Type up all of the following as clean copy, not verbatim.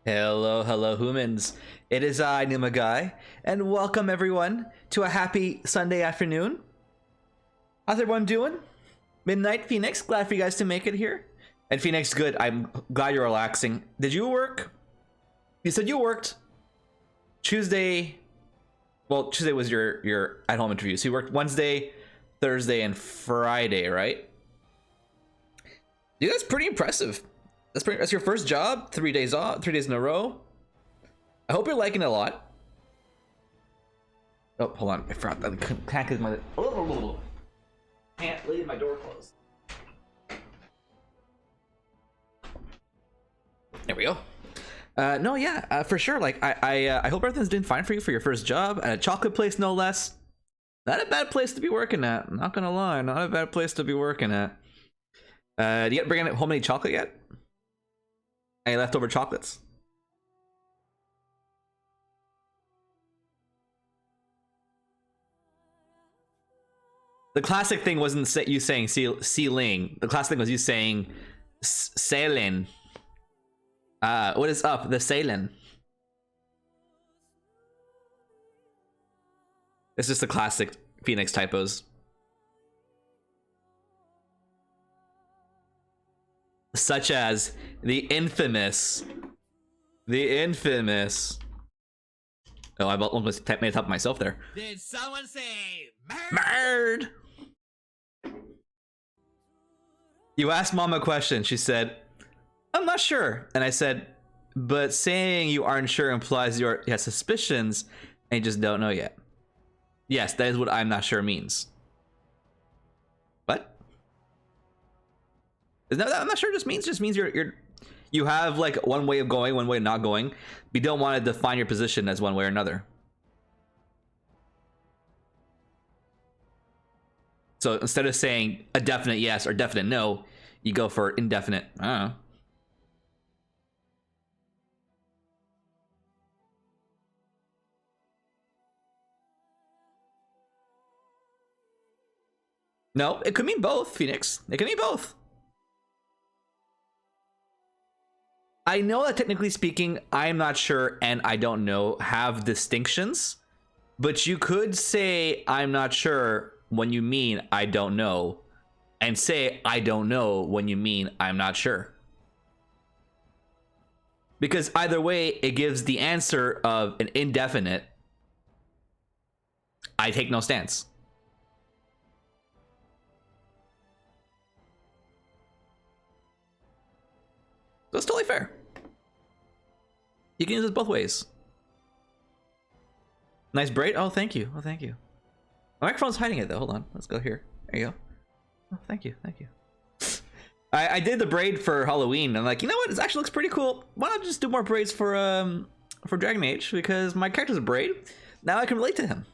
Hello, hello, humans. It is I, Nima Guy, and welcome everyone to a happy Sunday afternoon. How's everyone doing? Midnight Phoenix, glad for you guys to make it here. And Phoenix, good. I'm glad you're relaxing. Did you work? You said you worked Tuesday. Well, Tuesday was your at-home interview. So you worked Wednesday, Thursday, and Friday, right? You guys pretty impressive. That's your first job, 3 days off, 3 days in a row. I hope you're liking it a lot. Oh, hold on, I forgot that. Can't leave my door closed. There we go. No, yeah, for sure. Like I hope everything's doing fine for you for your first job at a chocolate place, no less. Not a bad place to be working at. I'm not gonna lie, not a bad place to be working at. Do you bring home any chocolate yet? Any leftover chocolates? The classic thing wasn't you saying ceiling. The classic thing was you saying sailing. What is up? The sailing. It's just the classic Phoenix typos. Such as the infamous. Oh, I almost made it up myself there. Did someone say Murd? You asked Mom a question. She said, "I'm not sure," and I said, "But saying you aren't sure implies you have suspicions and you just don't know yet." Yes, that is what "I'm not sure" means. What? Is that I'm not sure just means you have like one way of going, one way of not going. You don't want to define your position as one way or another. So instead of saying a definite yes or definite no, you go for indefinite. I don't know. No, it could mean both, Phoenix. It could mean both. I know that technically speaking, I'm not sure and I don't know have distinctions, but you could say I'm not sure when you mean I don't know, and say I don't know when you mean I'm not sure. Because either way, it gives the answer of an indefinite I take no stance. So it's totally fair. You can use it both ways. Nice braid. Oh, thank you. Oh, thank you. My microphone's hiding it though. Hold on. Let's go here. There you go. Oh, thank you. Thank you. I did the braid for Halloween. I'm like, you know what? It actually looks pretty cool. Why not just do more braids for Dragon Age? Because my character's a braid. Now I can relate to him.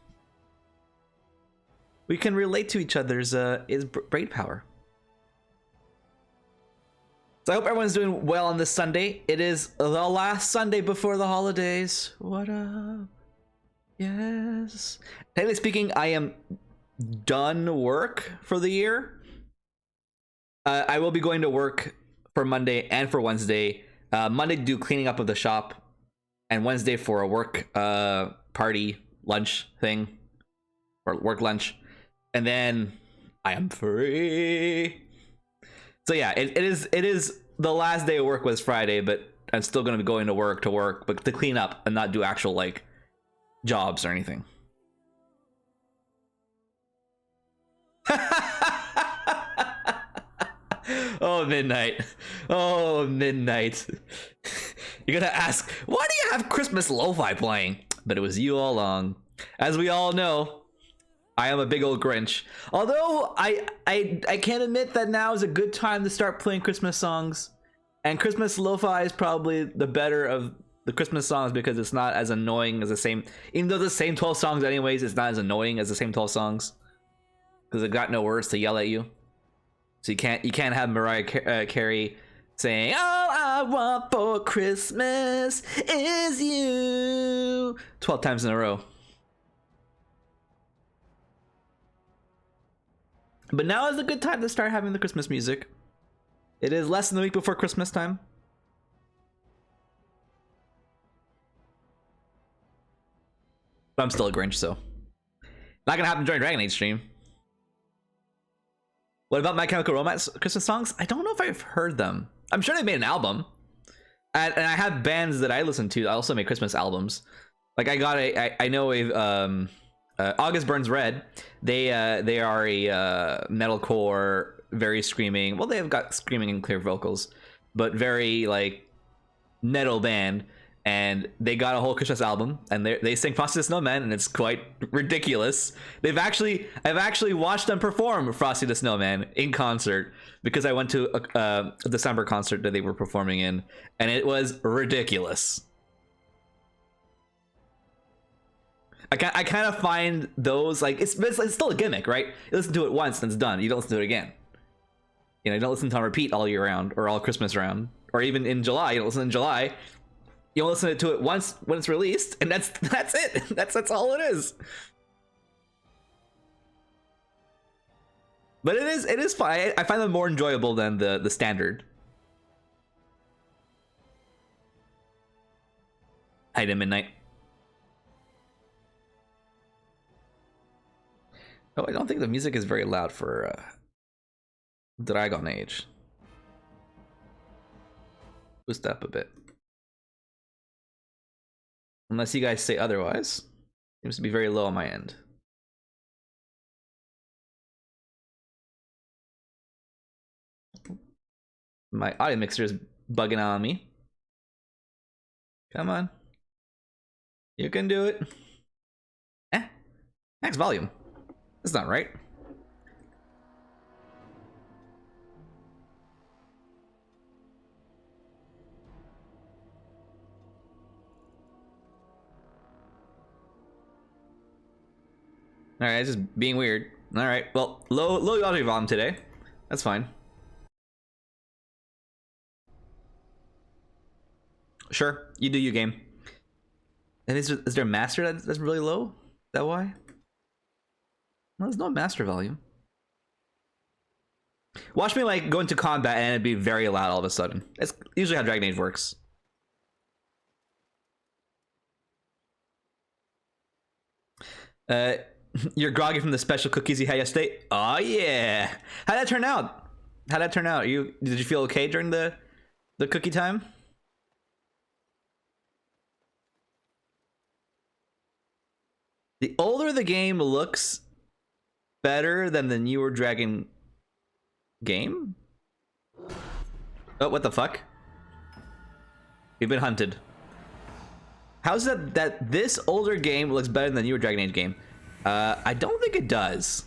We can relate to each other's braid power. So I hope everyone's doing well on this Sunday. It is the last Sunday before the holidays. What up? Yes. Technically speaking, I am done work for the year. I will be going to work for Monday and for Wednesday. Monday to do cleaning up of the shop, and Wednesday for a work party lunch thing, or work lunch, and then I am free. So yeah, it is the last day of work was Friday, but I'm still going to be going to work, but to clean up and not do actual like jobs or anything. Oh, midnight. Oh, midnight. You're gonna ask, why do you have Christmas lo-fi playing? But it was you all along. As we all know, I am a big old Grinch. Although I can't admit that now is a good time to start playing Christmas songs. And Christmas lo-fi is probably the better of the Christmas songs because it's not as annoying as the same. Even though the same 12 songs anyways, it's not as annoying as the same 12 songs. Because it got no words to yell at you. So you can't have Mariah Carey saying, "All I want for Christmas is you" 12 times in a row. But now is a good time to start having the Christmas music. It is less than a week before Christmas time. But I'm still a Grinch, so not gonna happen during Dragon Age stream. What about My Chemical Romance Christmas songs? I don't know if I've heard them. I'm sure they made an album, and I have bands that I listen to. I also make Christmas albums. Like I know a August Burns Red. They are a metalcore, very screaming. Well, they've got screaming and clear vocals, but very like metal band. And they got a whole Christmas album, and they sing Frosty the Snowman, and it's quite ridiculous. I've actually watched them perform Frosty the Snowman in concert because I went to a December concert that they were performing in, and it was ridiculous. I kind of find those like it's still a gimmick, right? You listen to it once and it's done. You don't listen to it again. You know, you don't listen to it on repeat all year round or all Christmas round, or even in July. You don't listen in July. You'll listen to it once when it's released, and that's it. That's all it is. But it is fun. I find them more enjoyable than the standard. Hide at midnight. Oh, I don't think the music is very loud for Dragon Age. Boost up a bit. Unless you guys say otherwise. Seems to be very low on my end. My audio mixer is bugging out on me. Come on. You can do it. Max volume. That's not right. All right, just being weird. All right, well, low audio volume today. That's fine. Sure, you do your game. And is there a master that's really low? Is that why? No, there's no master volume. Watch me like go into combat and it'd be very loud all of a sudden. It's usually how Dragon Age works. You're groggy from the special cookies you had yesterday. Oh yeah. How'd that turn out? Did you feel okay during the cookie time? The older the game looks better than the newer Dragon game? Oh, what the fuck? We've been hunted. How's that this older game looks better than the newer Dragon Age game? I don't think it does.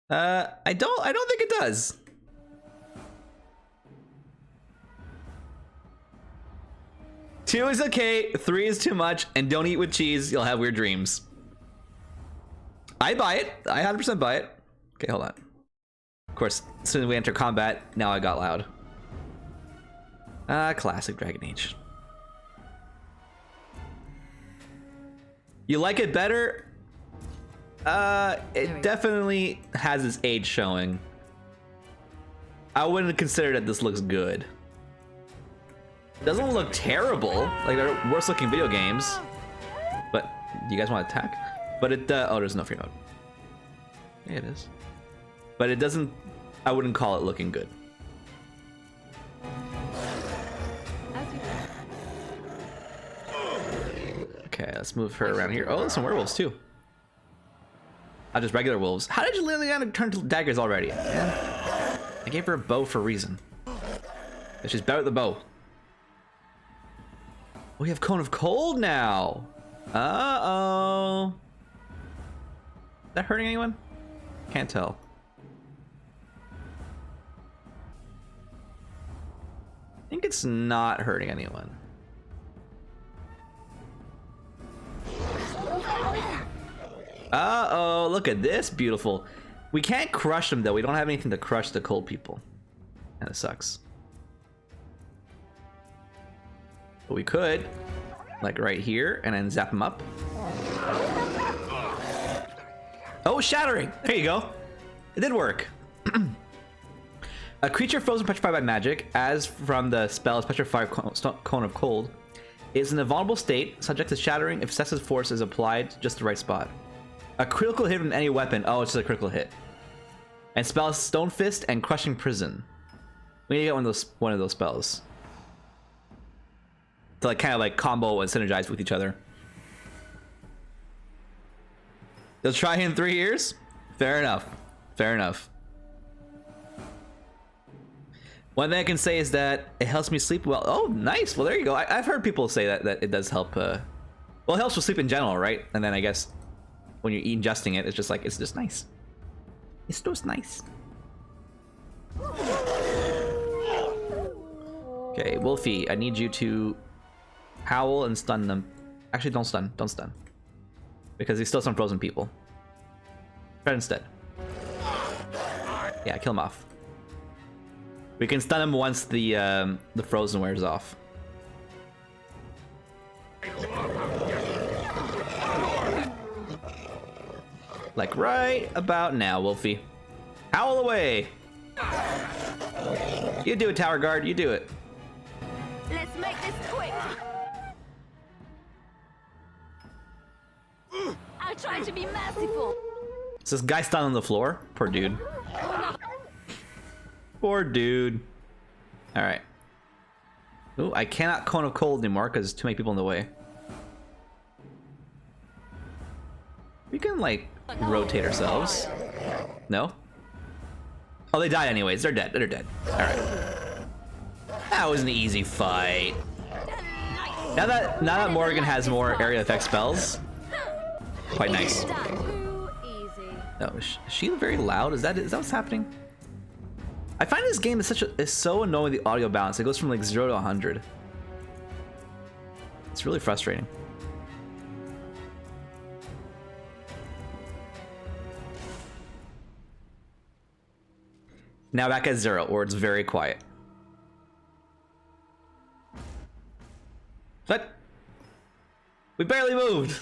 I don't think it does. Two is okay, 3 is too much, and don't eat with cheese, you'll have weird dreams. I buy it. I 100% buy it. Okay, hold on. Of course, as soon as we enter combat, now I got loud. Classic Dragon Age. You like it better? It definitely has its age showing. I wouldn't consider that this looks good. Doesn't look terrible. Like, they're worse looking video games. But, do you guys want to attack? But it, oh, there's no free mode. Yeah, it is. But it doesn't, I wouldn't call it looking good. Okay, let's move her around here. Oh, there's some werewolves too. Not just regular wolves. How did you Liliana turn to daggers already? Man, I gave her a bow for a reason. And she's better at the bow. We have Cone of Cold now. Uh-oh. Is that hurting anyone? Can't tell. I think it's not hurting anyone. Uh-oh, look at this, beautiful. We can't crush them though. We don't have anything to crush the cold people. Kinda sucks. But we could, like right here, and then zap them up. Oh, shattering! There you go. It did work. A creature frozen petrified by magic, as from the spell's petrified cone of cold, It's in a vulnerable state, subject to shattering if excessive force is applied to just the right spot. A critical hit from any weapon. Oh, it's just a critical hit. And spells Stone Fist and Crushing Prison. We need to get one of those spells to like kind of like combo and synergize with each other. They'll try in 3 years. Fair enough. Fair enough. One thing I can say is that it helps me sleep well. Oh, nice. Well, there you go. I've heard people say that it does help. Well, it helps with sleep in general, right? And then I guess when you're ingesting it, it's just like, it's just nice. It's just nice. Okay, Wolfie, I need you to howl and stun them. Actually, don't stun. Don't stun. Because he's still some frozen people. Try it instead. Yeah, kill him off. We can stun him once the frozen wears off. Like right about now, Wolfie. Howl away! You do it, Tower Guard, you do it. Let's make this quick. I'll try to be merciful. Is this guy stunned on the floor? Poor dude. Poor dude. Alright. Ooh, I cannot Cone of Cold anymore because there's too many people in the way. We can, like, rotate ourselves. No? Oh, they died anyways. They're dead. They're dead. Alright. That was an easy fight. Now that Morgan has more area effect spells, quite nice. No, is she very loud? Is that what's happening? I find this game is so annoying, the audio balance. It goes from like 0 to 100. It's really frustrating. Now back at 0, or it's very quiet. What? We barely moved.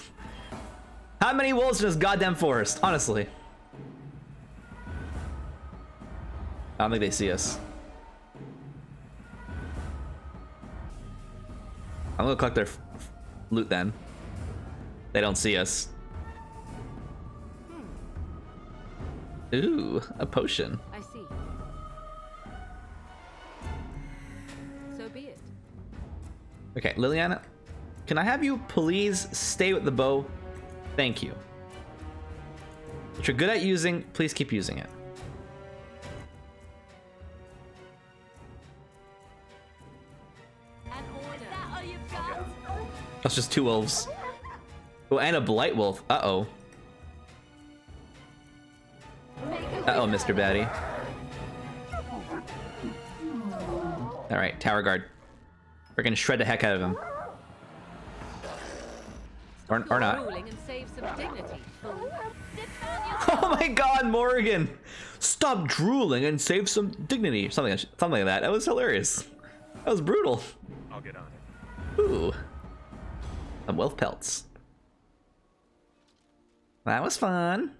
How many wolves in this goddamn forest? Honestly. I don't think they see us. I'm gonna collect their loot then. They don't see us. Ooh, a potion. I see. So be it. Okay, Liliana, can I have you please stay with the bow? Thank you. What you're good at using, please keep using it. That's just 2 wolves. Oh, and a blight wolf. Uh-oh. Uh-oh, Mr. Batty. Alright, Tower Guard. We're gonna shred the heck out of him. Or not. Oh my god, Morgan! Stop drooling and save some dignity. Something like that. That was hilarious. That was brutal. I'll get on it. Ooh. Some wolf pelts. That was fun.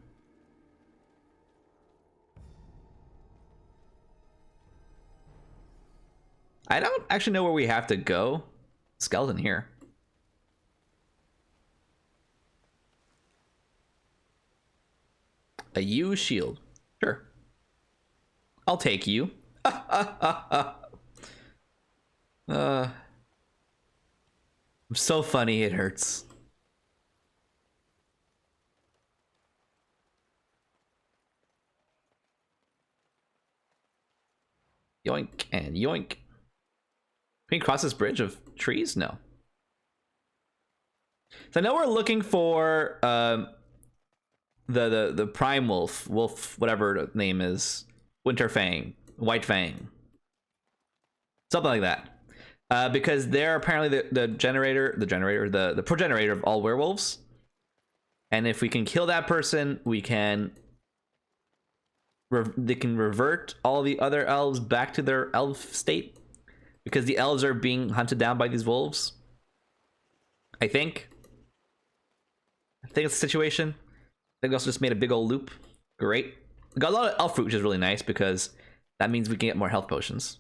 I don't actually know where we have to go. Skeleton here. A U shield. Sure. I'll take you. I'm so funny, it hurts. Yoink and yoink. Can we cross this bridge of trees? No. So I know we're looking for the prime wolf, whatever the name is, Winterfang, Whitefang, something like that, because they're apparently the progenitor of all werewolves, and if we can kill that person, we can they can revert all the other elves back to their elf state, because the elves are being hunted down by these wolves. I think it's the situation. I think we also just made a big old loop. Great. We got a lot of elf fruit, which is really nice because that means we can get more health potions.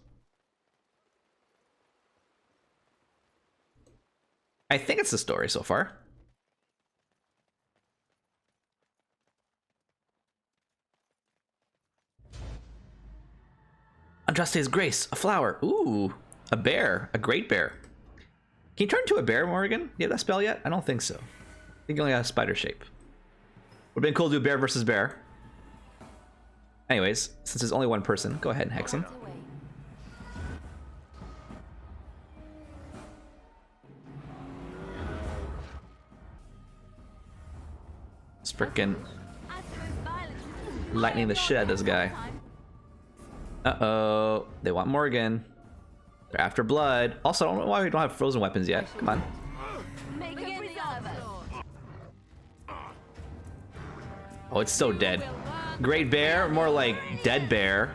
I think it's the story so far. Andraste's Grace, a flower. Ooh, a bear, a great bear. Can you turn into a bear, Morgan? Do you have that spell yet? I don't think so. I think you only got a spider shape. Would've been cool to do bear versus bear. Anyways, since there's only one person, go ahead and hex him. It's frickin' lightning the shit out of this guy. Uh-oh, they want Morgan. They're after blood. Also, I don't know why we don't have frozen weapons yet. Come on. Oh, it's so dead. Great bear, more like dead bear.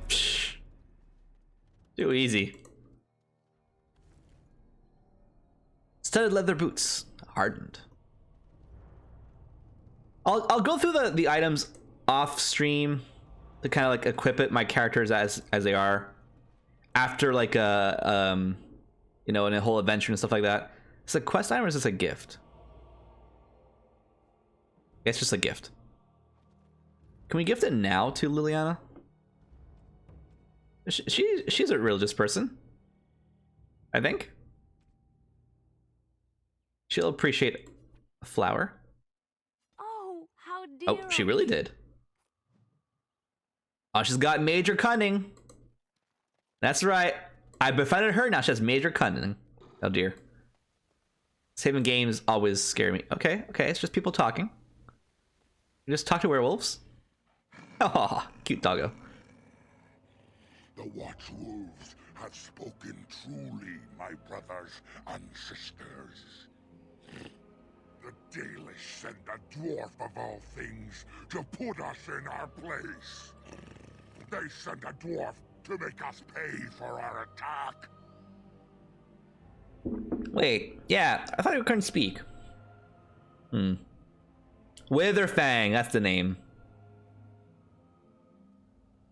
Psh. Too easy. Studded leather boots, hardened. I'll go through the items off stream to kind of like equip it my characters as they are after like a you know, in a whole adventure and stuff like that. It's a quest item or is this a gift? It's just a gift. Can we gift it now to Liliana? She's a religious person, I think. She'll appreciate a flower. Oh, how dear. Oh, she really did. Oh, she's got major cunning. That's right. I befriended her, now she has major cunning. Oh dear. Saving games always scare me. Okay, it's just people talking. You just talk to werewolves. Oh, cute doggo. The Watchwolves have spoken truly, my brothers and sisters. The Dalish sent a dwarf of all things to put us in our place. They sent a dwarf to make us pay for our attack. Wait, yeah, I thought you couldn't speak. Witherfang, that's the name.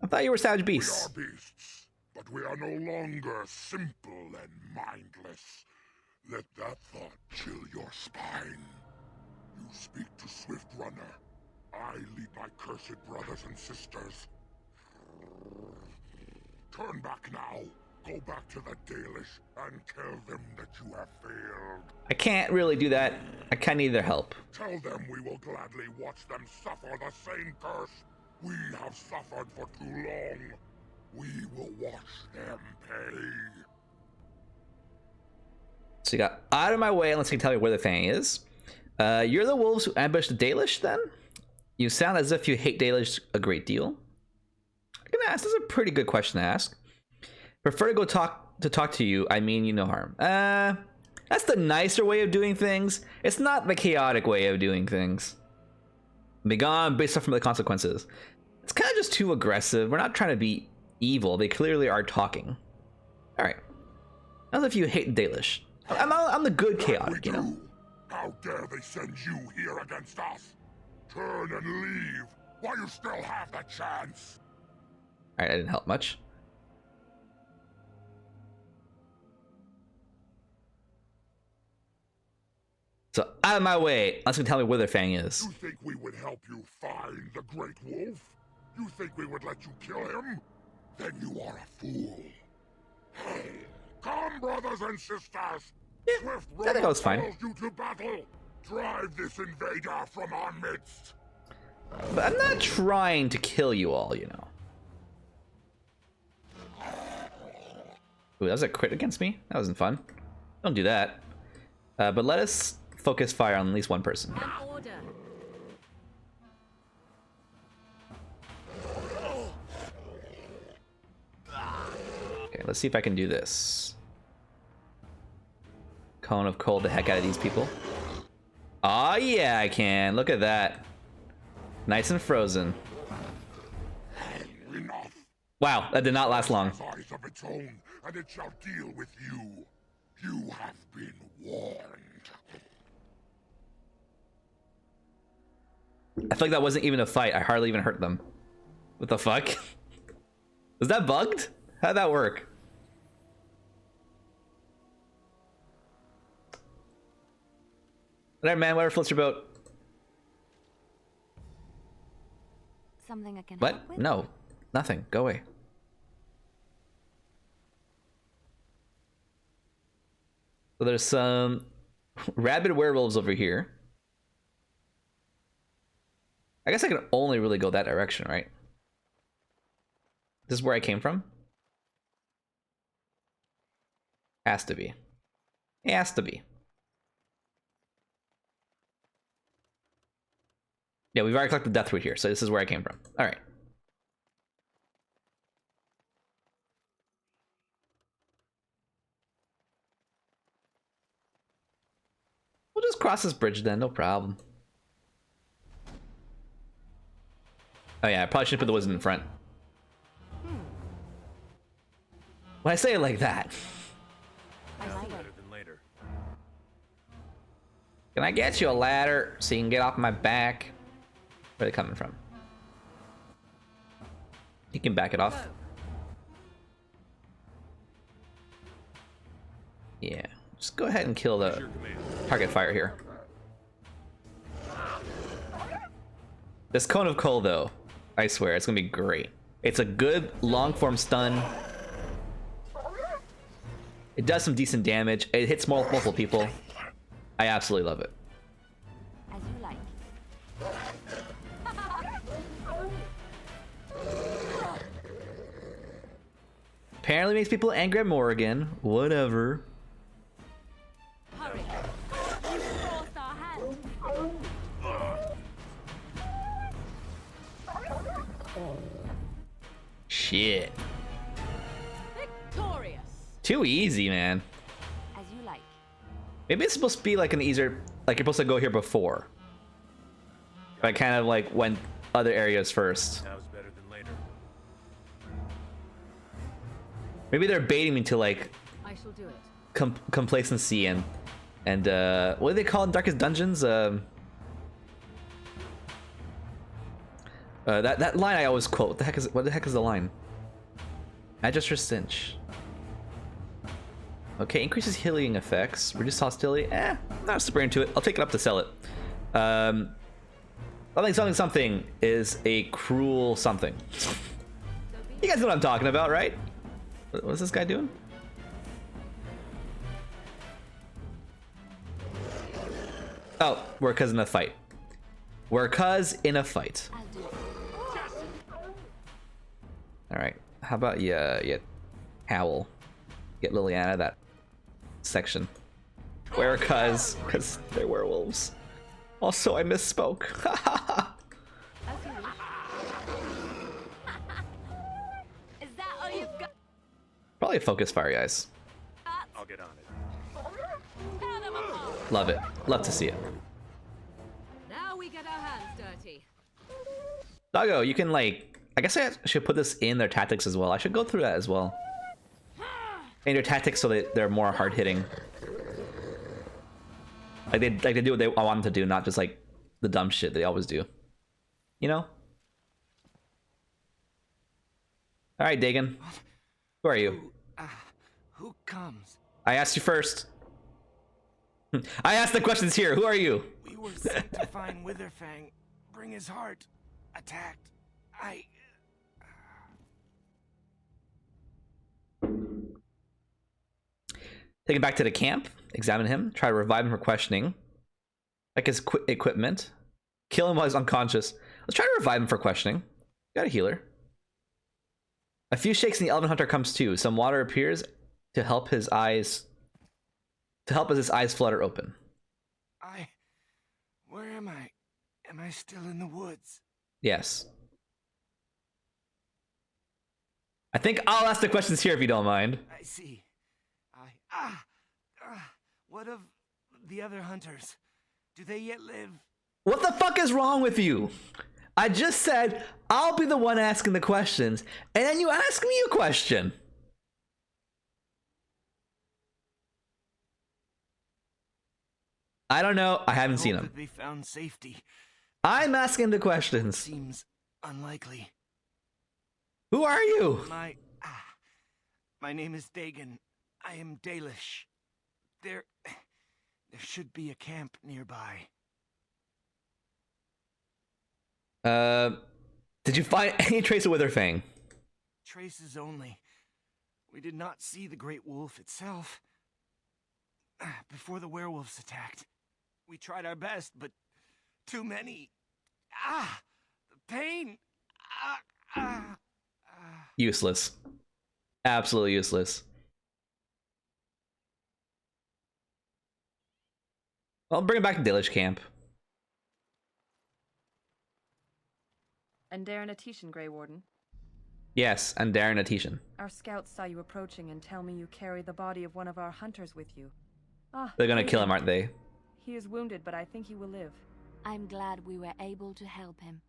I thought you were savage beasts. We are beasts, but we are no longer simple and mindless. Let that thought chill your spine. You speak to Swift Runner. I lead my cursed brothers and sisters. Turn back now. Go back to the Dalish and tell them that you have failed. I can't really do that. I kind of need their help. Tell them we will gladly watch them suffer the same curse we have suffered for too long. We will watch them pay. So you got out of my way unless you can tell me where the Fang is. You're the wolves who ambushed the Dalish then? You sound as if you hate Dalish a great deal. I'm gonna ask, this is a pretty good question to ask. Prefer to go talk to you, I mean you no harm. That's the nicer way of doing things. It's not the chaotic way of doing things. Be gone based off from the consequences. It's kind of just too aggressive. We're not trying to be evil. They clearly are talking. Alright. As if you hate Dalish. I'm the good chaotic, you know? How dare they send you here against us? Turn and leave while you still have the chance. Alright, I didn't help much. So out of my way, unless you can tell me where their Fang is. You think we would help you find the Great Wolf? You think we would let you kill him? Then you are a fool. Hey, come, brothers and sisters. Yeah, Swift I think I was fine. calls you to battle. Drive this invader from our midst. But I'm not trying to kill you all, you know. Ooh, that was a crit against me? That wasn't fun. Don't do that. But let us focus fire on at least one person. Order. Okay, let's see if I can do this. Cone of cold the heck out of these people. Oh yeah, I can. Look at that. Nice and frozen. Enough. Wow, that did not last long. Eyes of its own, and it shall deal with you. You have been warned. I feel like that wasn't even a fight. I hardly even hurt them. What the fuck? Was that bugged? How'd that work? Alright, man, whatever floats your boat. Something I can What? help with? No. Nothing. Go away. So there's some rabid werewolves over here. I guess I can only really go that direction, right? This is where I came from? Has to be. It has to be. Yeah, we've already collected death root here, so this is where I came from. Alright. We'll just cross this bridge then, no problem. Oh yeah, I probably should put the wizard in front. When I say it like that, I like it. Better than later. can I get you a ladder so you can get off my back? Where are they coming from? You can back it off. Yeah, just go ahead and kill the Your command. target fire here. This cone of coal, though, I swear, it's gonna be great. It's a good long-form stun. It does some decent damage. It hits multiple people. I absolutely love it. As you like. Apparently makes people angry at Morrigan. Whatever. Hurry. You forced our hand. Shit. Victorious. Too easy, man. As you like. Maybe it's supposed to be like an easier, like you're supposed to go here before. But I kind of like went other areas first. Now's better than later. Maybe they're baiting me to like I shall do it. complacency and what do they call it in Darkest Dungeons? That line I always quote. What the heck is the line? Magister Cinch. Okay, increases healing effects, reduce hostility. Not super into it. I'll take it up to sell it. Something is a cruel something. You guys know what I'm talking about, right? What's this guy doing? Oh, we're cuz in a fight. We're cuz in a fight. I'll do it. All right. How about you howl? Get Liliana that section. Where cuz they're werewolves. Also, I misspoke. As you wish. Is that all you've got? Probably a focus fire, guys. I'll get on it. Tear them apart. Love it. Love to see it. Now we get our hands dirty. Doggo, you can like. I guess I should put this in their tactics as well. I should go through that as well. In their tactics, so that they're more hard hitting. Like they do what I want them to do, not just like the dumb shit they always do. You know? All right, Dagon. Who are you? Who comes? I asked you first. I asked the questions here. Who are you? We were sent to find Witherfang. Bring his heart. Attacked. Take him back to the camp. Examine him. Try to revive him for questioning. Like his equipment. Kill him while he's unconscious. Let's try to revive him for questioning. Got a healer. A few shakes and the Elven Hunter comes to. Some water appears to help his eyes. To help as his eyes flutter open. Where am I? Am I still in the woods? Yes. I think I'll ask the questions here if you don't mind. I see. What of the other hunters? Do they yet live? What the fuck is wrong with you? I just said I'll be the one asking the questions, and then you ask me a question. I don't know. I haven't seen Hope them. that they found safety. I'm asking the questions. Seems unlikely. Who are you? My name is Dagon. I am Dalish. There should be a camp nearby. Did you find any trace of Witherfang? Traces only. We did not see the great wolf itself. Before the werewolves attacked, we tried our best, but too many. The pain. Useless. Absolutely useless. Well, bring it back to Dalish camp. And Darren Atishan, Grey Warden. Yes, and Darren Atishan. Our scouts saw you approaching and tell me you carry the body of one of our hunters with you. They're gonna kill him, aren't they? He is wounded, but I think he will live. I'm glad we were able to help him.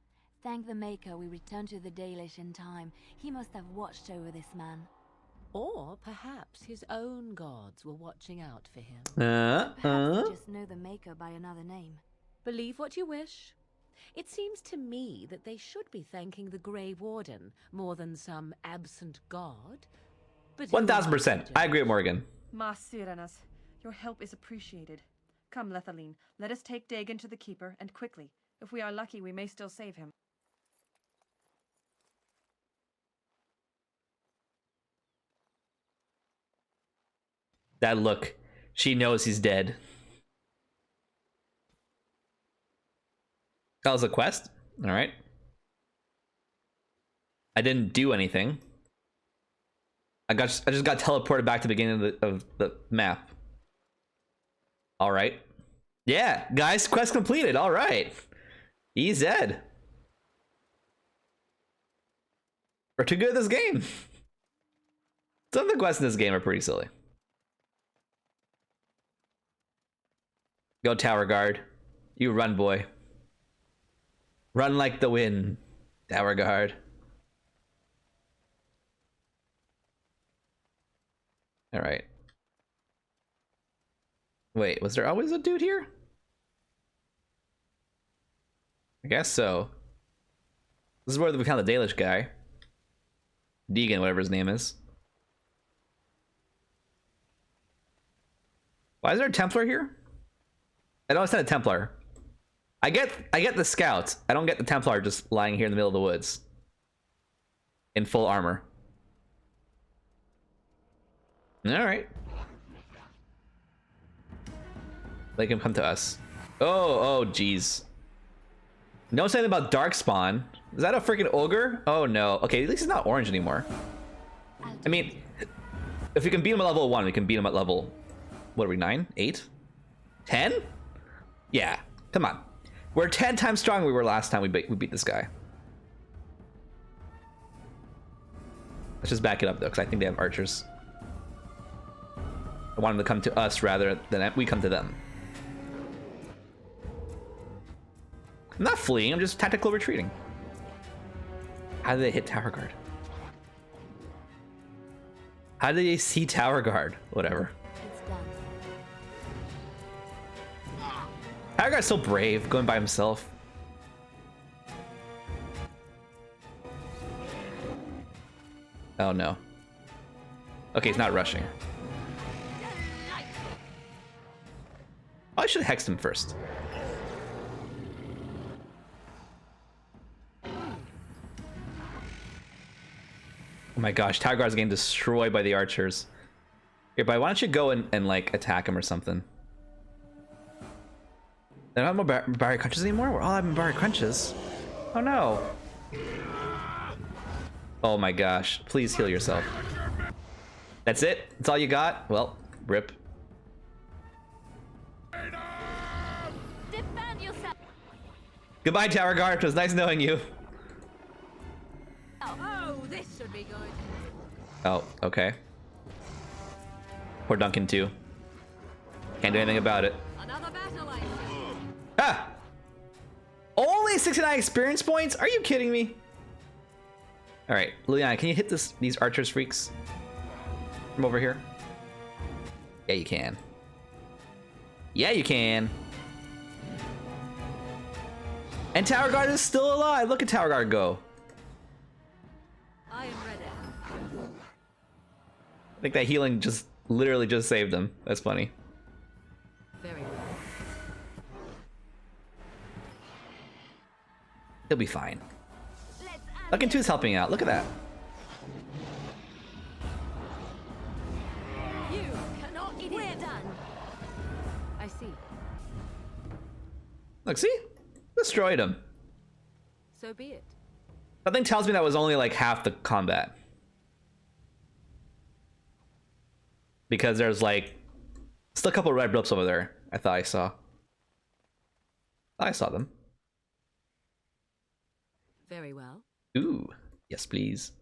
Thank the Maker we returned to the Dalish in time. He must have watched over this man. Or perhaps his own gods were watching out for him. Perhaps we just know the Maker by another name. Believe what you wish. It seems to me that they should be thanking the Grey Warden more than some absent god. But 1000%. I agree with Morgan. Ma Siranas, your help is appreciated. Come, Lethaline, let us take Dagon to the Keeper, and quickly. If we are lucky, we may still save him. That look. She knows he's dead. That was a quest? Alright. I didn't do anything. I just got teleported back to the beginning of the map. Alright. Yeah, guys, quest completed. Alright. EZ. We're too good at this game. Some of the quests in this game are pretty silly. Go Tower Guard. You run, boy. Run like the wind, Tower Guard. Alright. Wait, was there always a dude here? I guess so. This is where we found the Dalish guy. Deegan, whatever his name is. Why is there a Templar here? I don't understand a Templar. I get the scouts. I don't get the Templar just lying here in the middle of the woods. In full armor. Alright. Make him come to us. Oh, jeez. Know something about Darkspawn? Is that a freaking ogre? Oh no. Okay, at least he's not orange anymore. I mean, if we can beat him at level 1, we can beat him at level... What are we, 9? 8? 10? Yeah, come on. We're 10 times stronger we were last time we beat this guy. Let's just back it up though, because I think they have archers. I want them to come to us rather than we come to them. I'm not fleeing, I'm just tactical retreating. How did they hit Tower Guard? How did they see Tower Guard? Whatever. It's done. Tower Guard's so brave, going by himself. Oh no. Okay, he's not rushing. Oh, I should have hexed him first. Oh my gosh, Tower Guard's getting destroyed by the archers. Here, but why don't you go and like attack him or something? They're not more barbaric crunches anymore? We're all having barbaric crunches. Oh no. Oh my gosh, please heal yourself. That's it? That's all you got? Well, rip. Defend yourself. Goodbye, Tower Guard. It was nice knowing you. Oh, this should be good. Oh, okay. Poor Duncan too. Can't do anything about it. Another battle, I see. Ah! Only 69 experience points? Are you kidding me? Alright, Liliana, can you hit these archers freaks? From over here? Yeah, you can. Yeah, you can. And Tower Guard is still alive. Look at Tower Guard go. I am ready. I think that healing just literally just saved him. That's funny. Very well. He'll be fine. Lucky 2's helping out. Look at that. You cannot. We're done. I see. Look, see? Destroyed him. So be it. Something tells me that was only like half the combat. Because there's like still a couple of red blips over there. I thought I saw. I saw them. Very well. Ooh, yes, please.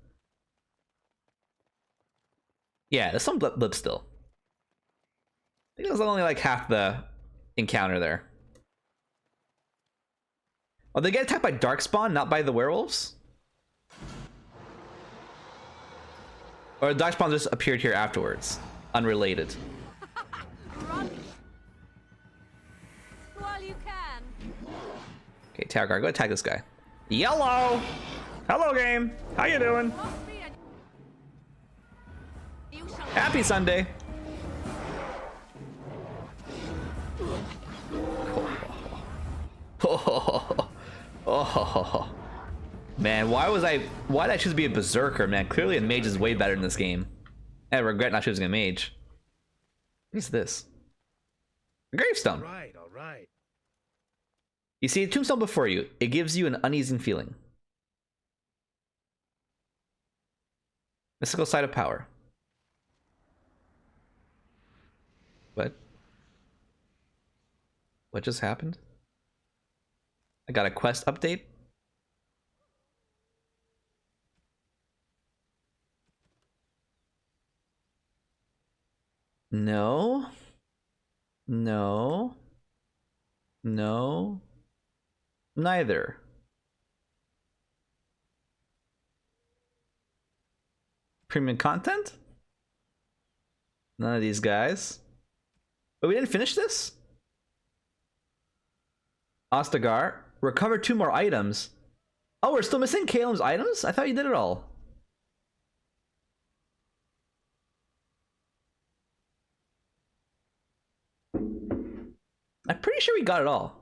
Yeah, there's some blip still. I think it was only like half the encounter there. Oh, they get attacked by Darkspawn, not by the werewolves? Or Darkspawn just appeared here afterwards, unrelated. Run. While you can. Okay, Tower Guard, go attack this guy. Yellow! Hello, game. How you doing? Must be a... You shall... Happy Sunday. Oh, man, why did I choose to be a berserker, man? Clearly a mage is way better in this game. I regret not choosing a mage. What's this? A gravestone. All right. You see a tombstone before you. It gives you an uneasy feeling. Mystical side of power. What? What just happened? I got a quest update. No. No. No. Neither. Premium content? None of these guys. But we didn't finish this? Ostagar. Recover 2 more items. Oh, we're still missing Caelim's items? I thought you did it all. I'm pretty sure we got it all.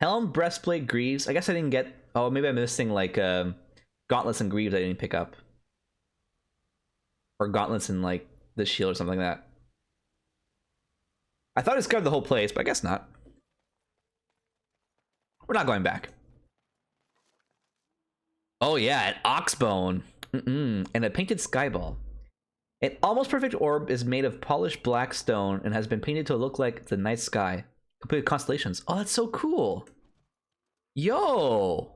Helm, breastplate, greaves. I guess I didn't get... Oh, maybe I'm missing like gauntlets and greaves I didn't pick up. Or gauntlets and like the shield or something like that. I thought I discovered the whole place, but I guess not. We're not going back. Oh yeah, an oxbone. And a painted skyball. An almost perfect orb is made of polished black stone and has been painted to look like the night sky, complete with constellations. Oh, that's so cool. Yo,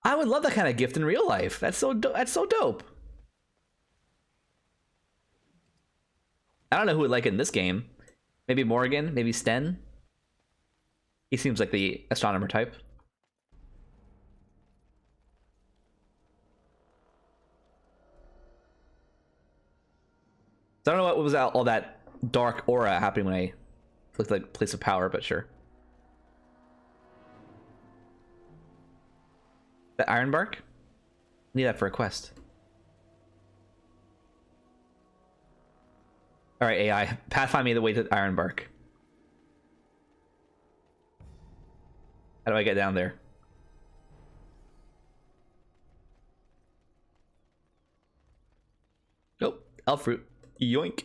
I would love that kind of gift in real life. That's so dope. I don't know who would like it in this game. Maybe Morgan, maybe Sten. He seems like the astronomer type. So I don't know what was all that dark aura happening when I looked like place of power, but sure. The iron bark? Need that for a quest. Alright, AI. Pathfind me the way to the iron bark. How do I get down there? Nope. Elf fruit. Yoink.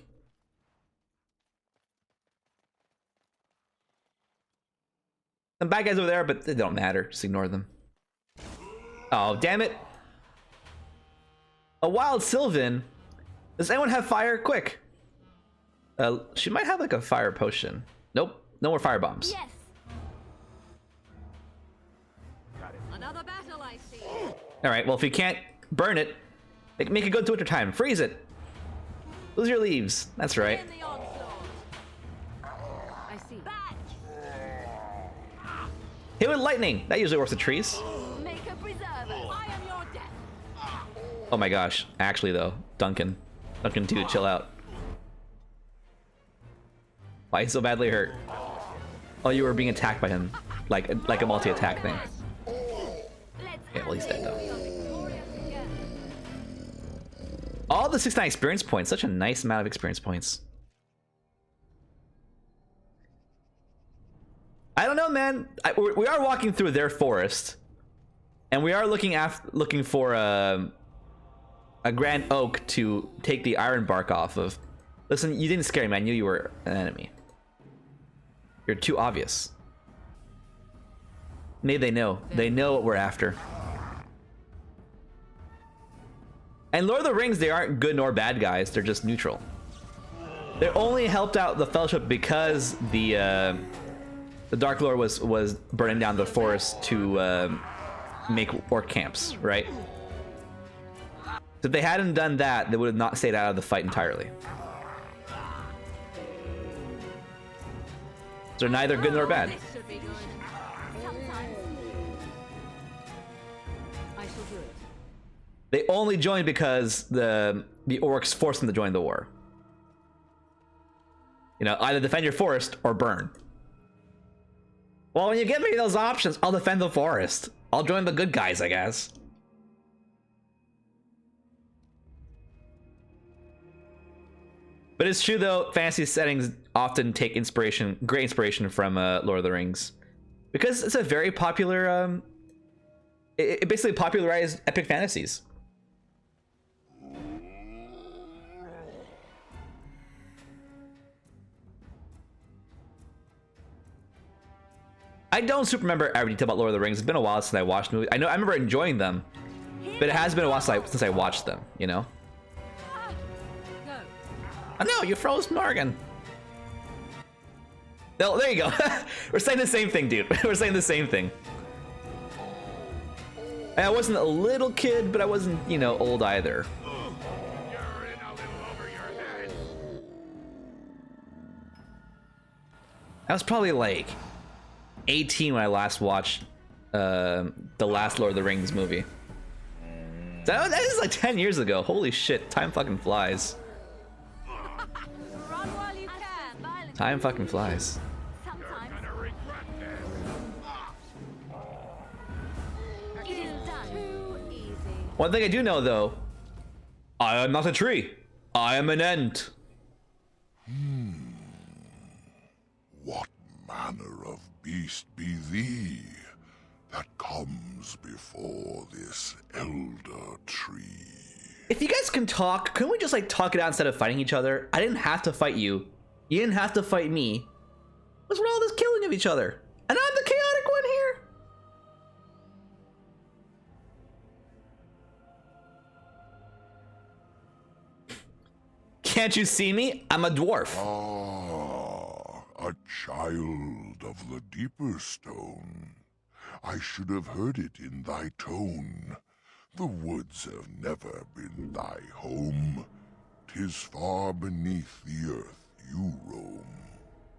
Some bad guys over there, but they don't matter. Just ignore them. Oh, damn it. A wild Sylvan. Does anyone have fire? Quick. She might have like a fire potion. Nope. No more fire bombs. Yes. Another battle, I see. Alright, well if you can't burn it, make it go to winter time. Freeze it. Lose your leaves. That's right. In the onslaught. I see. Back. Hit with lightning. That usually works with trees. Make a preserver. I am your death. Oh my gosh. Actually though, Duncan, dude, chill out. Why is he so badly hurt? Oh, you were being attacked by him, like a multi-attack thing. Yeah, well he's dead though. All the 69 experience points. Such a nice amount of experience points. man. We are walking through their forest, and we are looking for a grand oak to take the iron bark off of. Listen, you didn't scare me. I knew you were an enemy. You're too obvious. Maybe they know. They know what we're after. And Lord of the Rings, they aren't good nor bad guys. They're just neutral. They only helped out the Fellowship because the Dark Lord was burning down the forest to make orc camps, right? So if they hadn't done that, they would have not stayed out of the fight entirely. So they're neither good nor bad. This should be good. Sometimes. I shall do it. They only joined because the orcs forced them to join the war. You know, either defend your forest or burn. Well, when you give me those options, I'll defend the forest. I'll join the good guys, I guess. But it's true though, fantasy settings often take great inspiration from Lord of the Rings, because it's a very popular. It basically popularized epic fantasies. I don't super remember every detail about Lord of the Rings. It's been a while since I watched the movie. I remember enjoying them, but it has been a while since I watched them. You know. Go. Oh no, you froze Morgan. No, there you go. We're saying the same thing, dude. We're saying the same thing. And I wasn't a little kid, but I wasn't, you know, old either. You're in a little over your head. I was probably like 18 when I last watched the last Lord of the Rings movie. That is like 10 years ago. Holy shit, time fucking flies. Run while you can. Time fucking flies. Sometimes. Gonna regret this. It is done. Too easy. One thing I do know though, I am not a tree. I am an ant. What manner of beast be thee that comes before this elder tree? If you guys can talk, couldn't we just like talk it out instead of fighting each other? I didn't have to fight you. You didn't have to fight me. What's with all this killing of each other? And I'm the chaotic one here. Can't you see me? I'm a dwarf. Ah, a child of the deeper stone. I should have heard it in thy tone. The woods have never been thy home. 'Tis far beneath the earth you roam.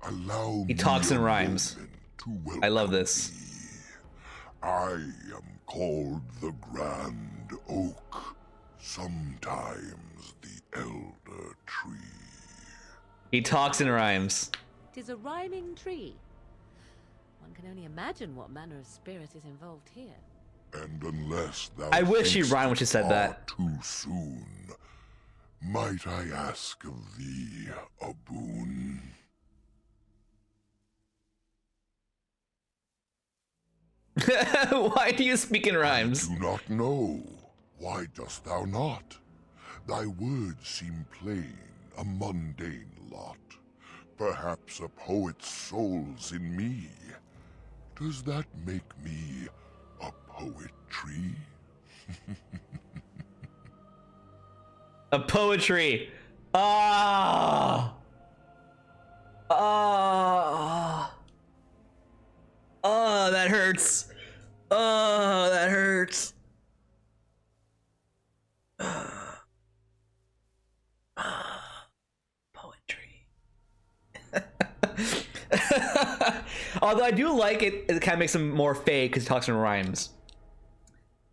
Allow He talks me in a rhymes. moment to I love welcome this. thee. I am called the Grand Oak, sometimes the Elder Tree. He talks in rhymes. Tis a rhyming tree. One can only imagine what manner of spirit is involved here. And unless thou I wish she thinkst rhymed when she said far that. too soon, might I ask of thee a boon? Why do you speak in rhymes? Do not know. Why dost thou not? Thy words seem plain, a mundane lot. Perhaps a poet's soul's in me. Does that make me a poetry? A poetry. Ah. Ah. Oh, that hurts. Oh, that hurts. Poetry. Although I do like it, it kind of makes him more fake because he talks in rhymes.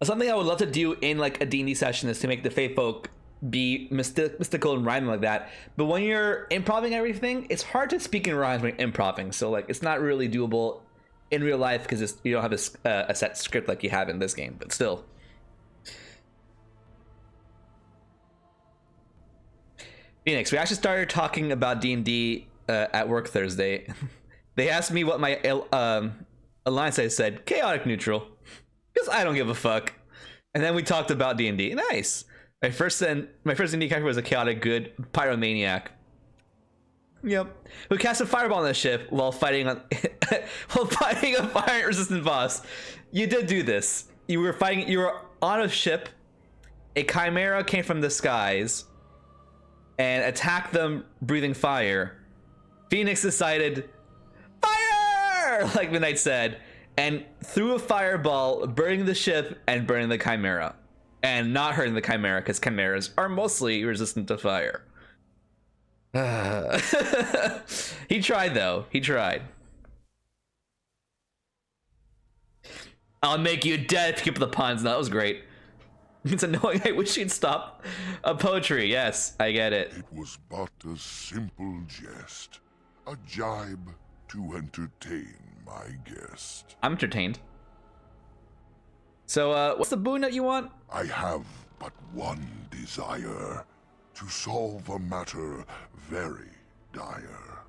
Something I would love to do in like a D&D session is to make the Fae folk be mystical and rhyming like that. But when you're improving everything, it's hard to speak in rhymes when you're improving. So like, it's not really doable in real life because you don't have a set script like you have in this game. But still. Phoenix, we actually started talking about D&D at work Thursday. They asked me what my Alliance I said chaotic neutral, because I don't give a fuck. And then we talked about D&D. Nice. My first D&D character was a chaotic good pyromaniac. Yep. Who cast a fireball on the ship while fighting on while fighting a fire resistant boss. You did do this. You were on a ship. A chimera came from the skies and attacked them breathing fire. Phoenix decided fire, like Midnight said, and threw a fireball, burning the ship and burning the chimera, and not hurting the chimera because chimeras are mostly resistant to fire. He tried though. He tried. I'll make you dead if you keep the puns. No, that was great. It's annoying. I wish you'd stop. Poetry. Yes, I get it. It was but a simple jest, a jibe to entertain my guest. I'm entertained. So, what's the boon that you want? I have but one desire, to solve a matter very dire.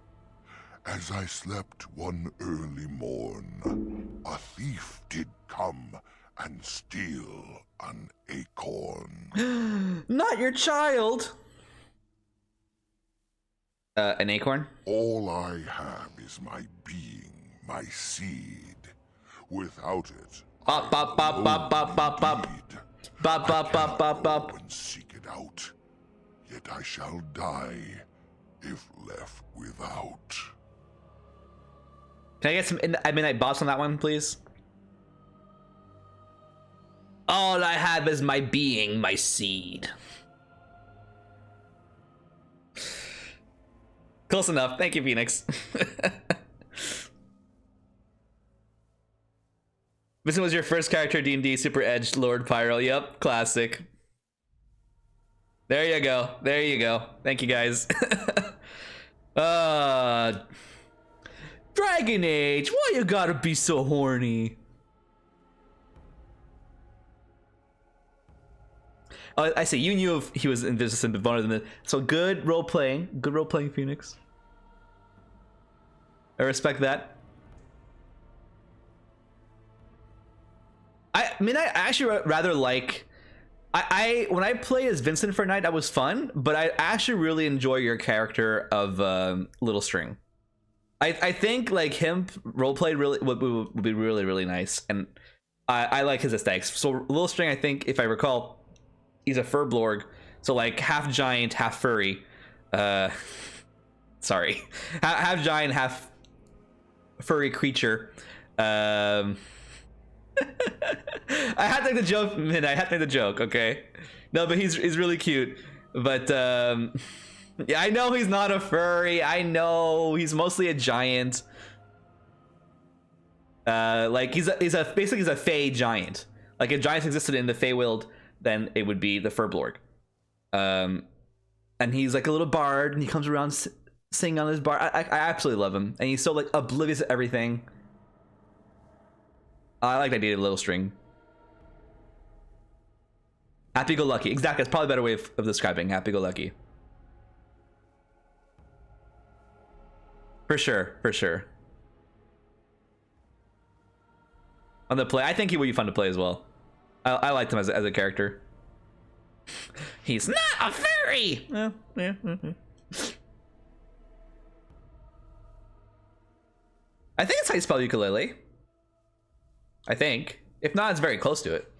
As I slept one early morn, a thief did come and steal an acorn. Not your child. An acorn? All I have is my being, my seed. Without it, Bop, bop, bop, bop, bop, bop, bop. Bop, bop, bop, bop, bop. and seek it out. Yet I shall die if left without. Can I get some Midnight Boss on that one, please? All I have is my being, my seed. Close enough. Thank you, Phoenix. This was your first character, D&D, Super Edge, Lord Pyro. Yep, classic. There you go. There you go. Thank you, guys. Dragon Age, why you gotta be so horny? Oh, I see. You knew if he was in this and than the. So good role playing. Good role playing, Phoenix. I respect that. I mean, I actually rather like. When I play as Vincent for a night, that was fun, but I actually really enjoy your character of Little String. I think like him roleplay really would be really nice, and I like his aesthetics. So Little String, I think if I recall, he's a furblorg, so like half giant, half furry. Sorry, half giant, half furry creature. I had to make the joke, man. I had to make the joke. Okay, no, but he's really cute. But yeah, I know he's not a furry. I know he's mostly a giant. Like he's basically a fey giant. Like if giants existed in the Feywild, then it would be the Furblorg. And he's like a little bard, and he comes around singing on his bar. I absolutely love him, and he's so like oblivious to everything. I like that idea of Little String. Happy-go-lucky. Exactly. That's probably a better way of describing happy-go-lucky. For sure. For sure. On the play, I think he would be fun to play as well. I liked him as a character. He's not a furry! Yeah. I think it's how you spell ukulele. I think. If not, it's very close to it.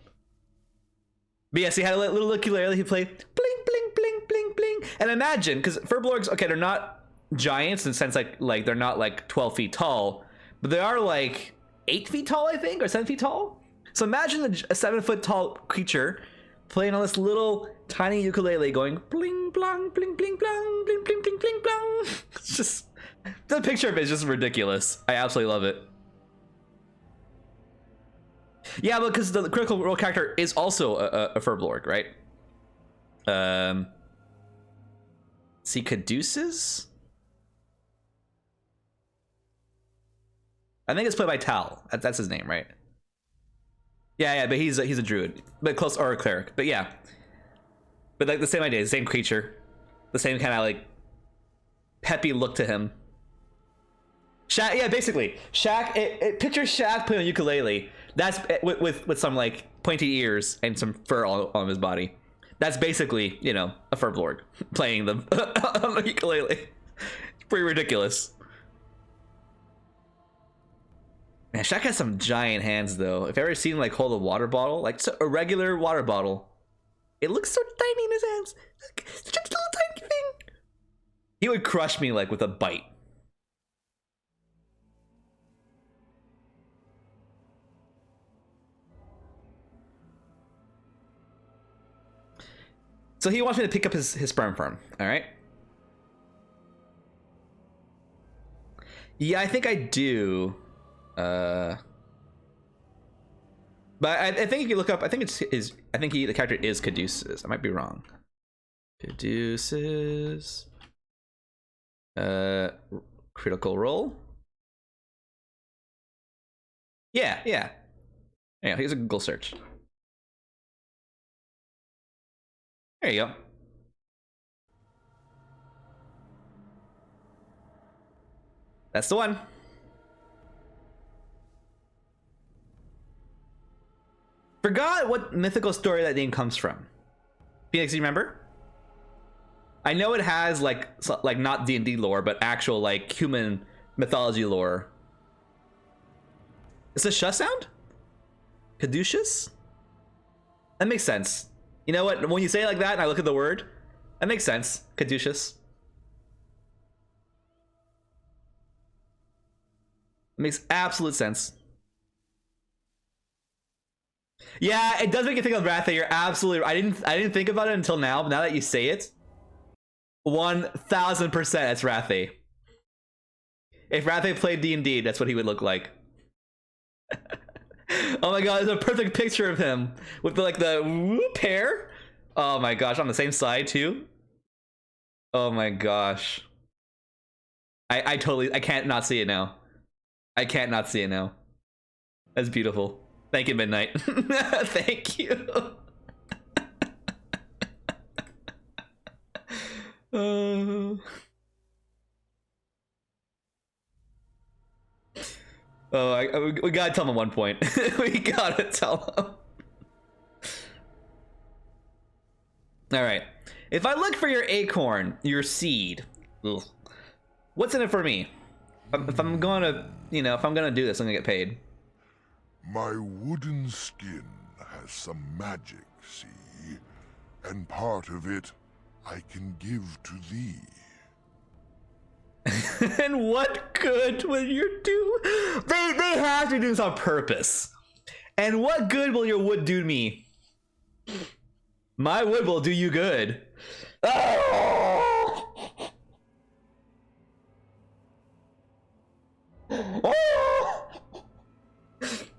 But yes, he had a little ukulele. He played bling, bling, bling, bling, bling. And imagine, because Furblorgs, okay, they're not giants in the sense like they're not like 12 feet tall, but they are like 8 feet tall, I think, or 7 feet tall. So imagine a 7 foot tall creature playing on this little tiny ukulele going bling, blang, bling, bling, blang, bling, bling, bling, bling, blang. It's just, the picture of it is just ridiculous. I absolutely love it. Yeah, because the critical role character is also a Furblorg, right? See, Caduceus? I think it's played by Tal. That's his name, right? Yeah, but he's a druid, but close, or a cleric. But yeah, but like the same idea, the same creature, the same kind of like peppy look to him. Shaq, yeah, basically. Shaq, picture Shaq playing a ukulele. That's with some like pointy ears and some fur on his body. That's basically, you know, a furbolg playing the on the ukulele. It's pretty ridiculous. Man, Shaq has some giant hands though. If you've ever seen him like hold a water bottle, like a regular water bottle, it looks so tiny in his hands. Like, such a little tiny thing. He would crush me like with a bite. So he wants me to pick up his sperm farm, all right? Yeah, I think I do. But I think if you look up, I think it's his. I think the character is Caduceus. I might be wrong. Caduceus. Critical Role. Yeah. Yeah, here's a Google search. There you go. That's the one. Forgot what mythical story that name comes from. Phoenix, you remember? I know it has like not D&D lore, but actual like human mythology lore. Is this sh sound? Caduceus? That makes sense. You know what? When you say it like that and I look at the word, that makes sense. Caduceus. It makes absolute sense. Yeah, it does make you think of Rathe. You're absolutely. I didn't think about it until now, but now that you say it, 1000% it's Rathe. If Rathe played D&D, that's what he would look like. Oh my god, there's a perfect picture of him with the whoop hair. Oh my gosh, on the same side too. Oh my gosh. I can't not see it now. I can't not see it now. That's beautiful. Thank you, Midnight. Thank you. We gotta tell him at one point. We gotta tell him. All right. If I look for your acorn, your seed, ugh, what's in it for me? If I'm gonna, if I'm gonna do this, I'm gonna get paid. My wooden skin has some magic, see? And part of it I can give to thee. And what good will you do? They have to do this on purpose. And what good will your wood do me? My wood will do you good. Oh! Oh!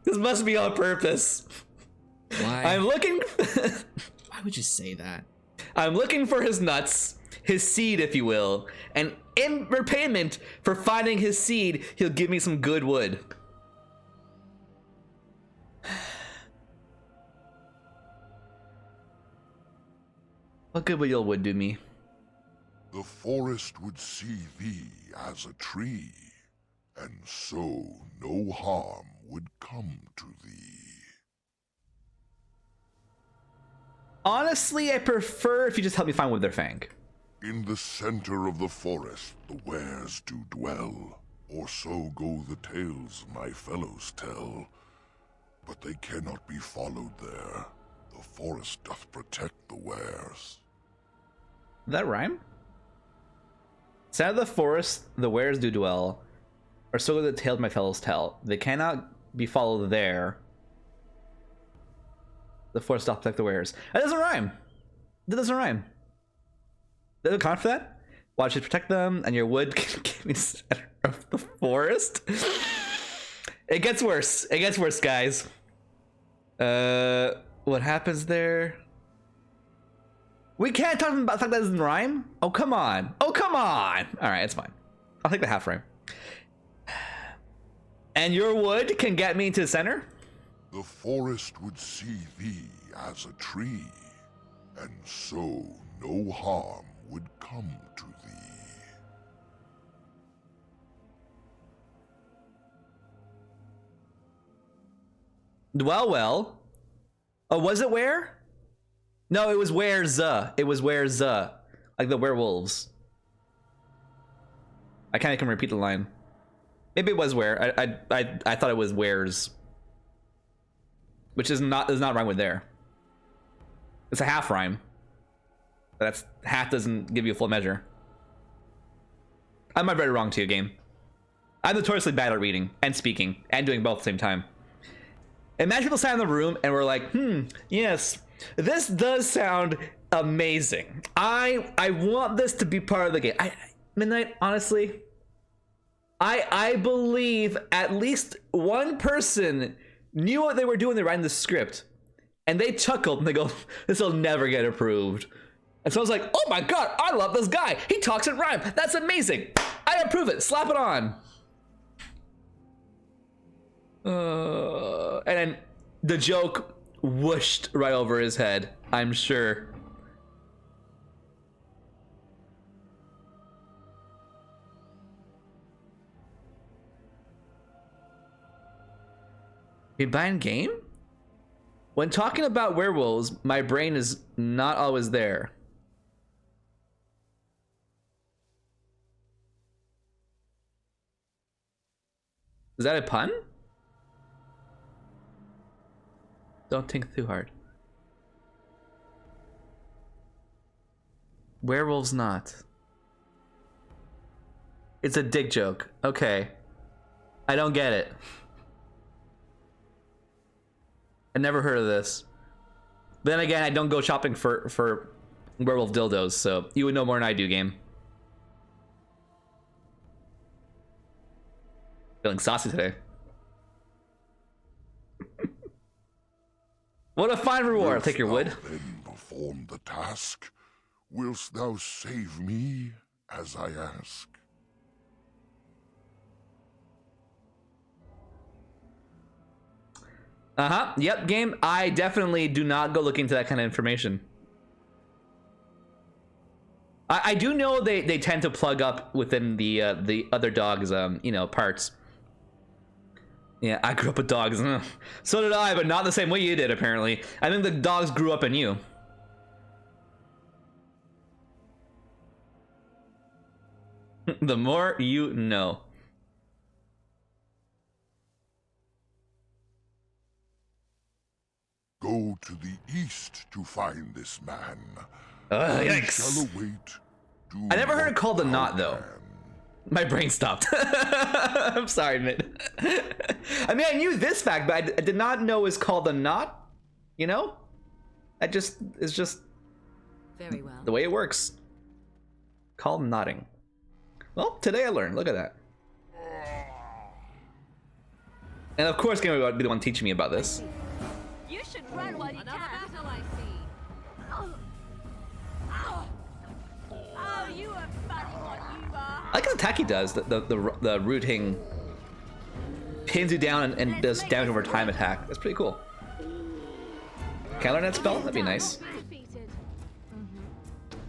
This must be on purpose. Why? I'm looking. Why would you say that? I'm looking for his nuts, his seed, if you will, and in repayment for finding his seed, he'll give me some good wood. What good will your wood do me? The forest would see thee as a tree, and so no harm would come to thee. Honestly, I prefer if you just help me find Witherfang. In the center of the forest the wares do dwell, or so go the tales my fellows tell. But they cannot be followed there. The forest doth protect the wares. Did that rhyme? Sad of the forest, the wares do dwell, or so go the tales my fellows tell. They cannot be followed there. The forest doth protect the wares. That doesn't rhyme. That doesn't rhyme. Does it count for that? Why should protect them, and your wood can give me the center of the forest? It gets worse. It gets worse, guys. What happens there? We can't talk about the fact that doesn't rhyme. Oh come on. Oh come on. All right, it's fine. I'll take the half rhyme. And your wood can get me to the center. The forest would see thee as a tree, and so no harm would come to thee. Well. Oh, was it where? No, it was where's. It was where's. Like the werewolves. I kind of can repeat the line. Maybe it was where. I thought it was where's. Which is not rhyme with there. It's a half rhyme. That's half doesn't give you a full measure. I might read it wrong to you, game. I'm notoriously bad at reading and speaking and doing both at the same time. Imagine people sat in the room and were like, yes, this does sound amazing. I want this to be part of the game. Midnight, honestly, I believe at least one person knew what they were doing. They're writing the script, and they chuckled and they go, "This will never get approved." And so I was like, "Oh my god, I love this guy. He talks in rhyme. That's amazing. I approve it. Slap it on." And then the joke whooshed right over his head, I'm sure. You buying game? When talking about werewolves, my brain is not always there. Is that a pun? Don't think too hard. Werewolves not. It's a dick joke. Okay. I don't get it. I never heard of this. But then again, I don't go shopping for werewolf dildos, so you would know more than I do, game. Feeling saucy today. What a fine reward. I'll take your wood. Then perform the task. Whilst thou save me as I ask? Yep, game. I definitely do not go looking into that kind of information. I do know they tend to plug up within the other dog's parts. Yeah, I grew up with dogs. So did I, but not the same way you did, apparently. I think the dogs grew up in you. The more you know. Go to the east to find this man. Yikes. Shall await. I never heard it called the thou knot, though. can. My brain stopped. I'm sorry, Mid. I mean, I knew this fact, but I did not know it was called the knot. You know? It's just Very well. the way it works. Called knotting. Well, today I learned. Look at that. And of course, Game would be the one teaching me about this. You should run while you can. Another battle, I see. Oh, you are funny what you are. I like the attack he does. The rooting pins you down and does damage over time attack. That's pretty cool. Can I learn that spell? That'd be nice. Defeated.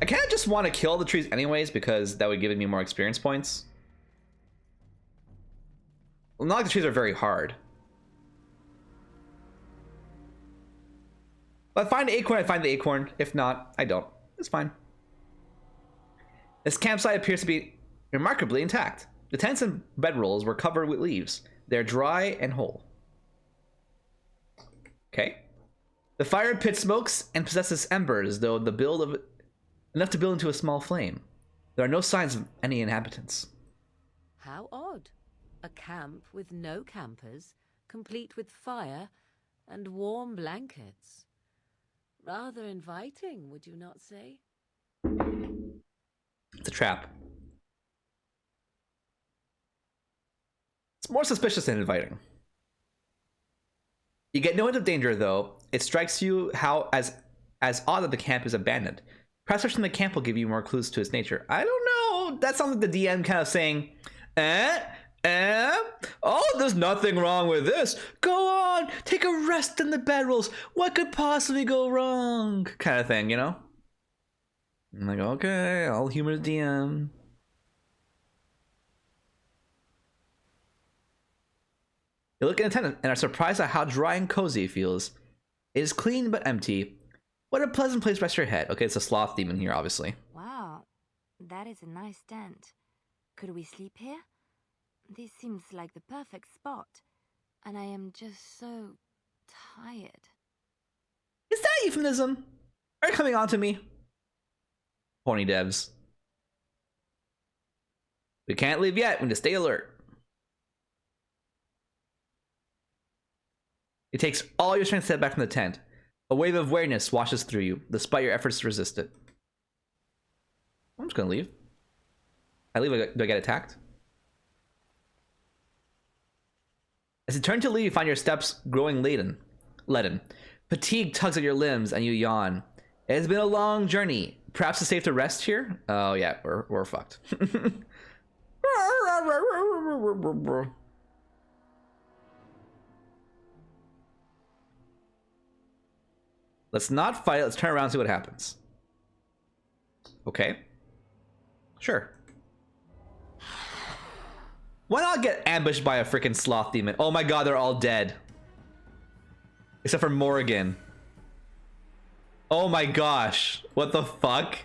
I kind of just want to kill the trees anyways because that would give me more experience points. Well, not like the trees are very hard. If I find the acorn, I find the acorn. If not, I don't. It's fine. This campsite appears to be remarkably intact. The tents and bedrolls were covered with leaves. They're dry and whole. Okay. The fire pit smokes and possesses embers, though the build of enough to build into a small flame. There are no signs of any inhabitants. How odd. A camp with no campers, complete with fire and warm blankets. Rather inviting, would you not say? It's a trap. It's more suspicious than inviting. You get no hint of danger, though. It strikes you how as odd that the camp is abandoned. Perhaps searching the camp will give you more clues to its nature. I don't know. That sounds like the DM kind of saying, oh, there's nothing wrong with this. Go on, take a rest in the bedrolls. What could possibly go wrong? Kind of thing, you know? I'm like, okay, I'll humor the DM. You look in the tent and are surprised at how dry and cozy it feels. It is clean but empty. What a pleasant place to rest your head. Okay, it's a sloth demon here, obviously. Wow, that is a nice tent. Could we sleep here? This seems like the perfect spot. And I am just so tired. Is that euphemism? Are you coming on to me? Horny devs. We can't leave yet. We need to stay alert. It takes all your strength to step back from the tent. A wave of awareness washes through you, despite your efforts to resist it. I'm just gonna leave. I leave, do I get attacked? As you turn to leave, you find your steps growing leaden. Fatigue tugs at your limbs and you yawn. It has been a long journey. Perhaps it's safe to rest here? Oh yeah, we're fucked. Let's not fight. Let's turn around and see what happens. Okay. Sure. Why not get ambushed by a freaking sloth demon? Oh my god, they're all dead. Except for Morrigan. Oh my gosh. What the fuck?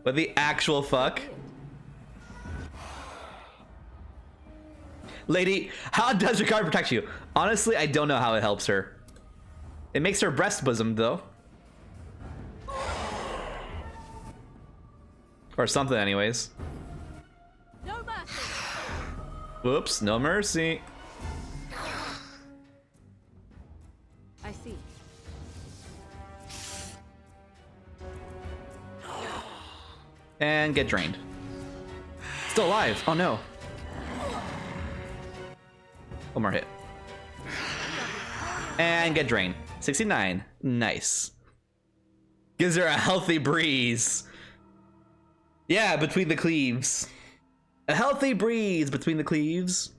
What the actual fuck? Lady, how does your card protect you? Honestly, I don't know how it helps her. It makes her breast bosom, though. Or something, anyways. No mercy. Whoops, no mercy. I see. And get drained. Still alive. Oh no. One more hit. And get drained. 69. Nice. Gives her a healthy breeze. Yeah, between the cleaves. A healthy breeze between the cleaves.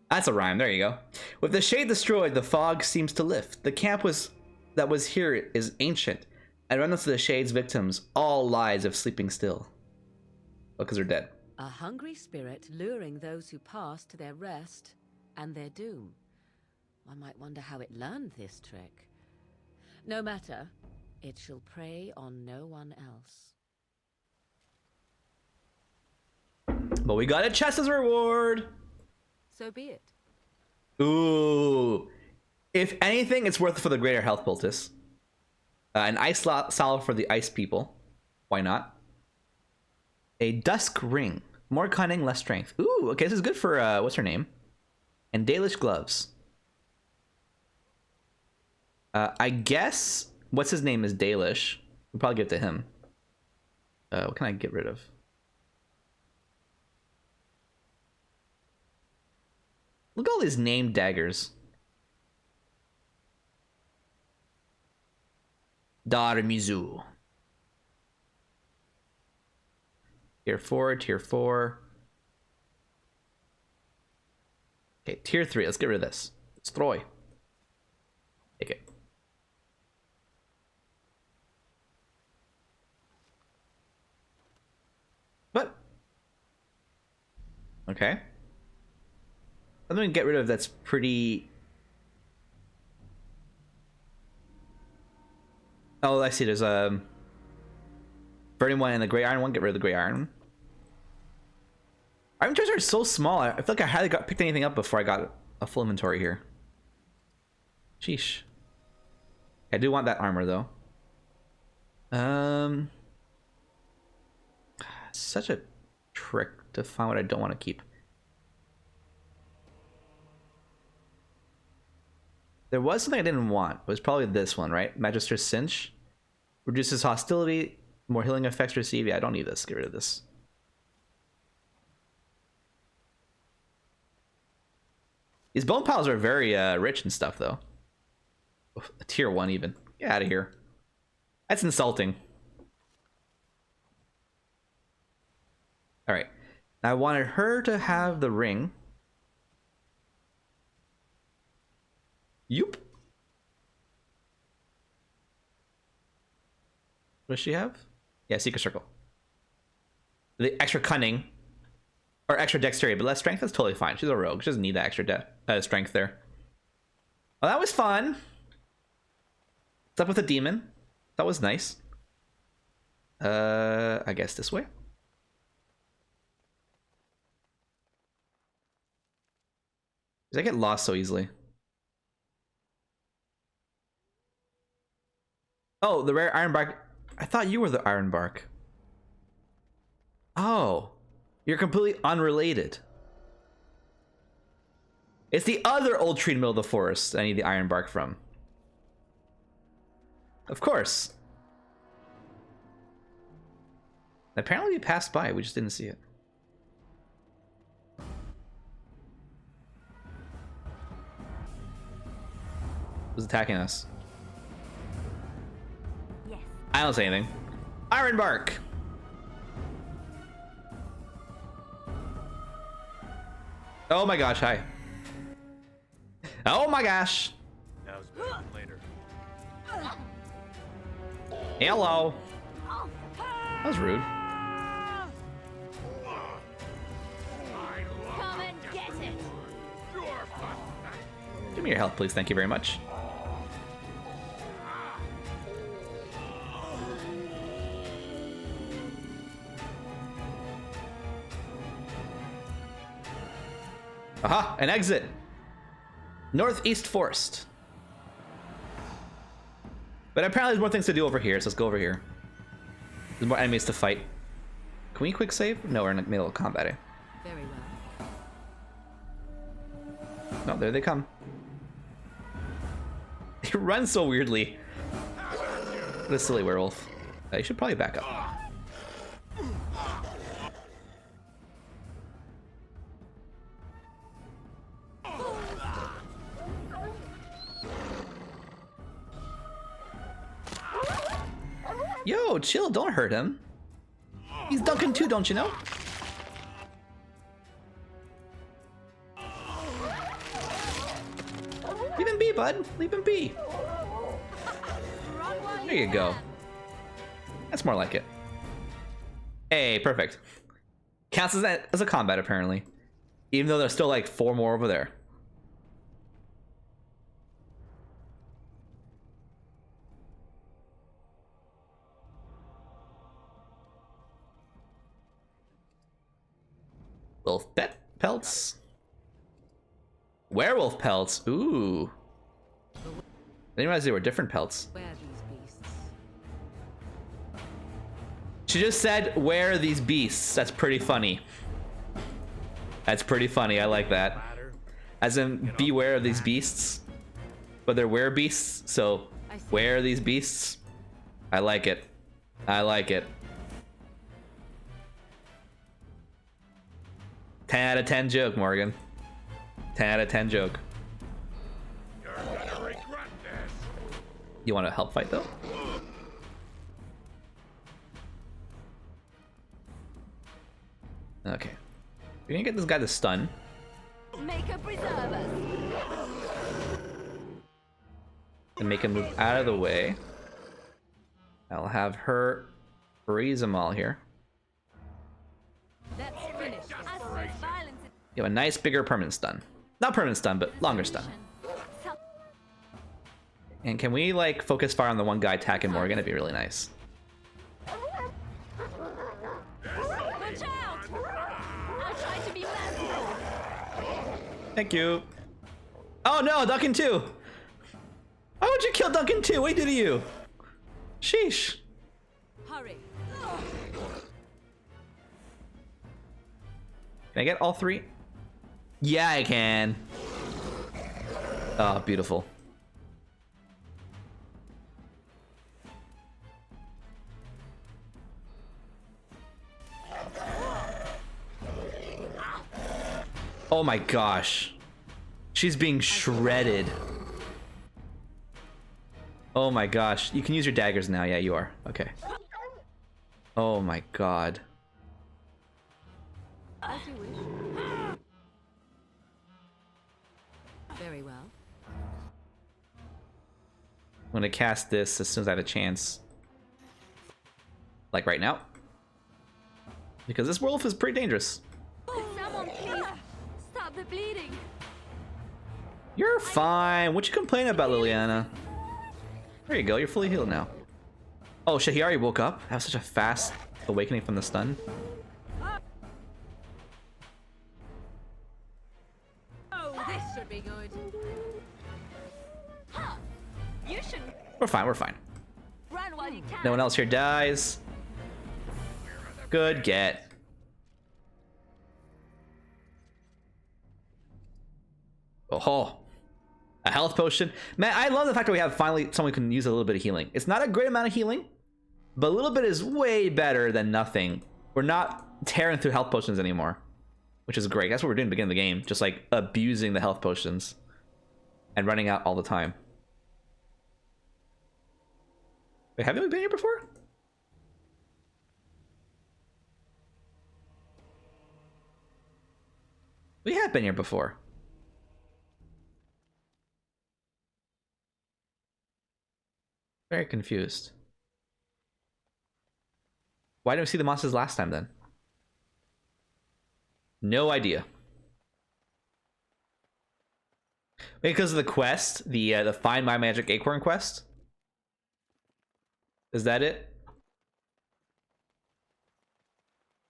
That's a rhyme. There you go. With the shade destroyed, the fog seems to lift. The camp that was here is ancient, and remnants of the shade's victims, all lies of sleeping still. Oh, because they're dead. A hungry spirit luring those who pass to their rest and their doom. One might wonder how it learned this trick. No matter, it shall prey on no one else. But we got a chest as a reward. So be it. Ooh. If anything, it's worth it for the greater health poultice. An ice salve for the ice people. Why not? A dusk ring. More cunning, less strength. Ooh, okay, this is good for, what's her name? And Dalish gloves. I guess, what's his name is Dalish. We'll probably give it to him. What can I get rid of? Look at all these named daggers. Dar Mizu. Tier 4, tier 4. Okay, tier 3. Let's get rid of this. Destroy. Take it. What? Okay. I'm gonna get rid of that's pretty. Oh, I see. There's a burning one and the gray iron one. Get rid of the gray iron. Our inventories are so small. I feel like I hardly picked anything up before I got a full inventory here. Sheesh. I do want that armor though. Such a trick to find what I don't want to keep. There was something I didn't want. It was probably this one, right? Magister Cinch. Reduces hostility. More healing effects received. Yeah, I don't need this. Get rid of this. These bone piles are very rich and stuff, though. A tier 1 even. Get out of here. That's insulting. Alright. I wanted her to have the ring. Yoop. What does she have? Yeah, Secret Circle. the extra cunning or extra dexterity, but less strength. That's totally fine. She's a rogue. She doesn't need that extra strength there. Well, that was fun. What's up with the demon? That was nice. I guess this way. I get lost so easily. Oh, the rare iron bark. I thought you were the iron bark. Oh, you're completely unrelated. It's the other old tree in the middle of the forest I need the iron bark from. Of course. Apparently we passed by, we just didn't see it. Who's attacking us? Yes. I don't say anything. Iron bark! Oh my gosh, hi. Oh my gosh! Now's better than later. Hello! That was rude. Come and get it. Give me your health, please. Thank you very much. Aha! An exit! Northeast Forest. But apparently there's more things to do over here, so let's go over here. There's more enemies to fight. Can we quick save? No, we're in the middle of combat, eh? Very well. No, there they come. He runs so weirdly. What a silly werewolf. You should probably back up. Yo, chill, don't hurt him. He's Duncan too, don't you know? Leave him be, bud. Leave him be. There you go. That's more like it. Hey, perfect. Counts as a combat, apparently. Even though there's still like 4 more over there. Wolf pelts. Werewolf pelts. Ooh. I didn't realize they were different pelts. Where are these beasts? She just said, "Where are these beasts?" That's pretty funny. That's pretty funny. I like that. As in, beware of these beasts. But they're were beasts, so where are these beasts? I like it. I like it. 10 out of 10 joke, Morgan. 10 out of 10 joke. You're gonna regret this. You want to help fight, though? Okay. We're gonna get this guy to stun. Make a preserve us. And make him move out of the way. I'll have her freeze them all here. Let's finish this. You have a nice bigger permanent stun. Not permanent stun, but longer stun. And can we like focus fire on the one guy attacking Morgan? It'd be really nice. Watch out! I'll try to be merciful. Thank you. Oh no, Duncan 2! Why would you kill Duncan 2? What did he do to you? Sheesh. Hurry. Can I get all 3? Yeah, I can. Oh, beautiful. Oh my gosh. She's being shredded. Oh my gosh. You can use your daggers now. Yeah, you are. Okay. Oh my god. As you wish. Very well. I'm gonna cast this as soon as I have a chance. Like right now. Because this werewolf is pretty dangerous. Someone please stop the bleeding. You're fine. What you complaining about, Liliana? There you go. You're fully healed now. Oh shit, he already woke up? That was such a fast awakening from the stun. Oh, this should be good. Huh. You should We're fine, we're fine. run while you can. No one else here dies. Good get. Oh, a health potion. Man, I love the fact that we have finally someone who can use a little bit of healing. It's not a great amount of healing, but a little bit is way better than nothing. We're not tearing through health potions anymore, which is great. That's what we're doing at the beginning of the game, just like abusing the health potions and running out all the time. Wait, haven't we been here before? We have been here before. Very confused. Why didn't we see the monsters last time then? No idea. Maybe because of the quest, the Find My Magic Acorn quest. Is that it?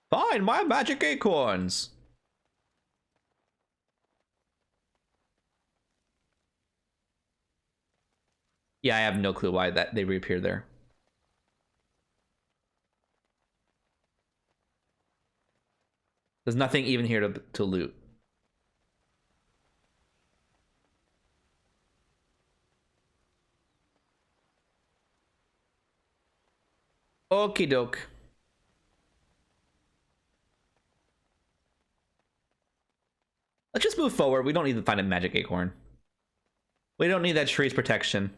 Find my magic acorns. Yeah, I have no clue why that they reappear there. There's nothing even here to loot. Okie doke. Let's just move forward. We don't need to find a magic acorn. We don't need that tree's protection.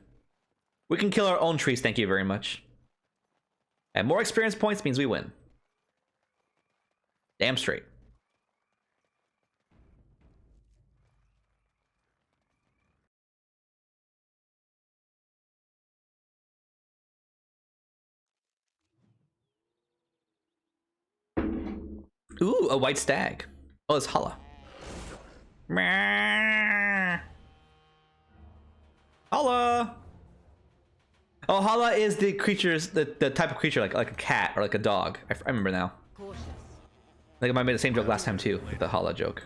We can kill our own trees, thank you very much. And more experience points means we win. Damn straight. Ooh, a white stag. Oh, it's Hala. Hala! Oh, Hala is the creatures, the type of creature like a cat or like a dog. I remember now. Cautious. I think I might have made the same joke last time too, with the Hala joke.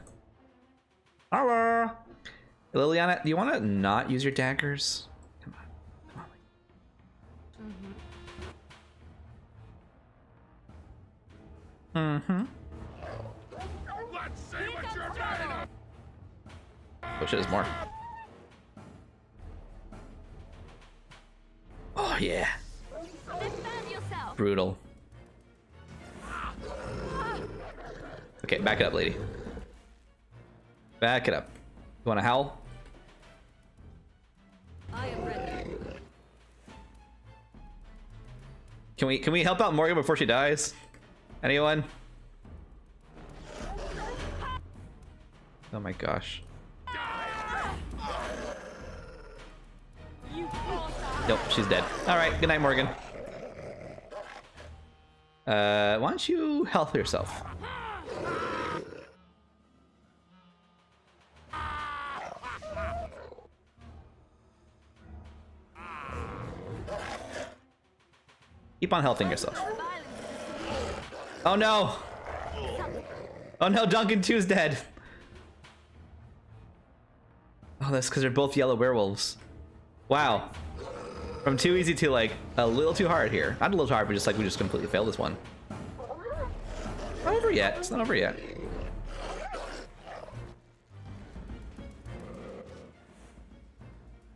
Hala! Liliana, do you want to not use your daggers? Come on, come on. Mm-hmm. Let's see what you're made of! Oh shit, there's more. Oh yeah. Defend yourself. Brutal. Okay, back it up, lady. Back it up. You want to howl? I am ready. Can we help out Morgan before she dies? Anyone? Oh my gosh. Nope, she's dead. Alright, good night, Morgan. Why don't you health yourself? Keep on healthing yourself. Oh no! Oh no, Duncan 2's dead. Oh, that's because they're both yellow werewolves. Wow. From too easy to like a little too hard here. Not a little too hard, but just like we just completely failed this one. Not over yet. It's not over yet.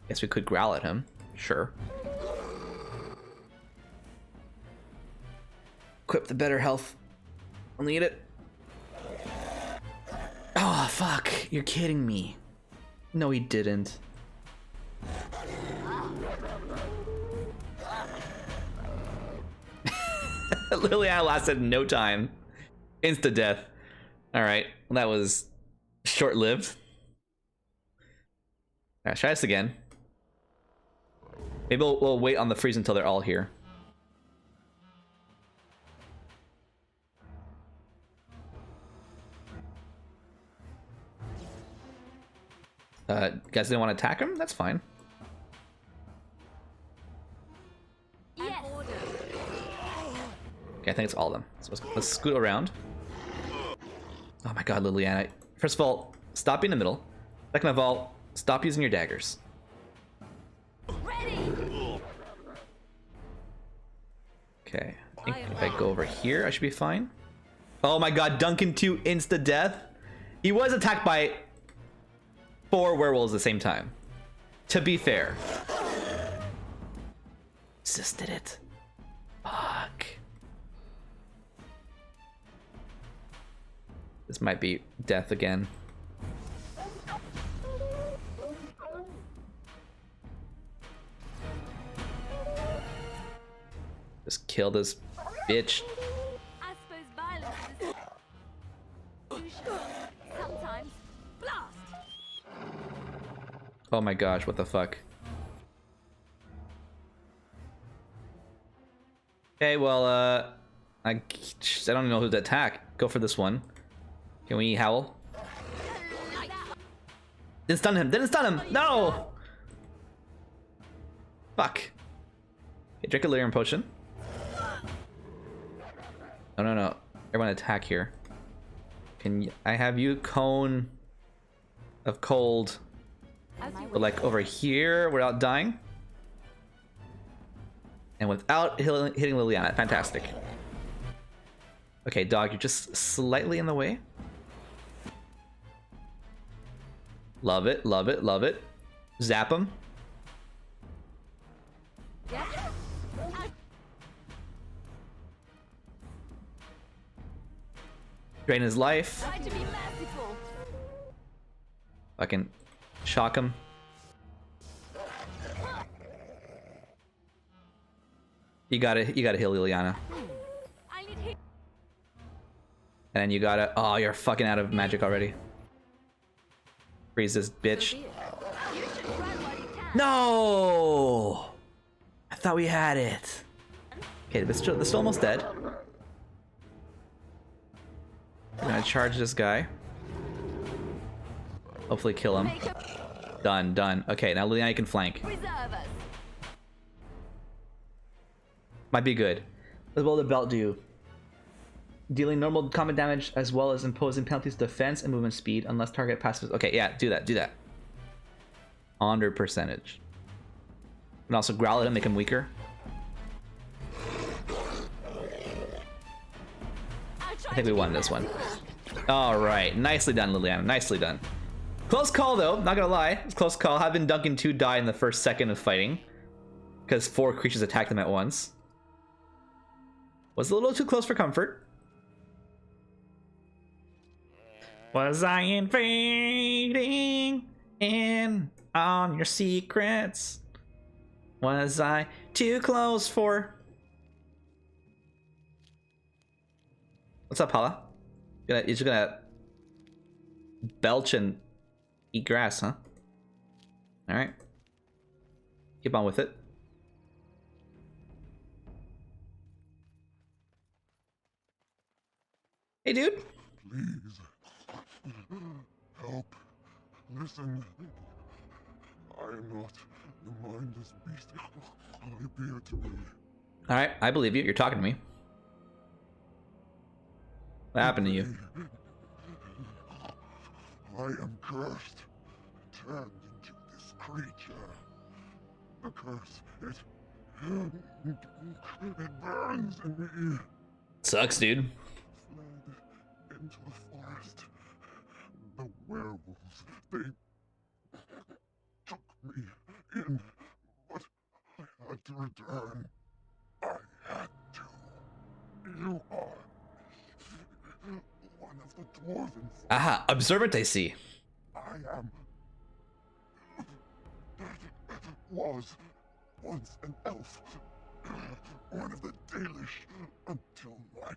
Guess we could growl at him. Sure. Equip the better health. I'll need it. Oh, fuck. You're kidding me. No, he didn't. Liliana lasted no time. Insta death. Alright, well, that was short-lived. Alright, try this again. Maybe we'll wait on the freeze until they're all here. You guys didn't want to attack him? That's fine. Yes. Okay, I think it's all of them. So let's scoot around. Oh my god, Liliana. First of all, stop being in the middle. Second of all, stop using your daggers. Ready. Okay, I think if I go over here, I should be fine. Oh my god, Duncan 2 insta-death. He was attacked by 4 werewolves at the same time. To be fair. Sis did it. Fuck. This might be death again. Just kill this bitch. I suppose violence is a solution. Sometimes blast. Oh my gosh, what the fuck? Okay, well, I don't know who to attack. Go for this one. Can we howl? Didn't stun him. Didn't stun him. No. Fuck. Okay, drink a Lyrium potion. No. Everyone attack here. Can I have you cone of cold, but like over here without dying? And without hitting Liliana. Fantastic. Okay, dog, you're just slightly in the way. Love it, love it, love it. Zap him. Drain his life. Try to be merciful. Fucking shock him. You gotta heal Liliana. I need hit. And then you gotta... Oh, you're fucking out of magic already. Freeze this bitch. You should run while you can. No! I thought we had it. Okay, this is almost dead. I'm gonna charge this guy. Hopefully kill him. Done. Okay, now Liliana can flank. Reserve us. Might be good. What will the belt do? Dealing normal combat damage as well as imposing penalties to defense and movement speed unless target passes. Okay, yeah, do that. Under percentage. And also growl at him, make him weaker. I think we won this one. Alright, nicely done, Liliana. Nicely done. Close call though, not gonna lie. It's a close call. Having Duncan 2 die in the first second of fighting. Because 4 creatures attacked them at once. Was a little too close for comfort. Was I invading in on your secrets? Was I too close for... What's up, Paula? You're just gonna belch and eat grass, huh? Alright. Keep on with it. Hey, dude. Please. Help. Listen. I am not the mindless beast I appear to be. Alright, I believe you. You're talking to me. What happened to you? I am cursed. Turned into this creature. The curse, it burns in me. Sucks, dude. Fled into the forest. The werewolves, they took me in, but I had to return. I had to. You are one of the dwarven. Aha, observant, I see. I am. Was once an elf. One of the Dalish until my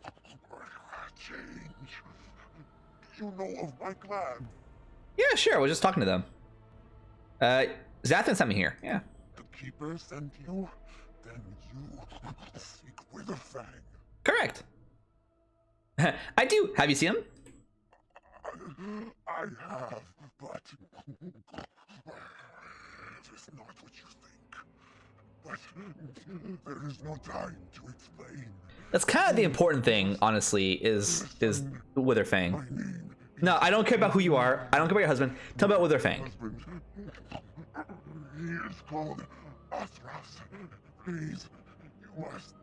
change. Do you know of my clan? Yeah, sure. I was just talking to them. Zathan sent me here. Yeah. The Keeper sent you? Then you seek Witherfang. Correct. I do. Have you seen him? I have, but It's not what you think. But there is no time to explain. That's kind of the important thing, honestly, is Witherfang. No, I don't care about who you are. I don't care about your husband. Tell me about Witherfang. He is called Athras. Please, you must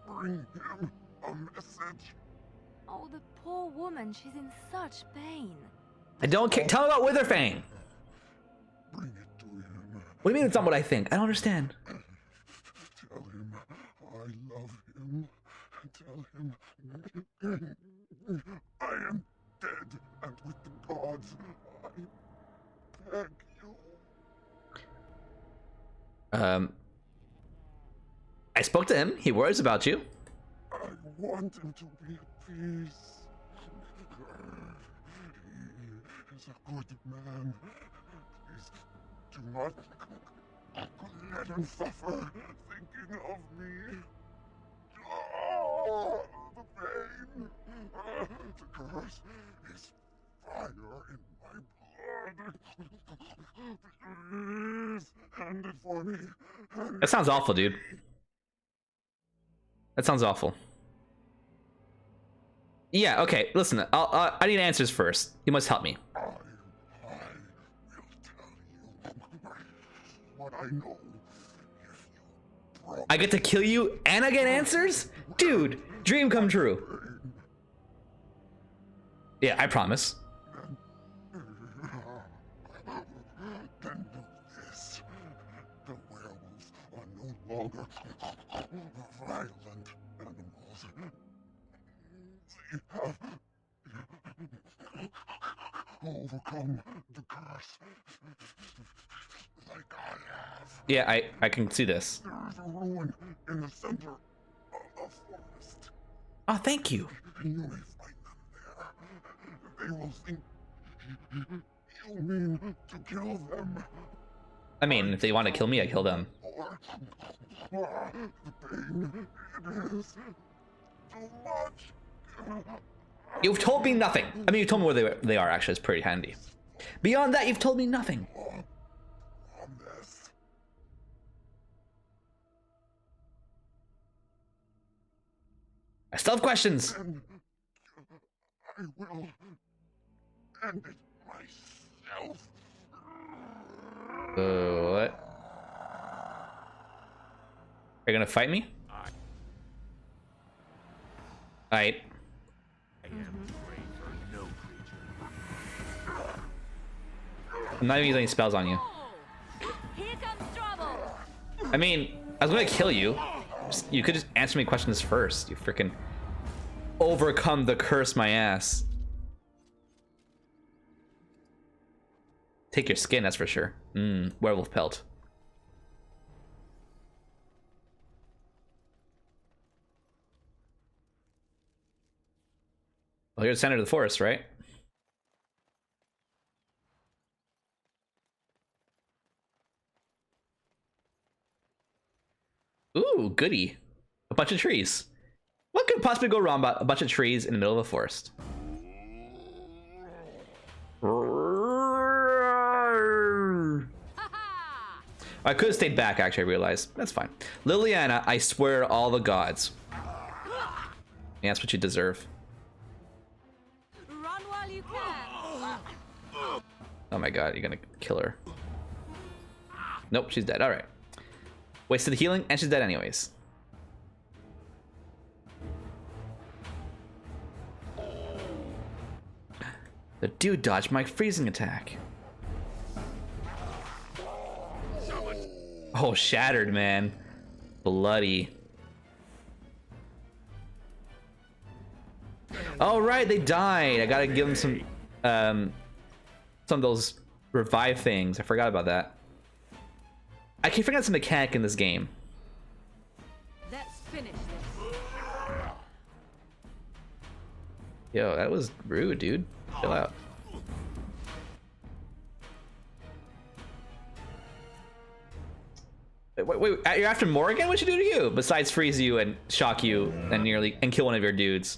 bring him a message. Oh, the poor woman. She's in such pain. I don't care. Tell me about Witherfang. Bring it to him. What do you mean it's not what I think? I don't understand. Tell him I love him. Tell him I am dead, and with the gods, I beg you. I spoke to him. He worries about you. I want him to be at peace. He is a good man. Please do not let him suffer thinking of me. Oh, the pain. The curse is fire in my blood. Please, hand it for me. That sounds awful, dude. That sounds awful. Yeah, okay, listen, I need answers first. You must help me. I will tell you what I know. If you promise. I get to kill you and I get answers? Dude, dream come true. Yeah, I promise. Then know this. The werewolves are no longer violent animals. They have overcome the curse like I have. Yeah, I can see this. There is a ruin in the center of the forest. Oh, thank you. You may find them there. They will think you mean to kill them. I mean, if they want to kill me, I kill them. Or the pain, it is too much. You've told me nothing. I mean, you told me where they are, actually. It's pretty handy. Beyond that, you've told me nothing. Promise. I still have questions. Then I will end it myself. What? Are you gonna fight me? Alright. I am afraid for no creature. I'm not even using any spells on you. Here comes trouble. I mean, I was gonna kill you. You could just answer me questions first. You freaking overcome the curse, my ass. Take your skin, that's for sure. Werewolf pelt. Well, you're the center of the forest, right? Ooh, goody. A bunch of trees. What could possibly go wrong about a bunch of trees in the middle of a forest? I could have stayed back, actually, I realized. That's fine. Liliana, I swear all the gods. Yeah, that's what you deserve. Run while you can. Oh my god, you're gonna kill her. Nope, she's dead. Alright. Wasted healing, and she's dead anyways. The dude dodged my freezing attack. Oh, shattered, man. Bloody. Oh, right, they died. I gotta give them some of those revive things. I forgot about that. I keep forgetting some mechanic in this game. Let's finish this. Yo, that was rude, dude. Chill out. Wait, you're after Morgan? What'd she do to you? Besides freeze you and shock you and kill one of your dudes.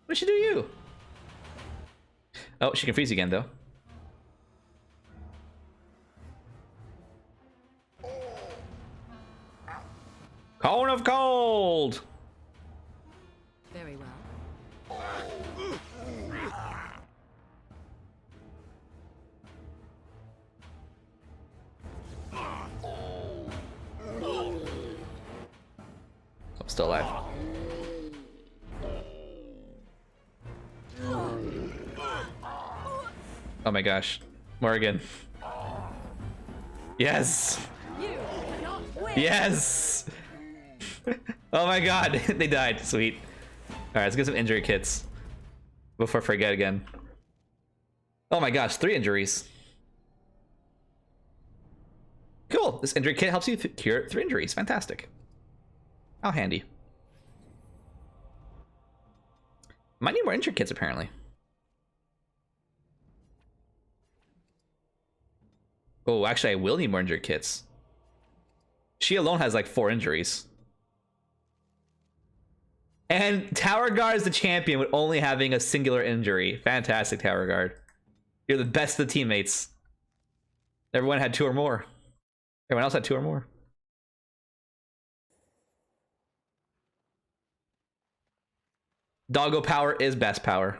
What'd she do to you? Oh, she can freeze again, though. Cone of cold. Very well. I'm still alive. Oh my gosh. Morgan. Yes. You cannot win. Yes. Oh my god. They died. Sweet. Alright, let's get some injury kits. Before I forget again. Oh my gosh, 3 injuries. Cool. This injury kit helps you cure 3 injuries. Fantastic. How handy. Might need more injury kits apparently. Oh, actually I will need more injury kits. She alone has like 4 injuries. And Tower Guard is the champion with only having a singular injury. Fantastic, Tower Guard. You're the best of the teammates. Everyone had 2 or more. Everyone else had 2 or more. Doggo power is best power.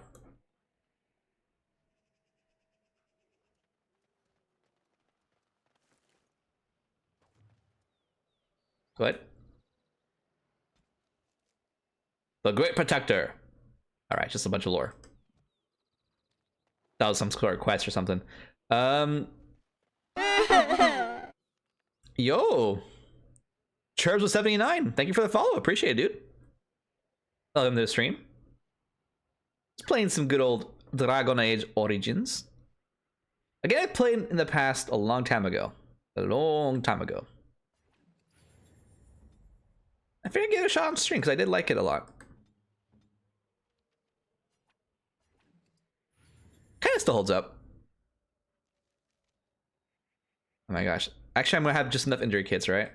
What? The Great Protector. Alright, just a bunch of lore. That was some sort of quest or something. Yo! Churbs with 79. Thank you for the follow. Appreciate it, dude. Welcome to the stream. Just playing some good old Dragon Age Origins. Again, I played in the past a long time ago. A long time ago. I figured I'd give it a shot on stream because I did like it a lot. Kind of still holds up. Oh my gosh. Actually, I'm gonna have just enough injury kits, right?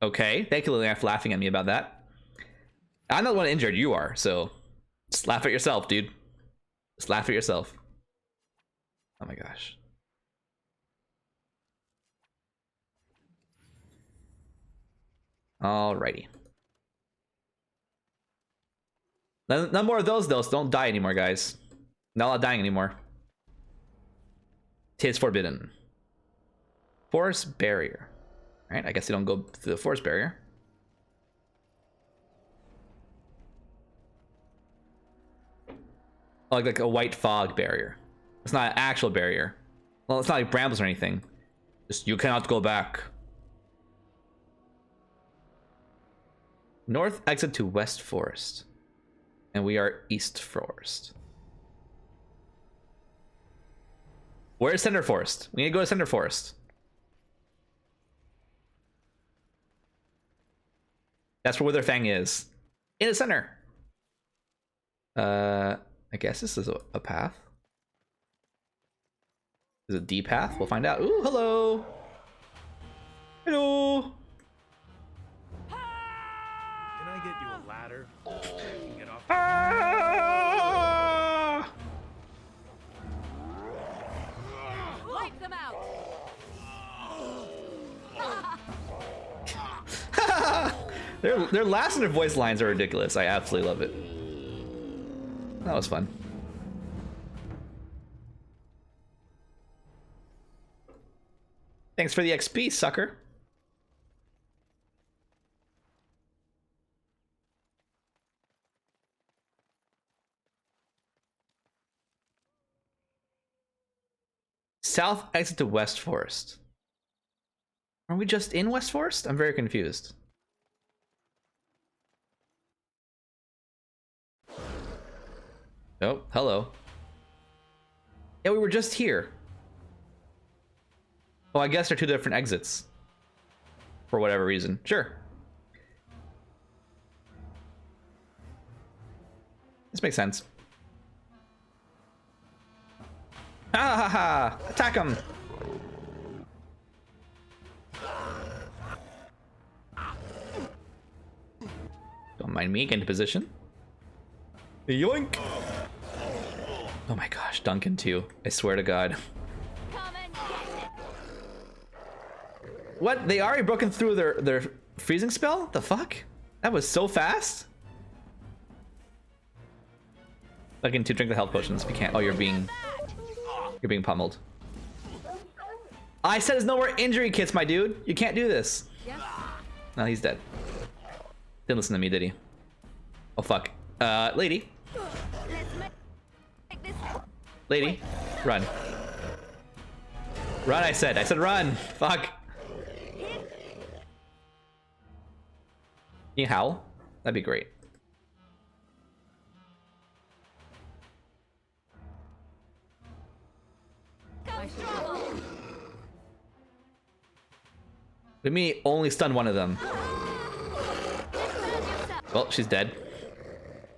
Okay. Thank you, Lilian, for laughing at me about that. I'm not the one injured, you are, so just laugh at yourself, dude. Just laugh at yourself. Oh my gosh. Alrighty. None more of those, though, so don't die anymore, guys. Not allowed dying anymore. Tis forbidden. Forest barrier. Alright, I guess they don't go through the forest barrier. Like a white fog barrier. It's not an actual barrier. Well, it's not like brambles or anything. Just, you cannot go back. North exit to West Forest. And we are East Forest. Where's Center Forest? We need to go to Center Forest. That's where Witherfang is. In the center. I guess this is a path. Is it a D path? We'll find out. Ooh, hello. Hello. Can I get you a ladder? So you can get off. Ah! Wipe them out. Their last and their voice lines are ridiculous. I absolutely love it. That was fun. Thanks for the XP, sucker. South exit to West Forest. Are we just in West Forest? I'm very confused. Oh, hello. Yeah, we were just here. Oh, I guess they're 2 different exits. For whatever reason. Sure. This makes sense. Ha ha ha! Attack him! Don't mind me, get into position. Yoink! Oh my gosh, Duncan too. I swear to God. Come and get it. What? They already broken through their freezing spell? The fuck? That was so fast? Looking to drink the health potions if you can't. Oh, you're being pummeled. I said there's no more injury kits, my dude. You can't do this. No, he's dead. Didn't listen to me, did he? Oh fuck. Lady. Lady, run. Run, I said. I said run. Fuck. Can you howl? That'd be great. Let me only stun one of them. Well, she's dead.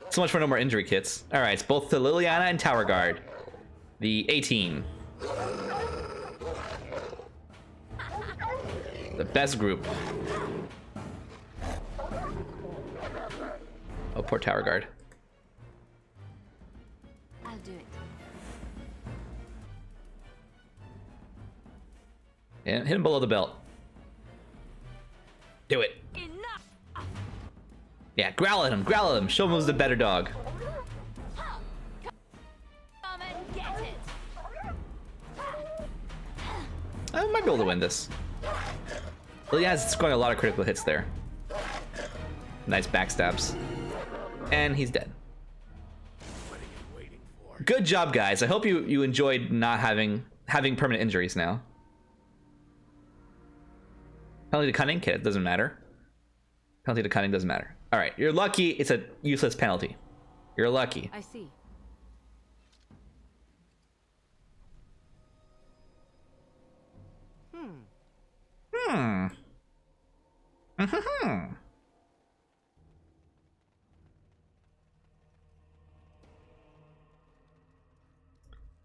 So much for no more injury kits. Alright, it's both to Liliana and Tower Guard. The A team. The best group. Oh, poor Tower Guard. I'll do it. Yeah, hit him below the belt. Do it. Enough! Yeah, growl at him, show him who's the better dog. Come and get it! I might be able to win this. Liliana's scoring a lot of critical hits there. Nice backstabs. And he's dead. Good job, guys. I hope you enjoyed not having permanent injuries now. Penalty to cunning? Okay, it doesn't matter. Penalty to cunning doesn't matter. Alright, you're lucky it's a useless penalty. You're lucky. I see.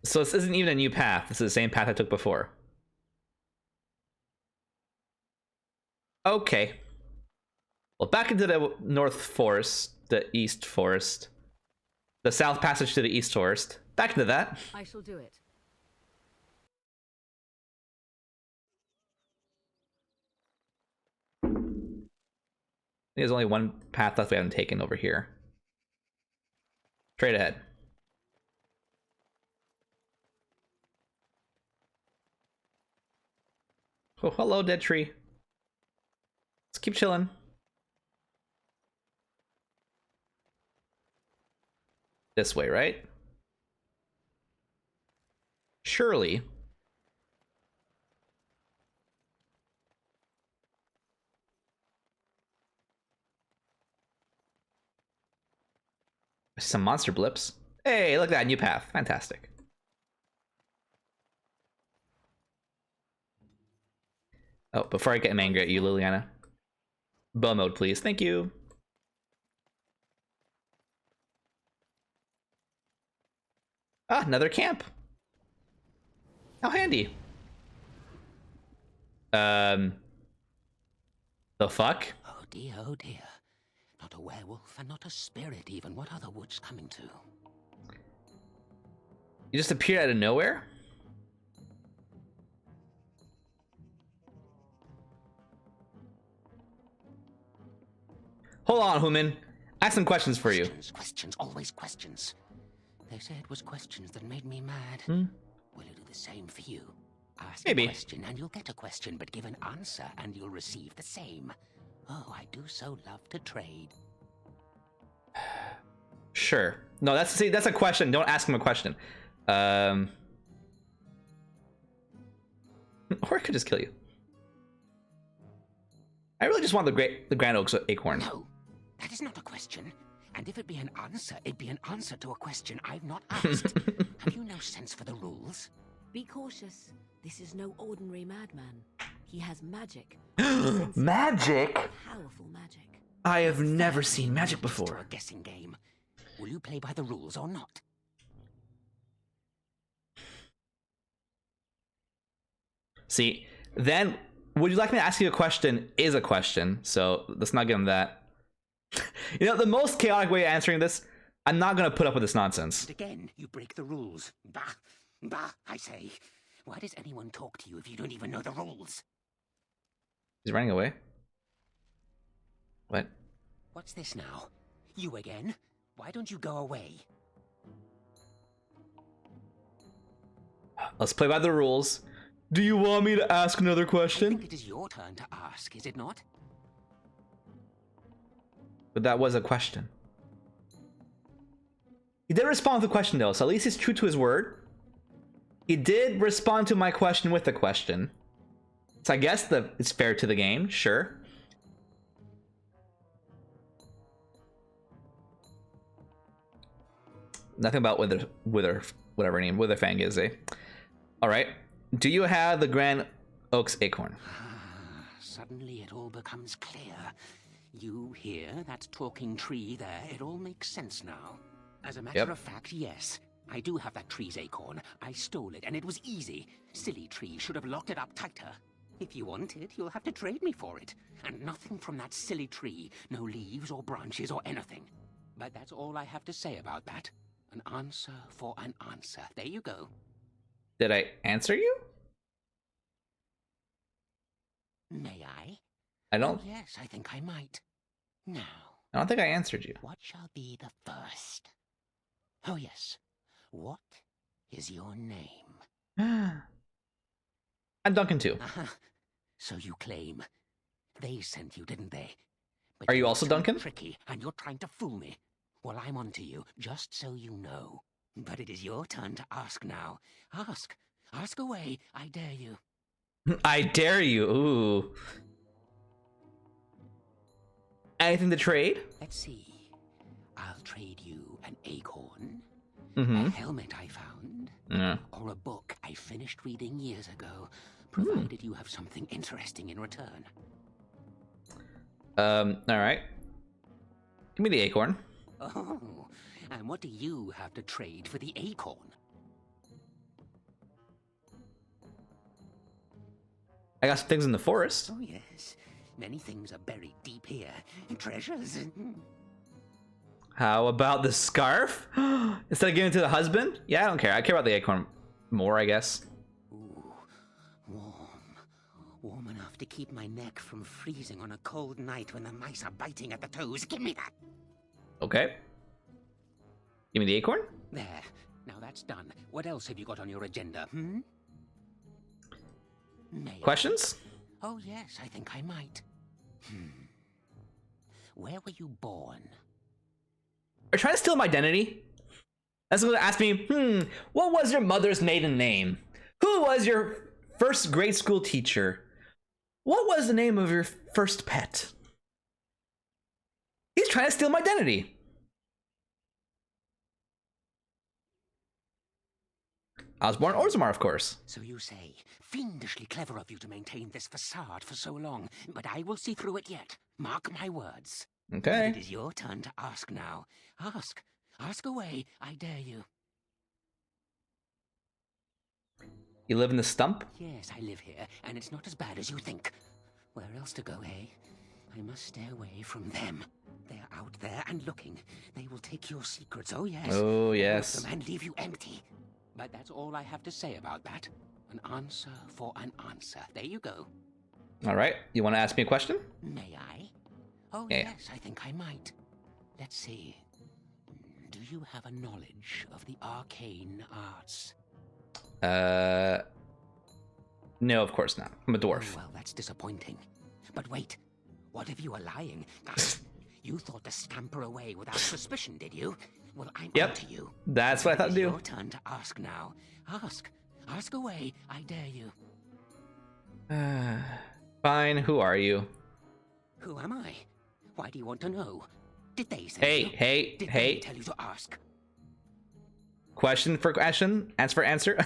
So this isn't even a new path. This is the same path I took before. Okay. Well, back into the North Forest, the East Forest. The South Passage to the East Forest. Back into that. I shall do it. There's only one path left we haven't taken over here. Straight ahead. Oh, hello, dead tree. Let's keep chilling. This way, right? Surely. Some monster blips. Hey, look at that new path. Fantastic. Oh, before I get angry at you, Liliana. Bow mode, please. Thank you. Ah, another camp. How handy. The fuck? Oh dear, oh dear. Not a werewolf and not a spirit even. What are the woods coming to? You just appeared out of nowhere? Hold on, Human. I have some questions for you. Questions, always questions. They say it was questions that made me mad. Will it do the same for you? Ask Maybe. a question and you'll get a question, but give an answer and you'll receive the same. Oh, I do so love to trade. Sure. No, that's a question. Don't ask him a question. Or I could just kill you. I really just want the Grand Oaks acorn. No, that is not a question. And if it be an answer, it'd be an answer to a question I've not asked. Have you no sense for the rules? Be cautious. This is no ordinary madman. He has magic. Magic? Powerful magic. I have never seen magic To before. a guessing game. Will you play by the rules or not? See, then would you like me to ask you a question is a question, so let's not give him that. You know, the most chaotic way of answering this, I'm not gonna put up with this nonsense. And again, you break the rules. Bah, bah, I say. Why does anyone talk to you if you don't even know the rules? He's running away. What? What's this now? You again? Why don't you go away? Let's play by the rules. Do you want me to ask another I question? think it is your turn to ask, is it not? But that was a question. He did respond with a question though, so at least he's true to his word. He did respond to my question with a question. So I guess it's fair to the game, sure. Nothing about whatever her name, Witherfang is, eh? Alright. Do you have the Grand Oak's acorn? Suddenly it all becomes clear. You hear that talking tree there? It all makes sense now. As a matter of fact, yes. I do have that tree's acorn. I stole it, and it was easy. Silly tree should have locked it up tighter. If you want it, you'll have to trade me for it. And nothing from that silly tree. No leaves or branches or anything. But that's all I have to say about that. An answer for an answer. There you go. Did I answer you? May I? I don't. Oh, yes, I think I might. Now, I don't think I answered you. what shall be the first? Oh, yes. What is your name? I'm Duncan too. So you claim. They sent you, didn't they? But Are you you're also too Duncan? Tricky, and you're trying to fool me. Well, I'm on to you, just so you know. But it is your turn to ask now. Ask. Ask away. I dare you. I dare you. Ooh. Anything to trade? Let's see. I'll trade you an acorn, Mm-hmm. a helmet I found, Yeah. or a book I finished reading years ago, provided you have something interesting in return. Alright. Give me the acorn. Oh, and what do you have to trade for the acorn? I got some things in the forest. Oh, yes. Many things are buried deep here. Treasures. How about the scarf? Instead of giving it to the husband? Yeah, I don't care. I care about the acorn more, I guess. Ooh, warm. Warm enough to keep my neck from freezing on a cold night when the mice are biting at the toes. Give me that. Okay. Give me the acorn? There. Now that's done. What else have you got on your agenda, hmm? May I? Questions? Oh, yes, I think I might. Where were you born? Are you trying to steal my identity? That's going to ask me, what was your mother's maiden name? Who was your first grade school teacher? What was the name of your first pet? He's trying to steal my identity. I was born Orzammar, of course. So you say. Fiendishly clever of you to maintain this facade for so long, but I will see through it yet. Mark my words. Okay. But it is your turn to ask now. Ask. Ask away. I dare you. You live in the stump? Yes, I live here, and it's not as bad as you think. Where else to go, eh? I must stay away from them. They're out there and looking. They will take your secrets, oh yes. Oh, All of yes. them, and leave you empty. But that's all I have to say about that. An answer for an answer. There you go. All right. You want to ask me a question? May I? Oh, Yeah. yes, I think I might. Let's see. Do you have a knowledge of the arcane arts? No, of course not. I'm a dwarf. Oh, well, that's disappointing. But wait, what if you were lying? You thought to scamper away without suspicion, did you? Well, I'm Yep. on to you. That's what I thought to It's do. your turn to ask now. Ask. Ask away. I dare you. Fine. Who are you? Who am I? Why do you want to know? Did they say Hey, you? hey, Did hey. they tell you to ask? Question for question, answer for answer.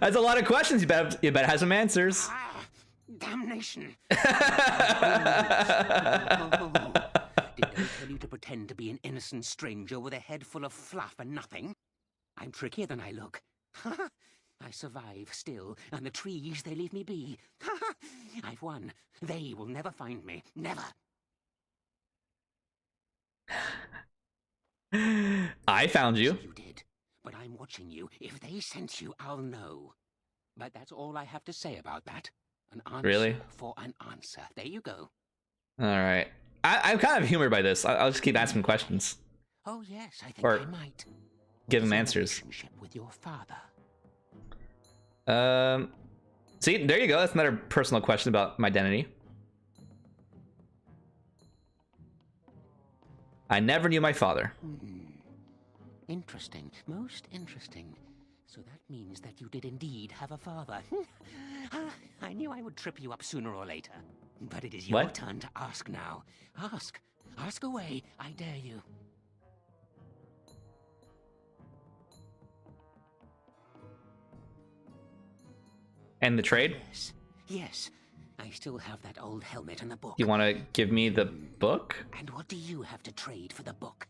That's a lot of questions. You better have some answers. Ah, damnation. Did they tell you to pretend to be an innocent stranger with a head full of fluff and nothing? I'm trickier than I look. I survive still, and the trees, they leave me be. I've won. They will never find me. Never. I found you. You did. But I'm watching you. If they sense you, I'll know. But that's all I have to say about that. An answer Really? for an answer. There you go. All right. I'm kind of humored by this. I'll just keep asking questions. Oh yes, I think Or I might. give What him is your answers. relationship with your father? See, there you go. That's another personal question about my identity. I never knew my father. Interesting. Most interesting. So that means that you did indeed have a father. I knew I would trip you up sooner or later. But it is your What? turn to ask now. Ask. Ask away. I dare you. And the trade? Yes. Yes. I still have that old helmet and the book. You want to give me the book? And what do you have to trade for the book?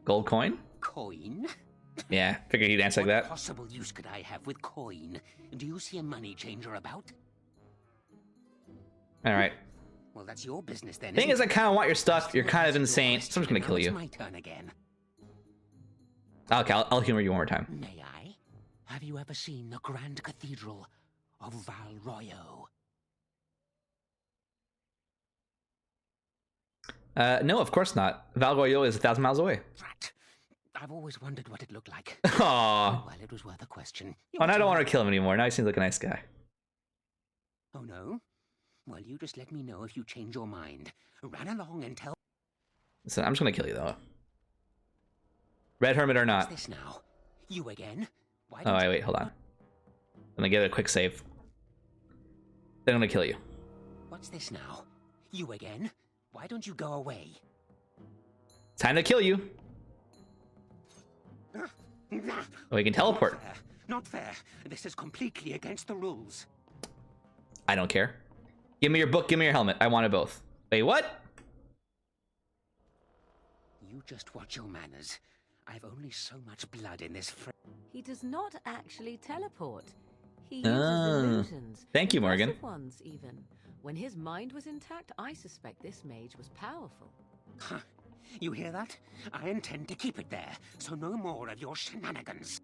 Gold coin? Coin? Yeah, figured he'd answer like What that. possible use could I have with coin? Do you see a money changer about? All right. Well, that's your business then. Thing is, isn't I it? kind of want your stuff. Still You're kind of ask your insane, so I'm just gonna question. kill Now you. it's my turn again. Okay, I'll humor you one more time. May I? Have you ever seen the Grand Cathedral of Valroyo? No, of course not. Valgoyo is 1,000 miles away. Rat. I've always wondered what it looked like. Aww. Well, it was worth a question. Oh, and I don't want to kill him anymore. Now he seems like a nice guy. Oh, no? Well, you just let me know if you change your mind. Run along and tell... Listen, I'm just gonna kill you though. Red Hermit or not. What's this now? You again? Why Oh, wait, hold on. I'm gonna give it a quick save. Then I'm gonna kill you. What's this now? You again? Why don't you go away? Time to kill you. Oh, you can teleport. Not fair. Not fair. This is completely against the rules. I don't care. Give me your book, give me your helmet. I want it both. Wait, what? You just watch your manners. I've only so much blood in this He does not actually teleport. He uses Ah. illusions. Thank you, Morgan. Impressive ones, even. When his mind was intact, I suspect this mage was powerful. Huh. You hear that? I intend to keep it there, so no more of your shenanigans.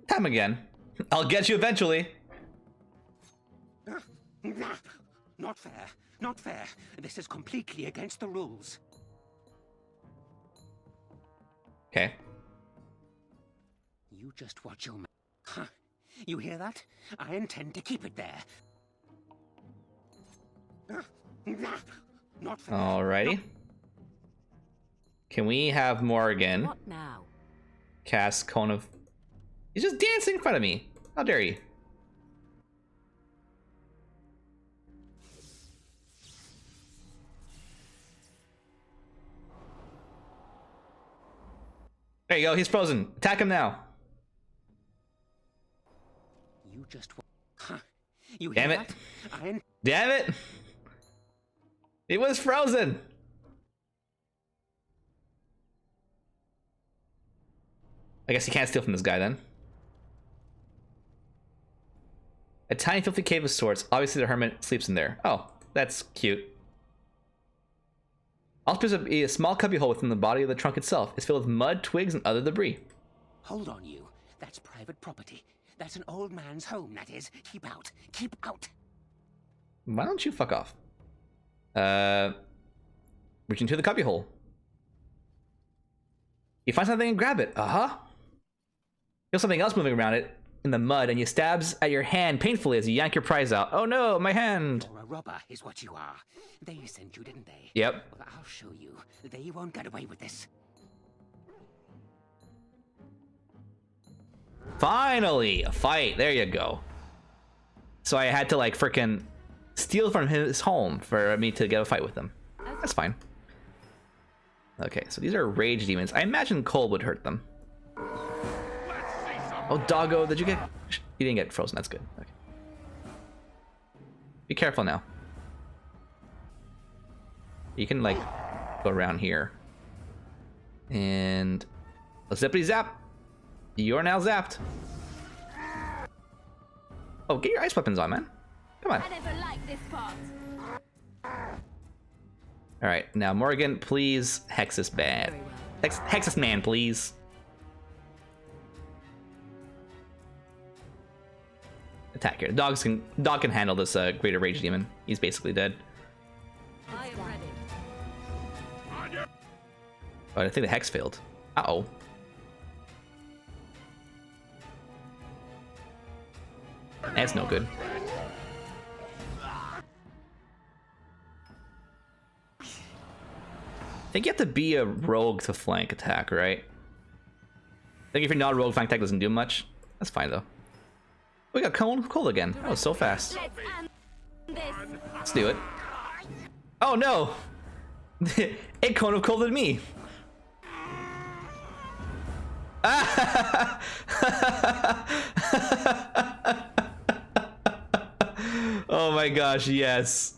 Time again. I'll get you eventually. Not fair. Not fair. This is completely against the rules. Okay. You just watch your... Huh. You hear that? I intend to keep it there. Not fair. Alrighty. Can we have Morgan What now? cast Cone of... He's just dancing in front of me. How dare you? There you go, he's frozen. Attack him now. You just... Huh. You Damn hear it. that? Damn it! It was frozen! I guess you can't steal from this guy then. A tiny filthy cave of sorts. Obviously the hermit sleeps in there. Oh, that's cute. Also there's a small cubbyhole within the body of the trunk itself. It's filled with mud, twigs, and other debris. Hold on, you. That's private property. That's an old man's home, that is. Keep out. Keep out. Why don't you fuck off? Reach into the cubbyhole. You find something and grab it. Uh-huh. Feel something else moving around it in the mud, and you stabs at your hand painfully as you yank your prize out. Oh no, my hand! You're a robber, is what you are. They sent you, didn't they? Yep. Well, I'll show you. They won't get away with this. Finally, a fight. There you go. So I had to like frickin' steal from his home for me to get a fight with him. That's fine. Okay, so these are rage demons. I imagine cold would hurt them. Oh, doggo, did you get... You didn't get frozen, that's good. Okay. Be careful now. You can, like, go around here. And... a zippity zap! You're now zapped. Oh, get your ice weapons on, man. Come on. I never liked this part. Alright, now Morgan, please hex this bad. Very well. Hex this man, please. attack here. Dog can handle this greater rage demon. He's basically dead. I am ready. Oh, I think the hex failed. Uh-oh. That's no good. I think you have to be a rogue to flank attack, right? I think if you're not a rogue, flank attack doesn't do much. That's fine though. We got Cone of Cold again. That was so fast. Let's do it. Oh no! It Cone of Colded me. Oh my gosh, yes.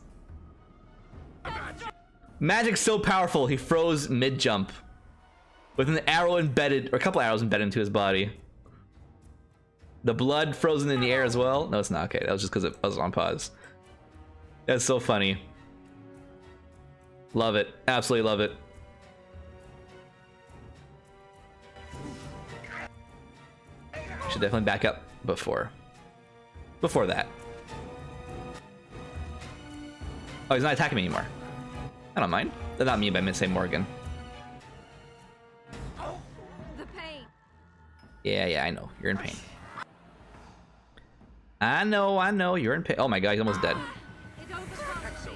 Magic's so powerful, he froze mid-jump with an arrow embedded, or a couple arrows embedded into his body. The blood frozen in the air as well. No, it's not. Okay, that was just because it was on pause. That's so funny. Love it. Absolutely love it. Should definitely back up before that. Oh, he's not attacking me anymore. I don't mind. They're not me by Miss Morgan. The pain. Yeah, I know. You're in pain. I know. You're in pain. Oh my god, he's almost dead. It overcomes me.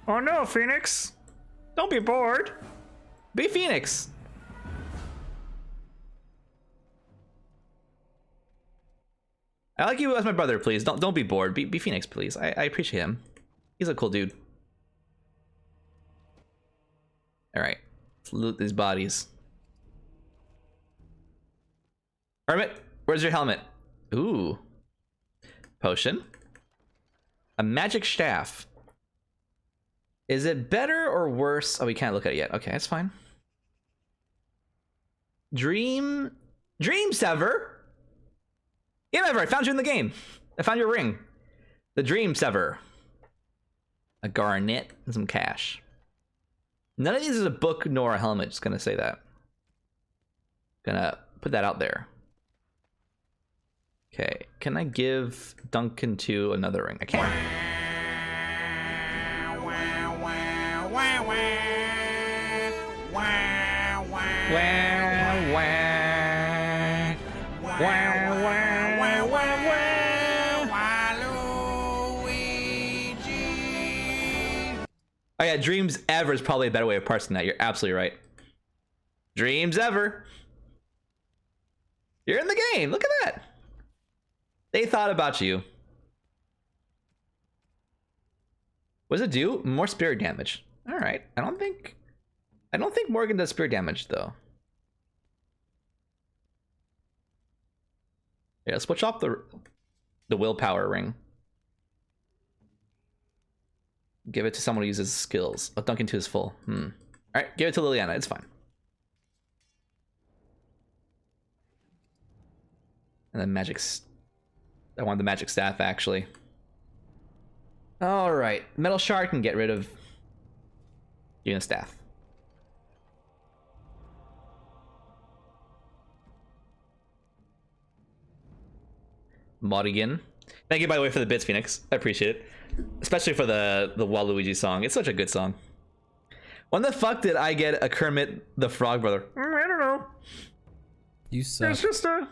Oh no, Phoenix. Don't be bored. Be Phoenix. I like you as my brother, please. Don't be bored. Be Phoenix, please. I appreciate him. He's a cool dude. Alright. Let's loot these bodies. Hermit, where's your helmet? Ooh. Potion. A magic staff. Is it better or worse? Oh, we can't look at it yet. Okay, that's fine. Dream Sever. Yeah, Ever, I found you in the game. I found your ring. The Dream Sever. A garnet and some cash. None of these is a book nor a helmet, just gonna say that. Gonna put that out there. Okay, can I give Duncan 2 another ring? I can't. Oh yeah, Dreams Ever is probably a better way of parsing that. You're absolutely right. Dreams Ever. You're in the game. Look at that. They thought about you. What does it do? More spirit damage. All right. I don't think Morgan does spirit damage though. Yeah, let's switch off the willpower ring. Give it to someone who uses skills. Oh, Duncan 2 is full. All right, give it to Liliana. It's fine. And then I want the magic staff, actually. All right, metal shard can get rid of even staff. Modigan. Thank you, by the way, for the bits, Phoenix. I appreciate it. Especially for the Waluigi song. It's such a good song. When the fuck did I get a Kermit the Frog brother? I don't know. You suck. It's just a...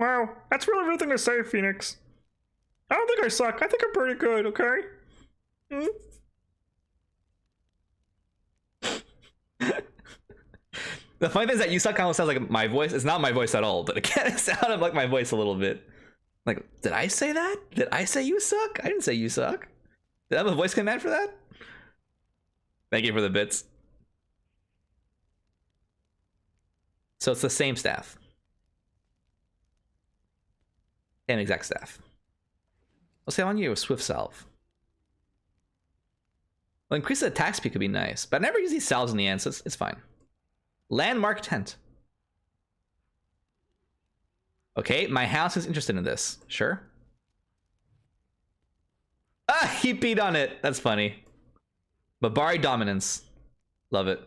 Wow, that's really a real thing to say, Phoenix. I don't think I suck. I think I'm pretty good, okay? The funny thing is that you suck kind of sounds like my voice. It's not my voice at all, but it kind of sounded like my voice a little bit. Like, did I say that? Did I say you suck? I didn't say you suck. Did I have a voice command for that? Thank you for the bits. So it's the same staff. Same exact staff. I'll say on you a swift salve. Well, increase the attack speed could be nice, but I never use these salves in the end, so it's fine. Landmark tent. Okay, my house is interested in this. Sure. Ah, he peed on it. That's funny. Babari dominance. Love it.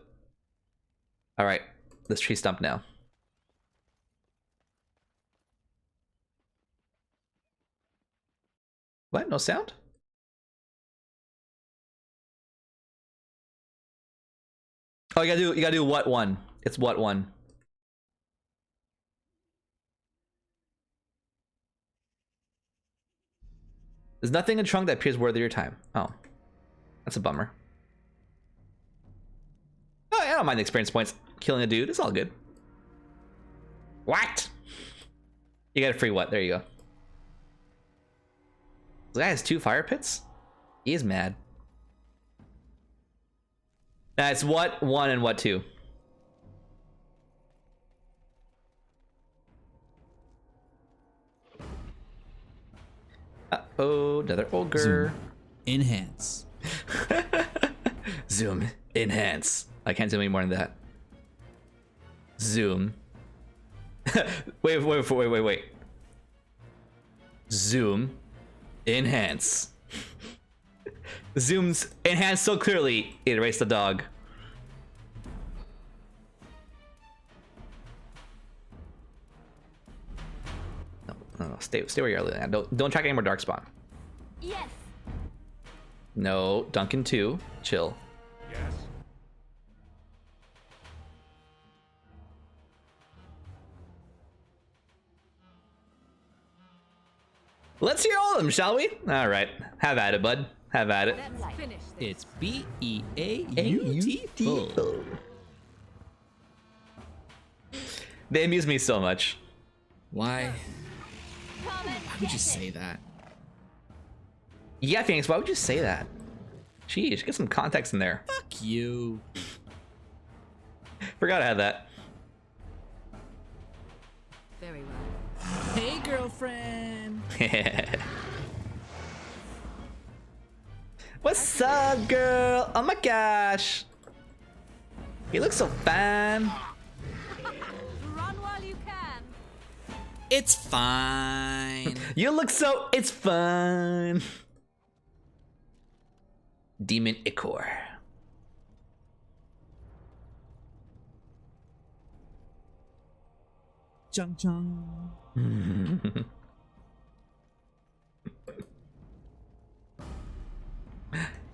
All right, this tree stump now. What? No sound? Oh, you gotta do what one? It's what one? There's nothing in trunk that appears worthy of your time. Oh, that's a bummer. Oh, I don't mind the experience points. Killing a dude, it's all good. What? You got a free what? There you go. This guy has 2 fire pits? He is mad. That's what 1 and what 2. Uh-oh, another ogre. Zoom. Enhance. Zoom. Enhance. I can't do any more than that. Zoom. wait. Zoom. Enhance. Zooms enhance so clearly it erased the dog. No, stay where you are. Don't track any more darkspawn. Yes. No, Duncan 2. Chill. Yes. Let's hear all of them, shall we? All right, have at it, bud. Have at it. Let's finish this. It's beautiful. They amuse me so much. Why? Why would you say that? Yeah, Phoenix, why would you say that? Jeez, get some context in there. Fuck you. Forgot I had that. Very well. Hey, girlfriend. What's up, girl? Oh my gosh. You look so fine. Run while you can. It's fine. You look so... It's fun. Demon Ichor. Chung chung.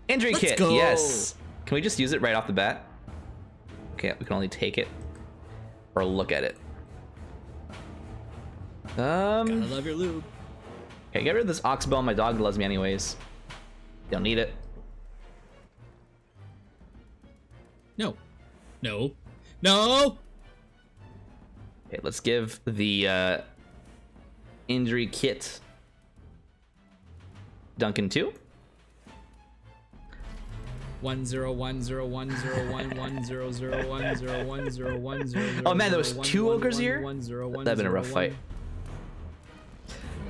Injury Let's kit, go. yes. Can we just use it right off the bat? Okay, we can only take it or look at it. Gotta love your lube. Okay, get rid of this oxbone. My dog loves me anyways. Don't need it. No. No. No. Okay, let's give the injury kit Duncan 2. 1010101010101010101. Oh man, there was 2 ogres here? That'd been a rough fight.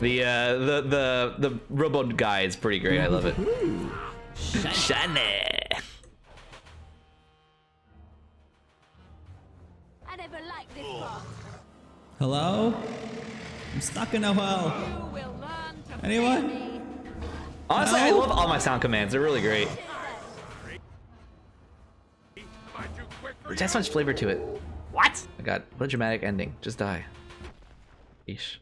The robo guy is pretty great. I love it. Shiny. I never liked this part. Hello? I'm stuck in a well. You will learn to Anyone? fear me. Honestly, I No? love all my sound commands. They're really great. It has so much flavor to it. What? I got what a dramatic ending. Just die. Yeesh.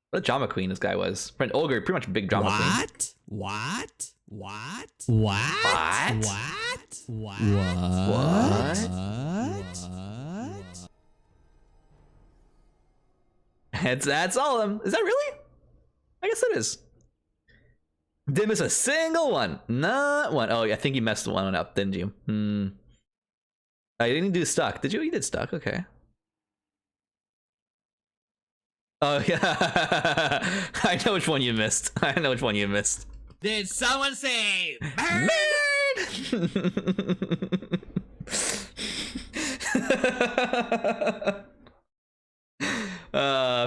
What a drama queen this guy was. For an ogre, pretty much a big drama queen. What? What? What? That's all of them. Is that really? I guess it is. Didn't miss a single one. Not one. Oh, I think you messed one up, didn't you? Oh, you didn't do stuck. Did you? You did stuck. Okay. Oh, yeah. I know which one you missed. I know which one you missed. Did someone say Bird!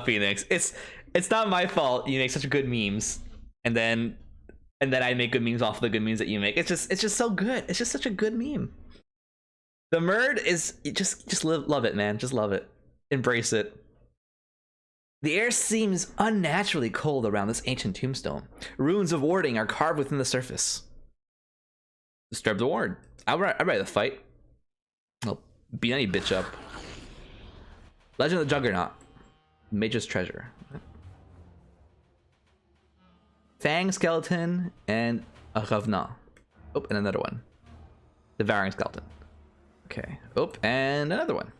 Phoenix. It's not my fault you make such good memes. And then I make good memes off the good memes that you make. It's just so good. It's just such a good meme. The murd is just love it, man. Just love it. Embrace it. The air seems unnaturally cold around this ancient tombstone. Runes of warding are carved within the surface. Disturb the ward. I'm ready to fight. Oh, beat any bitch up. Legend of the Juggernaut. Mage's Treasure. Fang Skeleton and a Revenant. Oh, and another one. Devouring Skeleton. Okay. Oh, and another one.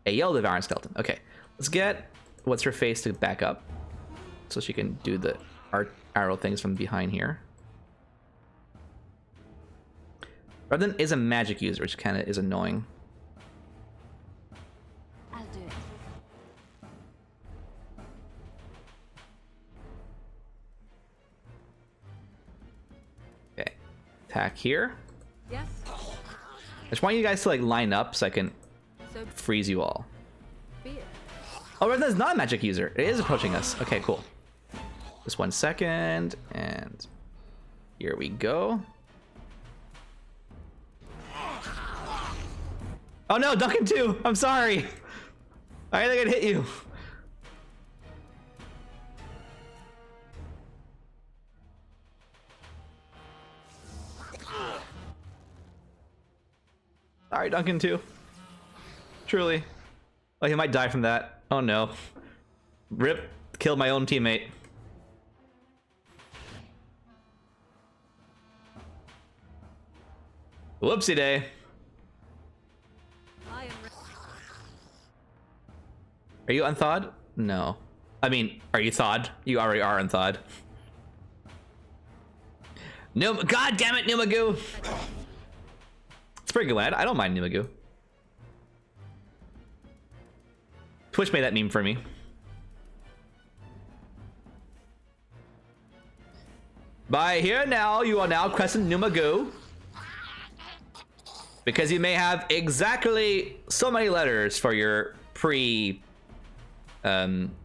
A yellow Devouring Skeleton. Okay. Let's get what's her face to back up so she can do the arrow things from behind here. Revenant is a magic user, which kind of is annoying. I'll do it. Okay. Attack here. Yes. I just want you guys to like line up so I can So freeze you all. be it. Oh, Revenant is not a magic user. It is approaching us. Okay, cool. Just 1 second, and here we go. Oh no, Duncan too. I'm sorry. I think I'd hit you. Sorry, Duncan too. Truly. Oh, he might die from that. Oh no. Rip. Killed my own teammate. Whoopsie day. I am Are you unthawed? No. I mean, are you thawed? You already are unthawed. No, God damn it, Numagoo! It's pretty good one. I don't mind Numagoo. Twitch made that meme for me. By here now, you are now crescent Numagoo. Because you may have exactly so many letters for your emote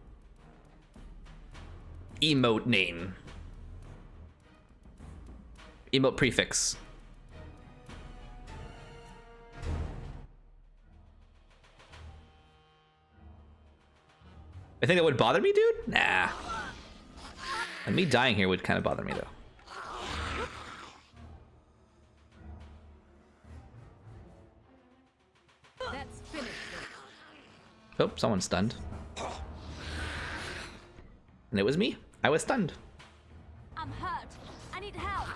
name. Emote prefix. I think that would bother me, dude? Nah. And me dying here would kind of bother me, though. Let's finish this. Oh, someone's stunned. And it was me. I was stunned. I'm hurt. I need help.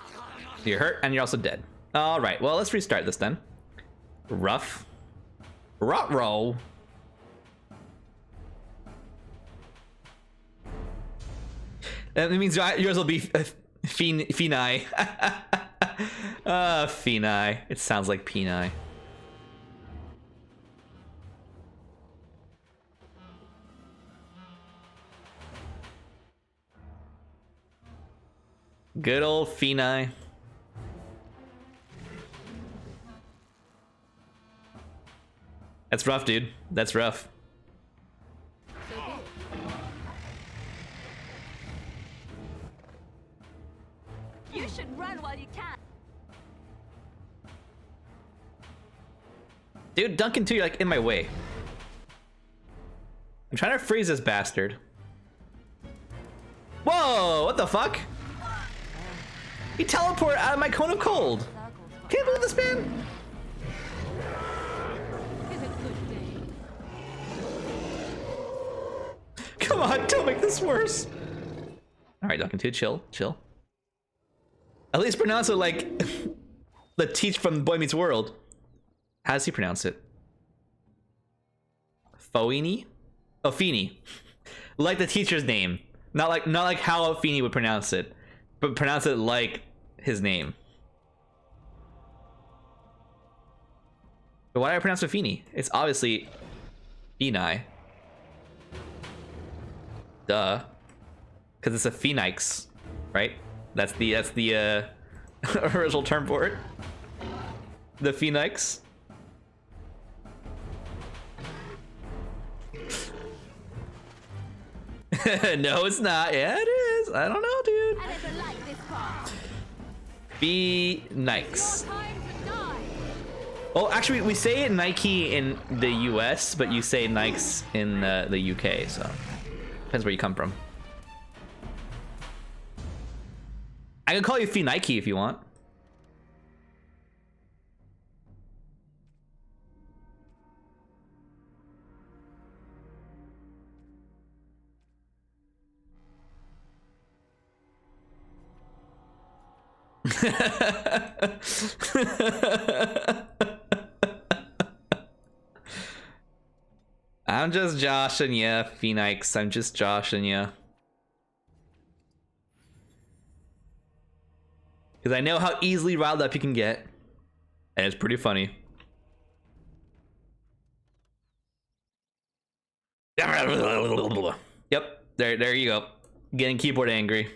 You're hurt and you're also dead. All right, well, let's restart this then. Rough. Rot-roll. That means yours will be Phenai. Phenai. It sounds like Peni. Good old Phenai. That's rough, dude. That's rough. So be it. You should run while you can. Dude, Duncan too, you're like in my way. I'm trying to freeze this bastard. Whoa, what the fuck? He teleported out of my cone of cold. Can't believe this, man. Is a good day. Come on, don't make this worse. All right, Duncan 2, chill, chill. At least pronounce it like the teach from Boy Meets World. How does he pronounce it? Foini? Oh, Feeney. Like the teacher's name. Not like how Feeney would pronounce it, but pronounce it like his name. But why do I pronounce it Feeney? It's obviously Peni. Duh. Because it's a Phoenix, right? That's the original term for it. The Phoenix. No, it's not. Yeah, it is. I don't know, dude. I never liked this part. Phoenix. Your time to die. Well, actually, we say it Nike in the US, but you say Nikes in the UK, so depends where you come from. I can call you Nike if you want. I'm just joshing ya, Phoenix. I'm just joshing ya. Because I know how easily riled up you can get. And it's pretty funny. Yep, there you go. Getting keyboard angry.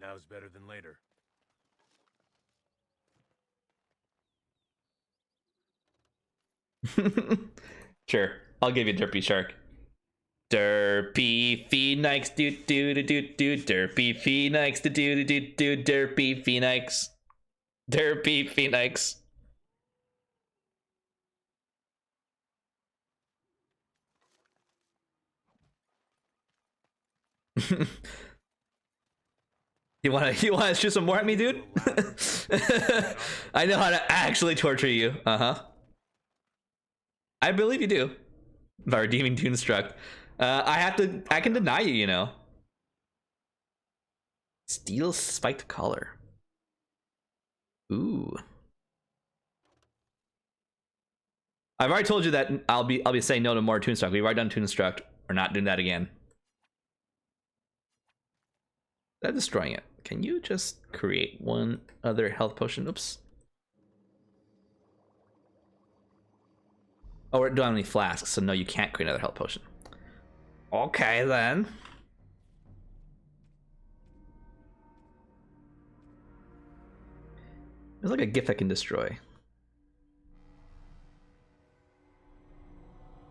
Now's better than later. Sure, I'll give you Derpy Shark. Derpy Phoenix, do do do do do. Derpy Phoenix, do do do do do. Derpy Phoenix. Derpy Phoenix. You wanna shoot some more at me, dude? I know how to actually torture you. I believe you do. By redeeming Toonstruck. I can deny you, you know. Steel spiked collar. Ooh. I've already told you that I'll be saying no to more Toonstruck. We've already done Toonstruck. We're not doing that again. I'm destroying it. Can you just create one other health potion? Oops. Oh, we don't have any flasks, so no, you can't create another health potion. Okay, then. There's like a gift I can destroy.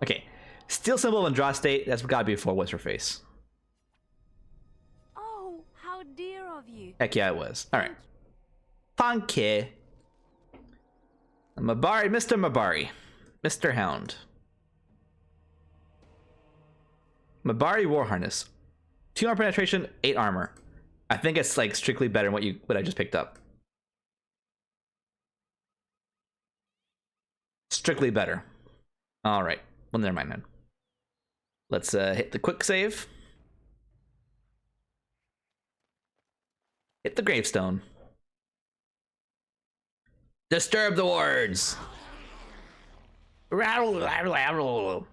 Okay. Steel symbol and draw state. That's gotta be before what's her face. Oh, how dear of you. Heck yeah, it was. Alright. Funky. Mabari, Mr. Mabari. Mr. Hound. Mabari War Harness. 2 armor penetration, 8 armor. I think it's like strictly better than what I just picked up. Strictly better. Alright. Well, never mind then. Let's hit the quick save. Hit the gravestone. Disturb the wards. Rattle, rattle, rattle.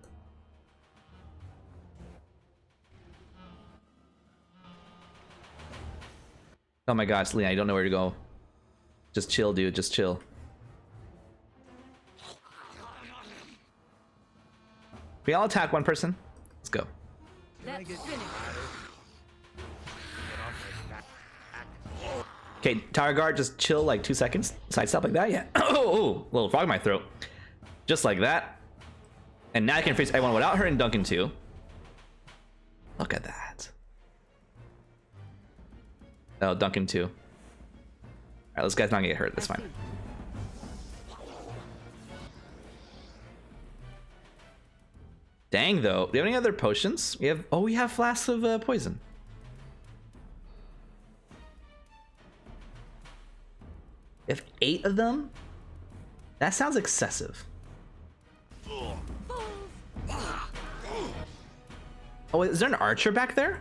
Oh my gosh, Leon, I don't know where to go. Just chill, dude. Just chill. We all attack one person. Let's go. Let's finish. Okay, Tower Guard, just chill like 2 seconds. Sidestep like that, yeah. Oh, little frog in my throat. Just like that. And now I can face everyone without her and Duncan too. Look at that. Oh, Duncan too. Alright, this guy's not gonna get hurt. That's fine. Dang, though. Do we have any other potions? We have flasks of poison. We have 8 of them? That sounds excessive. Oh, is there an archer back there?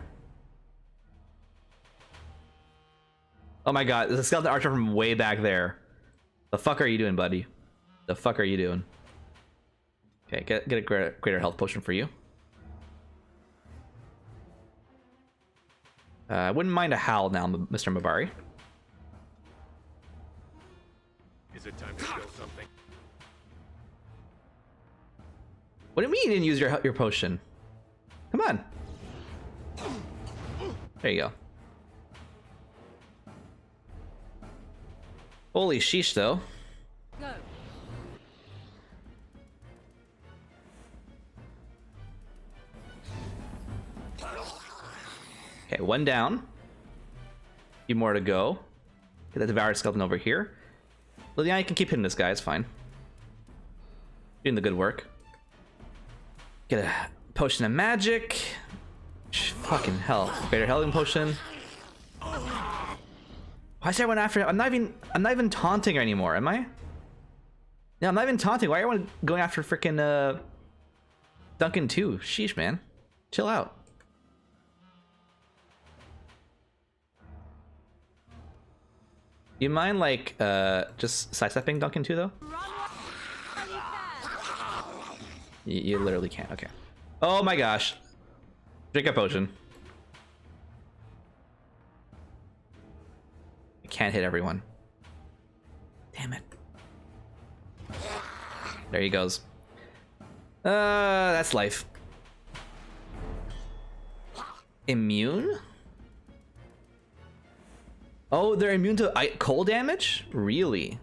Oh my god, there's a skeleton archer from way back there. The fuck are you doing, buddy? The fuck are you doing? Okay, get a greater health potion for you. I wouldn't mind a howl now, Mr. Mabari. Is it time to kill something? What do you mean you didn't use your potion? Come on. There you go. Holy sheesh, though. Go. Okay, 1 down. A few more to go. Get that devoured skeleton over here. Liliana, you can keep hitting this guy, it's fine. Doing the good work. Get a potion of magic. Fucking hell. Greater healing potion. Why is everyone after him? I'm not even taunting her anymore, am I? No, I'm not even taunting. Why are everyone going after freaking Duncan too? Sheesh, man. Chill out. You mind like just sidestepping Duncan too though? You literally can't. Okay. Oh my gosh. Drink a potion. I can't hit everyone. Damn it. There he goes. That's life. Immune? Oh, they're immune to cold damage? Really?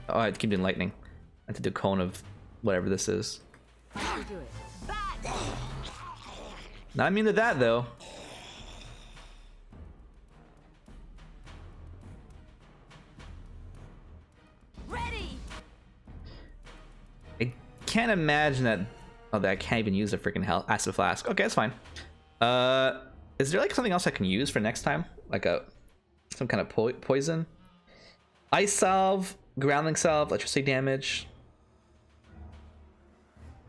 Oh, I keep doing lightning. I have to do cone of whatever this is. Not immune to that though. Ready. I can't imagine that. Oh, that I can't even use a freaking acid flask. Okay, that's fine. Is there like something else I can use for next time? Like some kind of poison? Ice salve, grounding salve, electricity damage.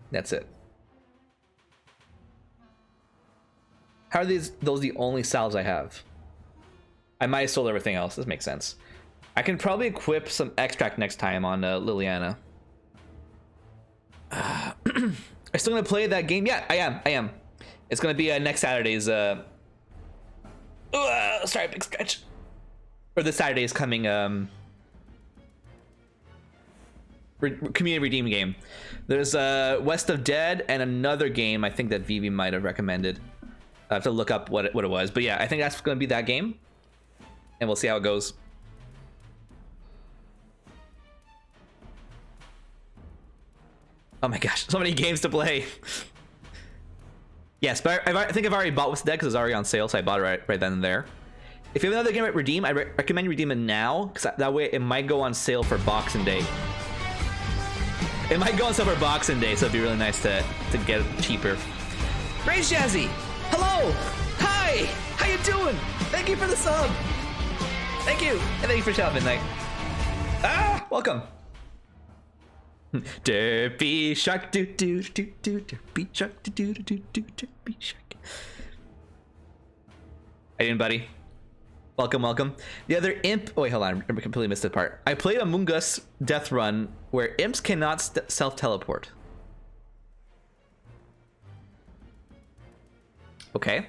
That's it. How are those the only salves I have? I might have sold everything else. This makes sense. I can probably equip some extract next time on Liliana. Are you still gonna play that game? Yeah, I am. It's gonna be next Saturday's. Sorry, big stretch. Or this Saturday is coming. Community redeem game. There's West of Dead and another game I think that Vivi might have recommended. I have to look up what it was, but yeah, I think that's gonna be that game, and we'll see how it goes. Oh my gosh, so many games to play. Yes, but I think I've already bought What's Dead because it's already on sale, so I bought it right then and there. If you have another game at redeem, I recommend you redeem it now, because that way it might go on sale for Boxing Day. It might go on sale for Boxing Day, so it'd be really nice to get it cheaper. Rage Jazzy! Hello! Hi! How you doing? Thank you for the sub! Thank you! And thank you for shouting midnight. Ah! Welcome! Derpy shark do do do do derpy shark do do do do derpy shark. How you doing, buddy? Welcome. The other imp. Oh wait, hold on. I completely missed that part. I played Among Us Death Run where imps cannot self-teleport. Okay.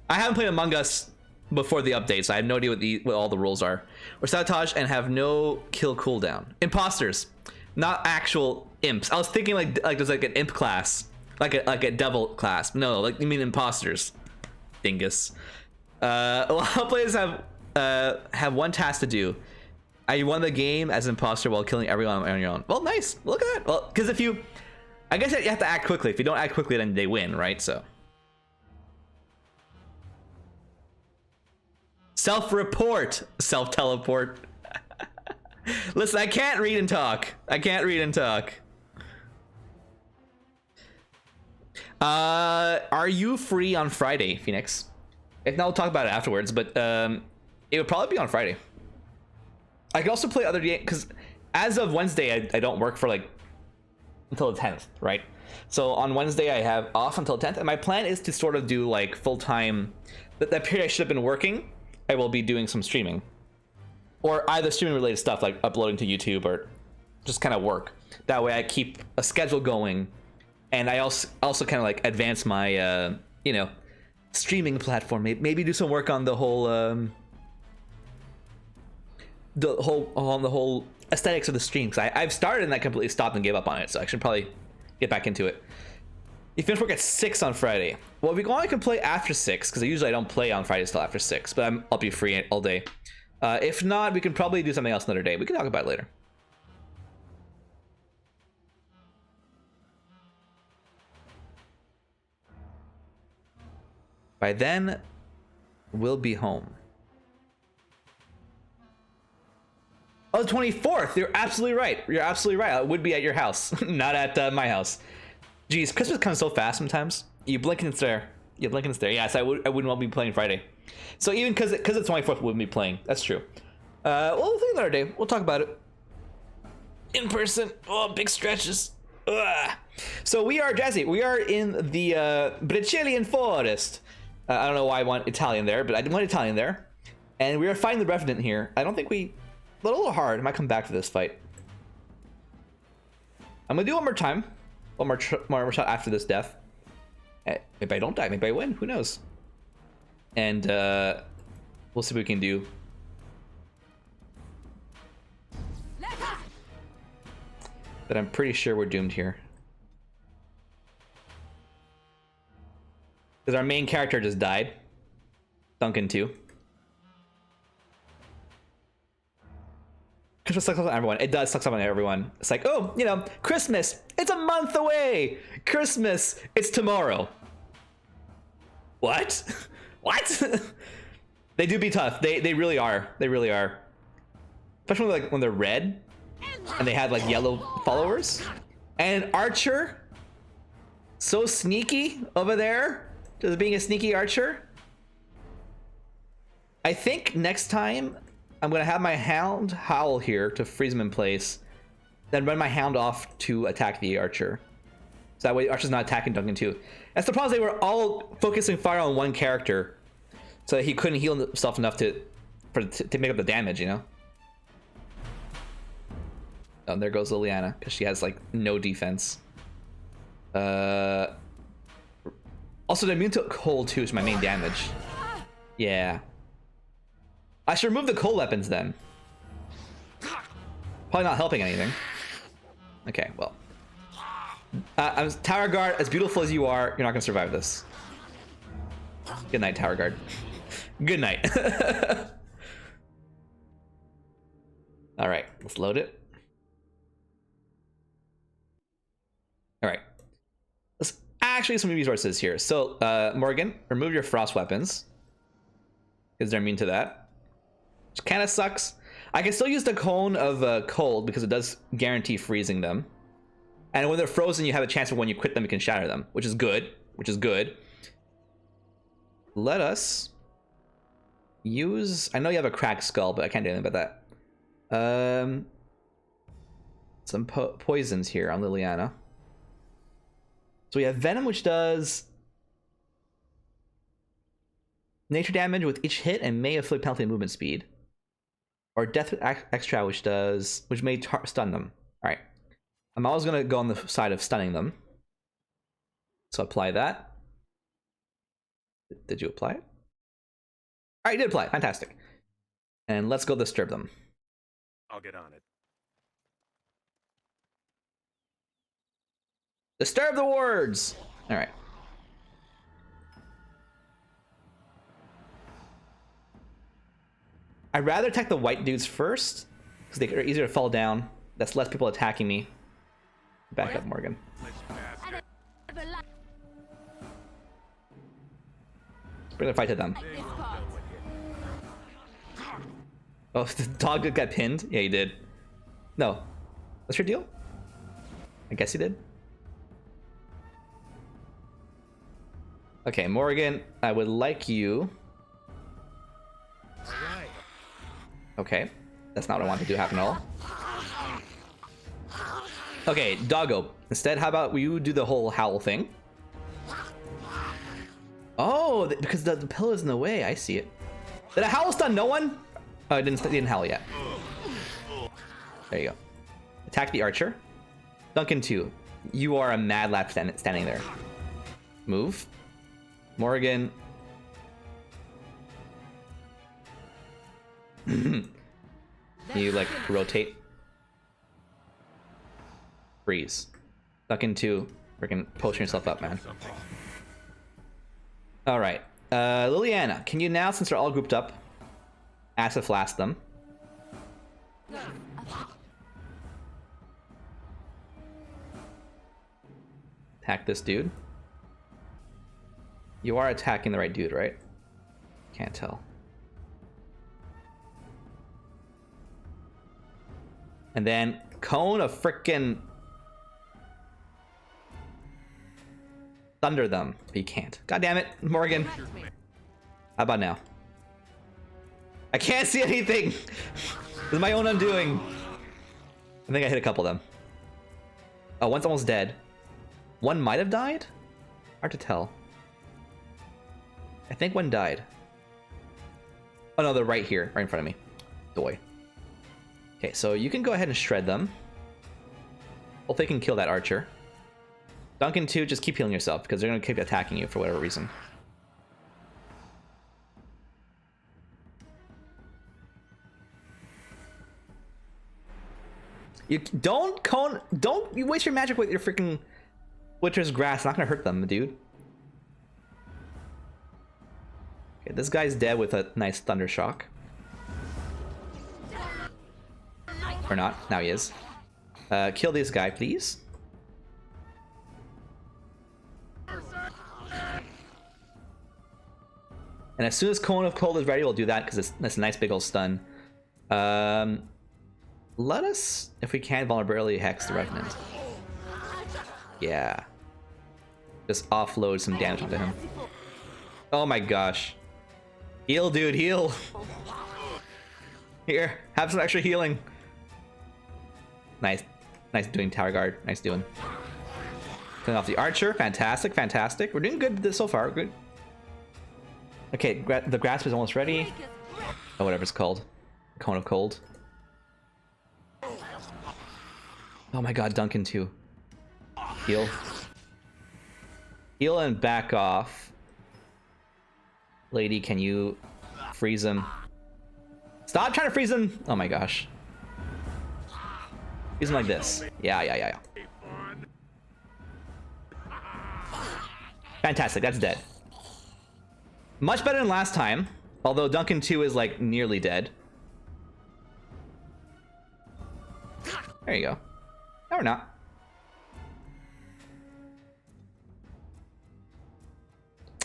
I haven't played Among Us before the update, so I have no idea what all the rules are. Or sabotage and have no kill cooldown. Imposters. Not actual imps. I was thinking like there's like an imp class, like a devil class. No, like you mean imposters. Dingus. A lot of players have one task to do. I won the game as an imposter while killing everyone on your own. Well, nice. Look at that. Well, because I guess you have to act quickly. If you don't act quickly, then they win, right? So. Self-report, self-teleport. Listen, I can't read and talk. Are you free on Friday, Phoenix? If not, we'll talk about it afterwards, but it would probably be on Friday. I could also play other games, because as of Wednesday, I don't work for like until the 10th, right? So on Wednesday, I have off until 10th, and my plan is to sort of do like full-time, that period I should have been working, I will be doing some streaming. Or either streaming related stuff like uploading to YouTube or just kind of work. That way I keep a schedule going, and I also kind of like advance my streaming platform. Maybe do some work on the whole aesthetics of the stream, because I've started and I completely stopped and gave up on it, so I should probably get back into it. You finish work at 6 on Friday. Well, I can play after 6, because usually I don't play on Fridays till after 6, but I'll be free all day. If not, we can probably do something else another day. We can talk about it later. By then, we'll be home. Oh, the 24th. You're absolutely right. I would be at your house, not at my house. Jeez, Christmas comes so fast sometimes. You blink and it's there. Yes, I wouldn't want to be playing Friday. So even because it's 24th, we wouldn't be playing. That's true. Well, we'll think another day. We'll talk about it. In person. Oh, big stretches. Ugh. So we are, Jazzy, we are in the Brazilian forest. I don't know why I want Italian there, but I want Italian there. And we are fighting the Revenant here. I don't think we... A little hard. I might come back for this fight. I'm gonna do one more time. One more shot after this death. Maybe I don't die. Maybe I win. Who knows? And we'll see what we can do. But I'm pretty sure we're doomed here. Because our main character just died. Duncan too. Christmas sucks up on everyone. It does suck up on everyone. It's like, oh, you know, Christmas. It's a month away. Christmas. It's tomorrow. What? What? They do be tough. They really are. They really are. Especially like when they're red and they have like yellow followers. And Archer, so sneaky over there, just being a sneaky Archer. I think next time I'm gonna have my Hound howl here to freeze him in place, then run my Hound off to attack the Archer. So that way Archer's not attacking Duncan too. That's the problem. They were all focusing fire on one character, so that he couldn't heal himself enough to make up the damage, you know. Oh, there goes Liliana, because she has like no defense. Also, they're immune to cold too, is my main damage. Yeah. I should remove the cold weapons then. Probably not helping anything. Okay, well. Tower Guard, as beautiful as you are, you're not gonna survive this. Good night, Tower Guard. Good night. All right, let's load it. All right, let's actually get some resources here. So, Morgan, remove your frost weapons because they're immune to that, which kind of sucks. I can still use the cone of cold because it does guarantee freezing them. And when they're frozen, you have a chance of when you quit them, you can shatter them, which is good. Which is good. Let us use... I know you have a cracked skull, but I can't do anything about that. Some poisons here on Liliana. So we have Venom, which does nature damage with each hit and may afflict penalty movement speed. Or Death Extra, which may stun them. All right. I'm always going to go on the side of stunning them. So apply that. Did you apply it? All right, you did apply it. Fantastic. And let's go disturb them. I'll get on it. Disturb the wards! All right. I'd rather attack the white dudes first, because they are easier to fall down. That's less people attacking me. Back up, Morgan. Bring the fight to them. Oh, the dog got pinned? Yeah, he did. No. What's your deal? I guess he did. Okay, Morgan, I would like you... Okay, that's not what I want to do happen at all. Okay, Doggo. Instead, how about you do the whole howl thing? Oh, because the pillow is in the way. I see it. Did a howl stun no one? Oh, it didn't howl yet. There you go. Attack the Archer. Duncan 2. You are a mad lad standing there. Move. Morgan. You like rotate. Freeze. Duncan 2. Freaking potion yourself up, man. Alright. Liliana, can you now, since they're all grouped up, acid flask them? Attack this dude. You are attacking the right dude, right? Can't tell. And then cone of frickin' thunder them, but you can't. God damn it, Morgan. How about now? I can't see anything. This is my own undoing. I think I hit a couple of them. Oh, one's almost dead. One might have died? Hard to tell. I think one died. Oh no, they're right here, right in front of me. Boy. Okay, so you can go ahead and shred them. Hopefully, they can kill that archer. Duncan too, just keep healing yourself because they're gonna keep attacking you for whatever reason. You don't you waste your magic with your freaking Witcher's Grass. It's not gonna hurt them, dude. Okay, this guy's dead with a nice thunder shock. Or not, now he is. Kill this guy, please. And as soon as Cone of Cold is ready, we'll do that because that's a nice big old stun. Let us, if we can, vulnerability hex the Revenant. Yeah. Just offload some damage onto him. Oh my gosh. Heal, dude, heal. Here, have some extra healing. Nice. Nice doing Tower Guard. Nice doing. Killing off the Archer. Fantastic, fantastic. We're doing good so far. Good. Okay, the grasp is almost ready. Oh, whatever it's called. Cone of Cold. Oh my god, Duncan too. Heal. Heal and back off. Lady, can you freeze him? Stop trying to freeze him! Oh my gosh. Freeze him like this. Yeah. Fantastic, that's dead. Much better than last time. Although Duncan 2 is like nearly dead. There you go. No, we're not.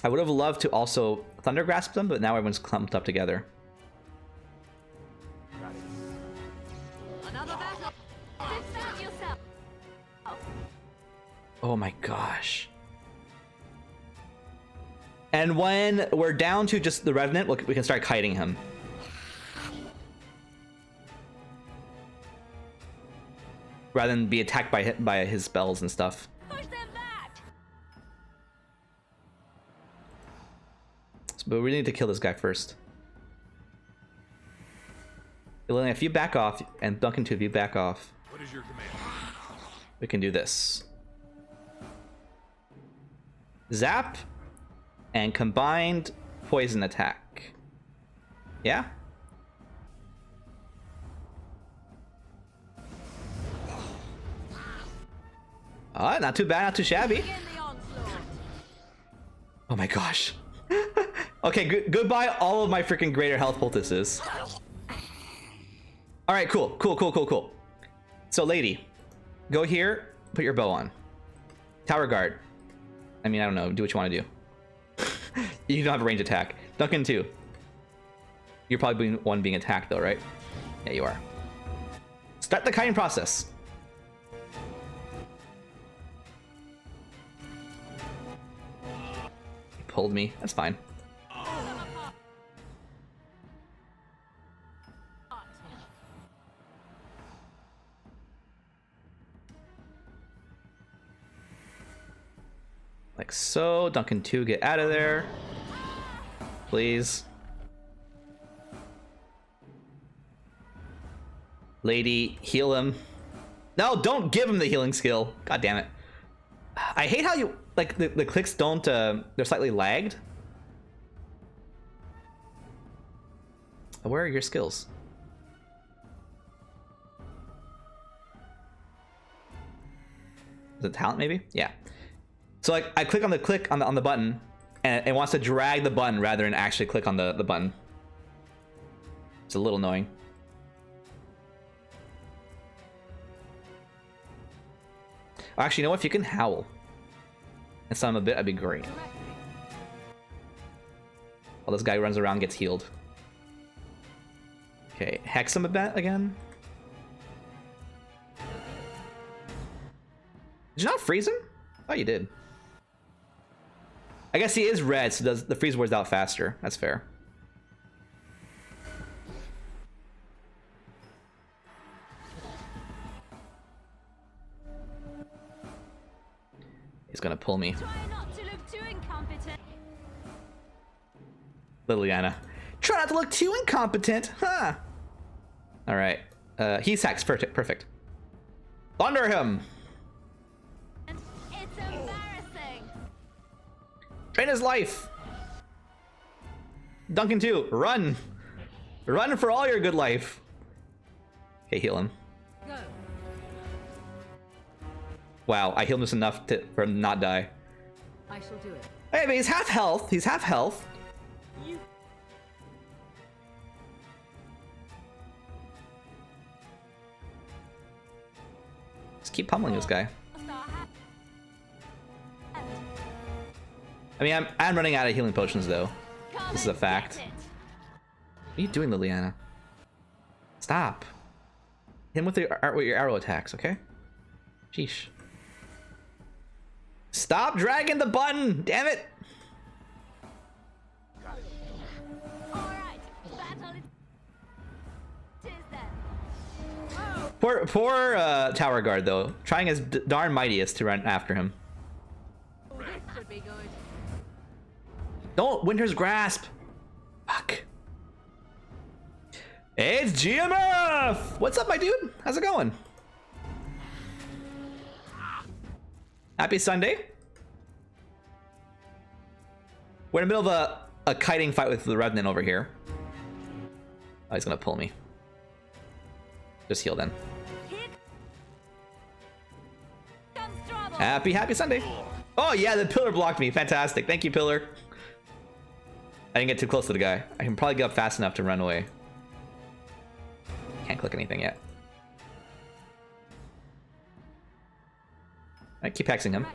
I would have loved to also Thunder Grasp them, but now everyone's clumped up together. Another battle. Defend yourself. Oh my gosh. And when we're down to just the Revenant, we can start kiting him. Rather than be attacked by his spells and stuff. Push them back. But we need to kill this guy first. Lillian, if you back off, and Duncan too, if you back off, What is your command? we can do this. Zap and combined poison attack. Yeah? Not too bad, not too shabby. Begin the onslaught. Oh my gosh. Okay, goodbye all of my freaking greater health poultices. All right, cool. So, lady, go here, put your bow on. Tower guard. I mean, I don't know. Do what you want to do. You don't have a range attack. Duncan too. You're probably one being attacked though, right? Yeah, you are. Start the kiting process. He pulled me. That's fine. Like so. Duncan 2, get out of there. Please. Lady, heal him. No, don't give him the healing skill. God damn it. I hate how you, like, the clicks don't, they're slightly lagged. Where are your skills? Is it talent maybe? Yeah. So like I click on the button and it wants to drag the button rather than actually click on the button. It's a little annoying. Actually, you know what? If you can howl and stun him a bit, that'd be great. While this guy runs around and gets healed. Okay, hex him a bit again. Did you not freeze him? I thought you did. I guess he is red, so the freeze wears out faster. That's fair. He's gonna pull me. Try not to look too incompetent. Liliana. Try not to look too incompetent, huh? All right. He's hacks. Perfect. Thunder him. It's embarrassing. Drain his life. Duncan 2, run. Run for all your good life. Okay, heal him. Go. Wow, I healed him just enough for him to not die. I shall do it. Hey, but he's half health. He's half health. Just keep pummeling this guy. I mean, I'm running out of healing potions, though. This is a fact. What are you doing, Liliana? Stop. Hit him with your arrow attacks, okay? Sheesh. Stop dragging the button! Damn it! Poor tower guard, though. Trying his darn mightiest to run after him. Should be good. Don't! Winter's Grasp! Fuck. Hey, it's GMF! What's up, my dude? How's it going? Happy Sunday. We're in the middle of a kiting fight with the Revenant over here. Oh, he's gonna pull me. Just heal then. Happy Sunday. Oh yeah, the pillar blocked me. Fantastic. Thank you, pillar. I didn't get too close to the guy. I can probably get up fast enough to run away. Can't click anything yet. I keep hexing him.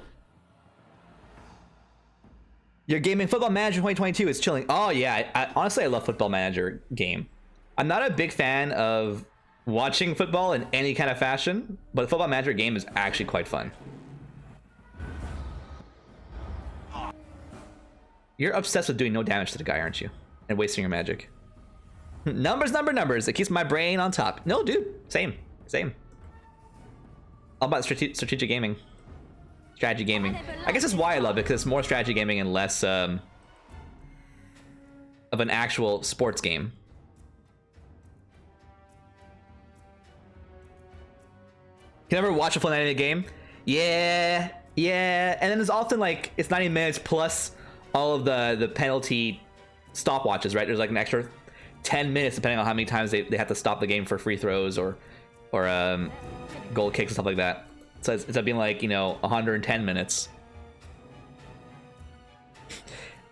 Your gaming Football Manager 2022 is chilling. Oh yeah, honestly I love Football Manager game. I'm not a big fan of watching football in any kind of fashion, but the Football Manager game is actually quite fun. You're obsessed with doing no damage to the guy, aren't you? And wasting your magic. Numbers. It keeps my brain on top. No, dude. Same. All about strategic gaming. Strategy gaming. I guess that's why I love it, because it's more strategy gaming and less of an actual sports game. You ever watch a full 90-minute game? Yeah. And then there's often like, it's 90 minutes plus all of the penalty stopwatches, right? There's like an extra 10 minutes depending on how many times they have to stop the game for free throws or goal kicks and stuff like that. So it's up being like, 110 minutes.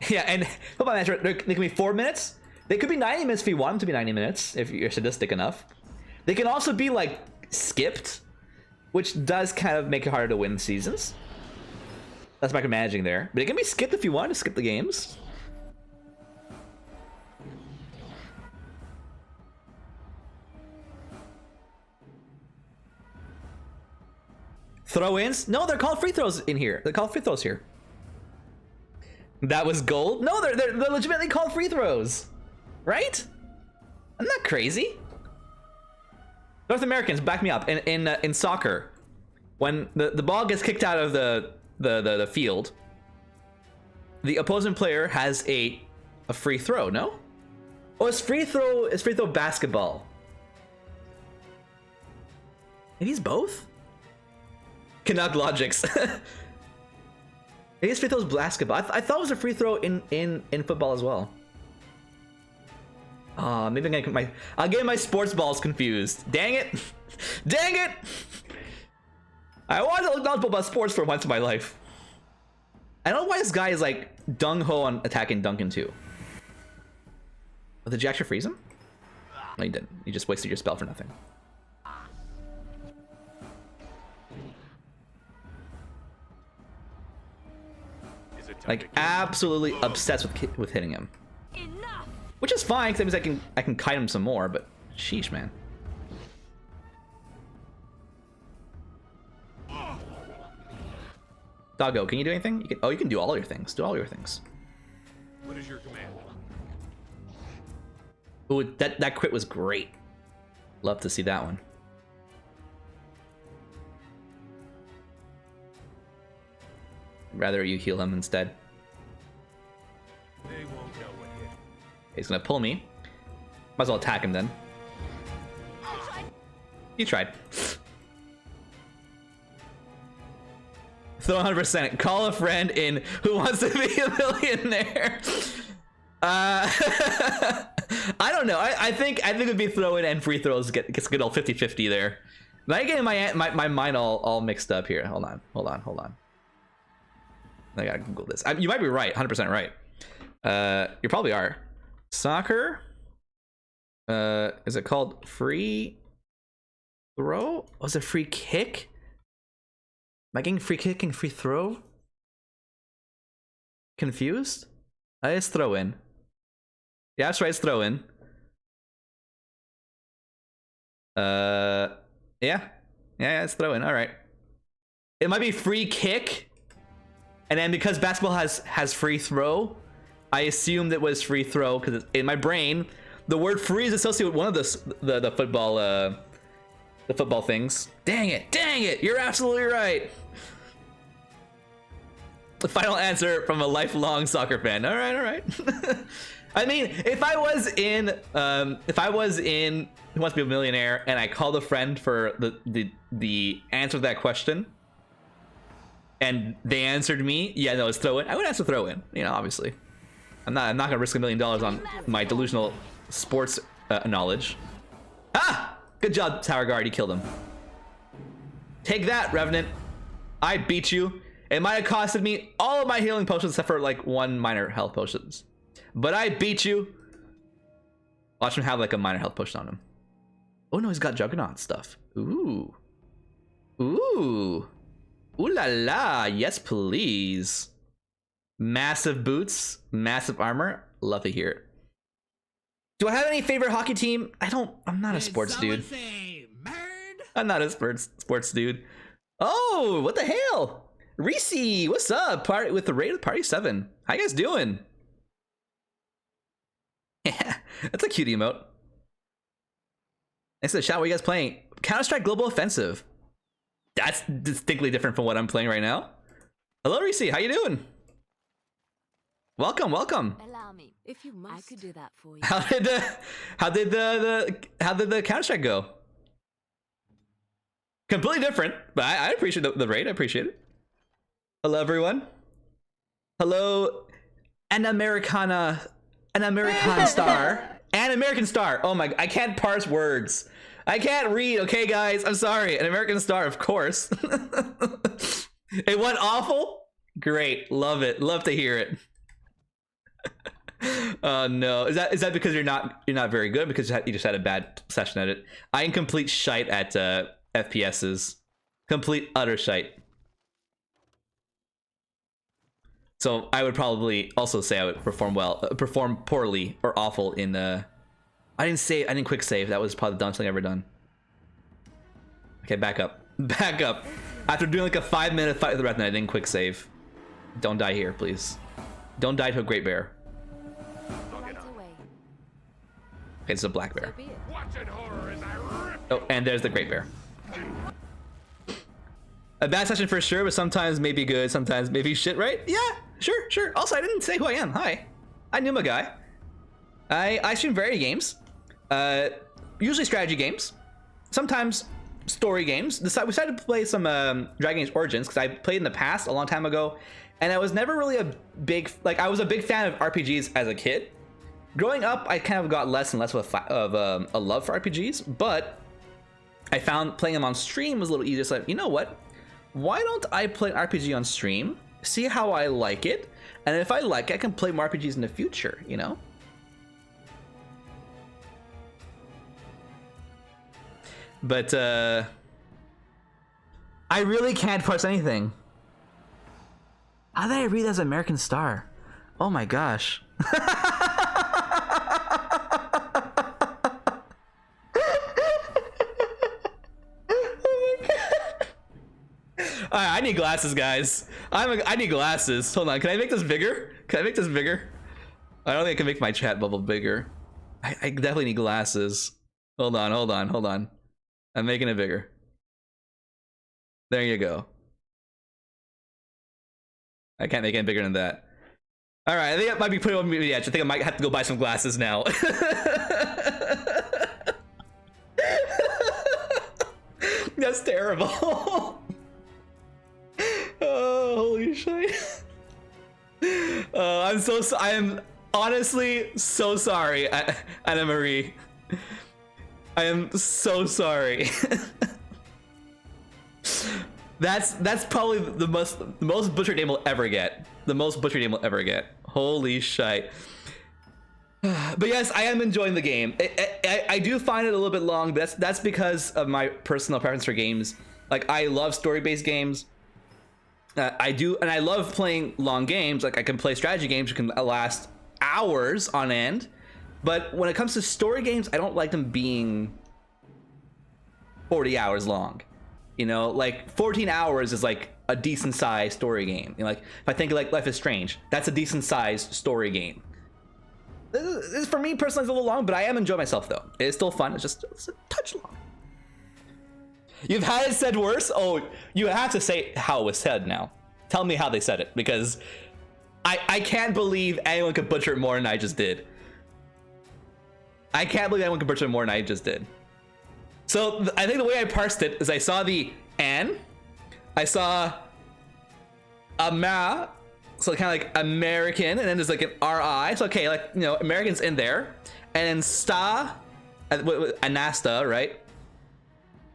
Yeah, and Football Manager, they can be 4 minutes. They could be 90 minutes if you want them to be 90 minutes, if you're sadistic enough. They can also be like skipped, which does kind of make it harder to win seasons. That's micromanaging there. But it can be skipped if you want to skip the games. Throw-ins? No, they're called free throws in here. They're called free throws here. That was gold? No, they're legitimately called free throws. Right? I'm not crazy. North Americans, back me up. In soccer, when the ball gets kicked out of the field, the opposing player has a free throw, no? Oh, it's free throw basketball. Maybe it's both? Canuck logics. Maybe it's free throws basketball. I thought it was a free throw in football as well. Maybe I'll get my sports balls confused. Dang it! Dang it! I wanted to look knowledgeable about sports for once in my life. I don't know why this guy is like dung-ho on attacking Duncan too. Oh, did you actually freeze him? No, you didn't. You just wasted your spell for nothing. Like absolutely obsessed with hitting him. Enough. Which is fine, because that means I can kite him some more, but sheesh, man. Doggo, can you do anything? You can do all your things. Do all your things. What is your command? Ooh, that crit was great. Love to see that one. Rather you heal him instead. They won't know what hit. He's gonna pull me. Might as well attack him then. You tried. Throw 100%. Call a friend in who wants to be a millionaire. I don't know. I think it would be throw in and free throws gets good old 50-50 there. But I'm getting my mind all mixed up here. Hold on. I gotta Google this. You might be right, 100% right. You probably are. Soccer. Is it called free throw? Was it free kick? Am I getting free kick and free throw? Confused? It's throw in. Yeah, that's right, it's throw in. Yeah, it's throw in. All right. It might be free kick, and then because basketball has free throw, I assumed it was free throw because in my brain the word free is associated with one of the football things. Dang it! You're absolutely right. The final answer from a lifelong soccer fan. All right. I mean, if I was in Who Wants to Be a Millionaire and I called a friend for the answer to that question, and they answered me, yeah, no, it's throw in. I would answer throw in. You know, obviously, I'm not gonna risk $1 million on my delusional sports knowledge. Ah, good job, Tower Guard. You killed him. Take that, Revenant. I beat you. It might have costed me all of my healing potions except for like 1 minor health potions. But I beat you. Watch him have like a minor health potion on him. Oh no, he's got Juggernaut stuff. Ooh. Ooh la la. Yes, please. Massive boots, massive armor. Love to hear it. Do I have any favorite hockey team? I'm not a sports dude. I'm not a sports dude. Oh, what the hell? Reese, what's up? Party with the raid of Party 7. How you guys doing? Yeah, that's a cute emote. Next to the chat, what are you guys playing? Counter-Strike Global Offensive. That's distinctly different from what I'm playing right now. Hello, Reese. How you doing? Welcome. Allow me, if you must. I could do that for you. How did the Counter-Strike go? Completely different, but I appreciate the raid. I appreciate it. Hello, everyone. Hello, an American star. An American star. Oh my, I can't parse words. I can't read, okay, guys? I'm sorry. An American star, of course. It went awful? Great. Love it. Love to hear it. Oh no. Is that because you're not very good? Because you just had a bad session at it? I am complete shite at FPSs. Complete utter shite. So I would probably also say I would perform poorly or awful in I didn't quick save. That was probably the dumbest thing I've ever done. Okay, back up. After doing like a 5-minute fight with the Red Knight, I didn't quick save. Don't die here, please. Don't die to a great bear. Okay, it's a black bear. Oh, and there's the great bear. A bad session for sure, but sometimes maybe good, sometimes maybe shit, right? Yeah, sure. Also, I didn't say who I am. Hi. I knew my guy. I stream variety games. Usually strategy games. Sometimes story games. We decided to play some Dragon Age Origins because I played in the past a long time ago, and I was never really I was a big fan of RPGs as a kid. Growing up, I kind of got less and less of a love for RPGs, but I found playing them on stream was a little easier. So you know what? Why don't I play an RPG on stream, see how I like it, and if I like it, I can play more RPGs in the future, you know? But I really can't parse anything. How did I read as American Star? Oh my gosh. I need glasses, guys. I need glasses. Hold on, can I make this bigger? I don't think I can make my chat bubble bigger. I definitely need glasses. Hold on. I'm making it bigger. There you go. I can't make it bigger than that. All right, I think I might be putting on the edge. I think I might have to go buy some glasses now. That's terrible. Oh, holy shit. I am honestly so sorry, Anna Marie. I am so sorry. That's probably the most butchered name we'll ever get. The most butchered name we'll ever get. Holy shite. But yes, I am enjoying the game. I do find it a little bit long, but that's because of my personal preference for games. Like, I love story-based games. I do, and I love playing long games. Like, I can play strategy games which can last hours on end. But when it comes to story games, I don't like them being 40 hours long. You know, like 14 hours is like a decent sized story game. You know, like if I think of like Life is Strange, that's a decent sized story game. This for me personally is a little long, but I am enjoying myself though. It's still fun. It's a touch long. You've had it said worse? Oh, you have to say how it was said now. Tell me how they said it, because I can't believe anyone could butcher it more than I just did. I can't believe anyone could butcher it more than I just did. So I think the way I parsed it is I saw the N, I saw Ama, so kind of like American, and then there's like an RI. So okay, like, you know, American's in there, and then Sta, Anasta, right?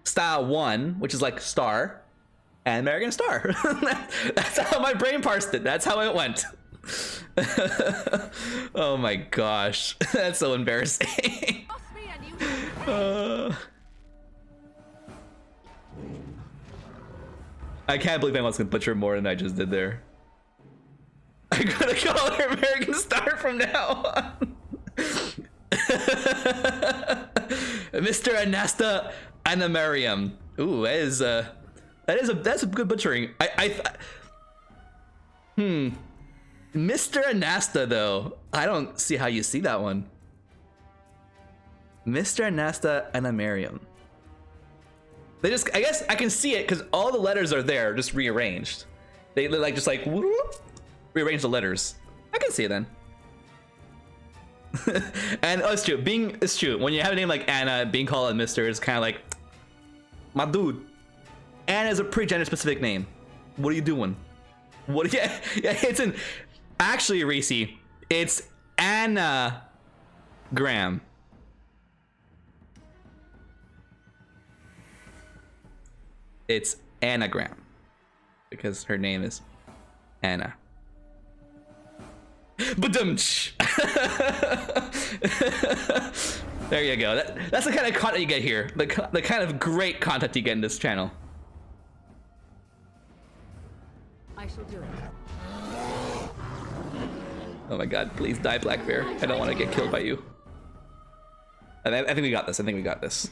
Sta 1, which is like star, and American star. That's how my brain parsed it. That's how it went. Oh my gosh, that's so embarrassing. I can't believe anyone's gonna butcher more than I just did there. I'm gonna call her American Star from now on. Mr. Anasta Anamariam. Ooh, that's a good butchering. Mr. Anasta though, I don't see how you see that one. Mr. Anasta Anamariam. They just, I guess I can see it because all the letters are there, just rearranged. They like just like whoop, rearrange the letters. I can see it then. And oh, it's true. It's true. When you have a name like Anna, being called a Mr. is kind of like, my dude. Anna is a pretty gender specific name. What are you doing? What? Yeah, it's an. Actually, Reese, it's Anna Graham. It's anagram because her name is Anna. Badumch. There you go. That's the kind of content you get here. The kind of great content you get in this channel. I shall do it. Oh my god, please die, Black Bear. I don't want to get killed by you. I think we got this. I think we got this.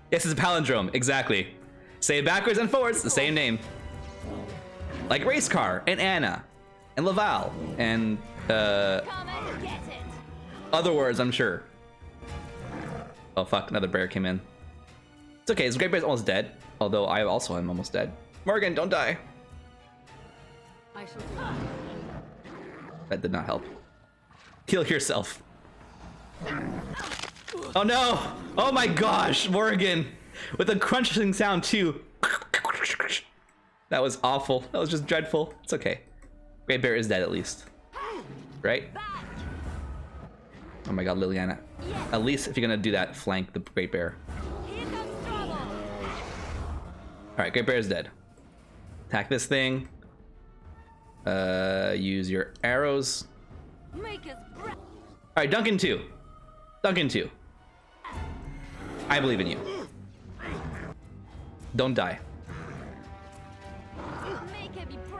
Yes, it's a palindrome. Exactly. Say it backwards and forwards, the same name. Like race car and Anna and Laval and other words, I'm sure. Oh fuck, another bear came in. It's okay, this Great Bear's almost dead. Although I also am almost dead. Morgan, don't die. I shall do it. That did not help. Heal yourself. Oh no! Oh my gosh, Morgan! With a crunching sound too. That was awful. That was just dreadful. It's okay. Great Bear is dead at least. Right? Oh my god, Liliana. At least if you're gonna do that, flank the Great Bear. Alright, Great Bear is dead. Attack this thing. Use your arrows. Alright, Duncan 2. Duncan 2. I believe in you. Don't die.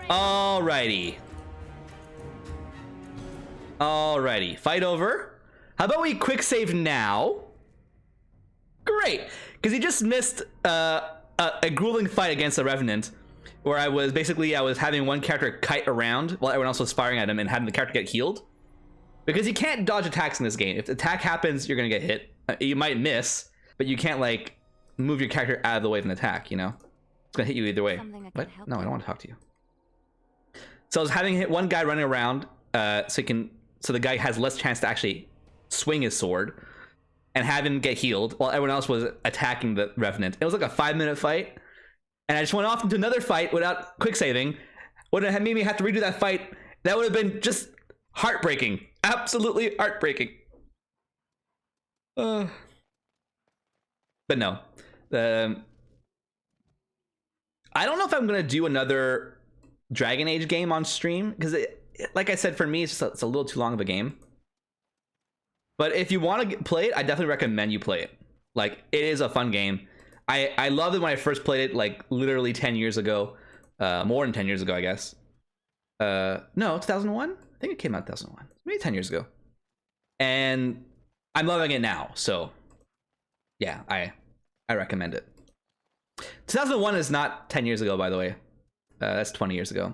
Alrighty. Alrighty. Fight over. How about we quick save now? Great. Because he just missed a grueling fight against a Revenant where I was having one character kite around while everyone else was firing at him and having the character get healed. Because you can't dodge attacks in this game. If the attack happens, you're gonna get hit. You might miss, but you can't like move your character out of the way of an attack, you know? It's gonna hit you either way. What? No, I don't want to talk to you. So I was having hit one guy running around so he can so the guy has less chance to actually swing his sword, and have him get healed while everyone else was attacking the Revenant. It was like a 5-minute fight, and I just went off into another fight without quick saving. Would have made me have to redo that fight. That would have been just heartbreaking. Absolutely heartbreaking. But no. I don't know if I'm gonna do another Dragon Age game on stream, because like I said, for me it's a little too long of a game. But if you want to play it, I definitely recommend you play it. Like, it is a fun game. I loved it when I first played it, like literally 10 years ago. More than 10 years ago, I guess. No, 2001? I think it came out 2001. Maybe 10 years ago. And I'm loving it now, so yeah, I recommend it. 2001 is not 10 years ago, by the way. That's 20 years ago.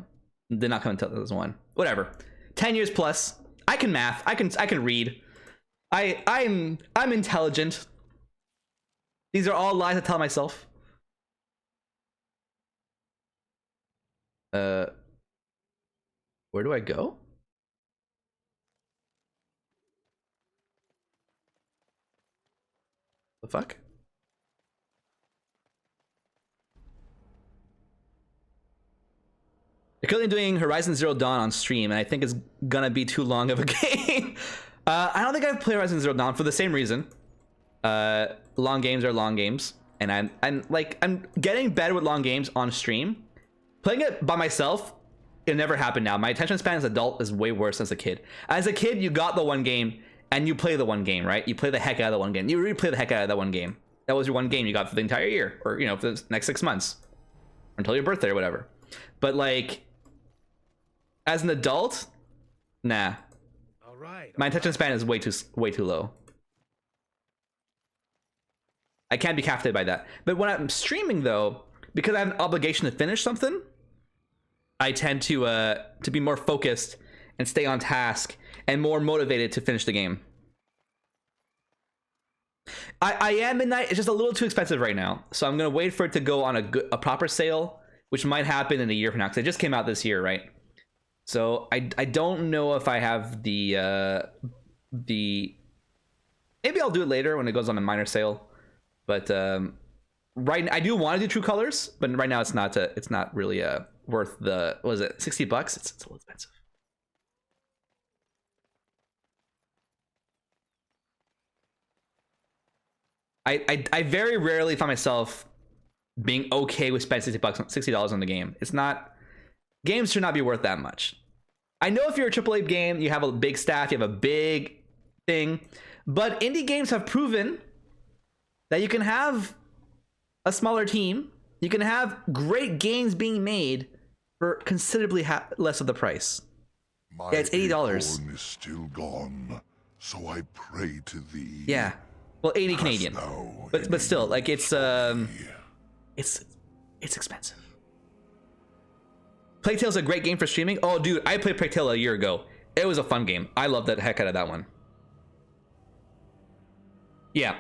Did not come until 2001. Whatever. 10 years plus. I can math. I can read. I'm intelligent. These are all lies I tell myself. Where do I go? The fuck? They're currently doing Horizon Zero Dawn on stream, and I think it's gonna be too long of a game. I don't think I've played Horizon Zero Dawn for the same reason. Long games are long games, and I'm getting better with long games on stream. Playing it by myself, it never happened now. My attention span as an adult is way worse than as a kid. As a kid, you got the one game, and you play the one game, right? You play the heck out of the one game. You replay the heck out of that one game. That was your one game you got for the entire year, or, you know, for the next 6 months. Until your birthday or whatever. But, like, as an adult, nah. My attention span is way too low. I can't be captivated by that. But when I'm streaming, though, because I have an obligation to finish something, I tend to be more focused and stay on task and more motivated to finish the game. I am Midnight. It's just a little too expensive right now, so I'm gonna wait for it to go on a proper sale, which might happen in a year from now, because it just came out this year, right? So I don't know if I have the maybe I'll do it later when it goes on a minor sale, but right, I do want to do True Colors, but right now it's not really worth the, what is it, $60? It's a little expensive. I very rarely find myself being okay with spending $60 on the game. It's not, games should not be worth that much. I know if you're a AAA game, you have a big staff, you have a big thing, but indie games have proven that you can have a smaller team, you can have great games being made for considerably less of the price. Yeah, it's $80. Acorn is still gone, so I pray to thee. Yeah, well, 80 Canadian, but still, like, it's expensive. Plague Tale's a great game for streaming. Oh, dude, I played Plague Tale a year ago. It was a fun game. I loved the heck out of that one. Yeah.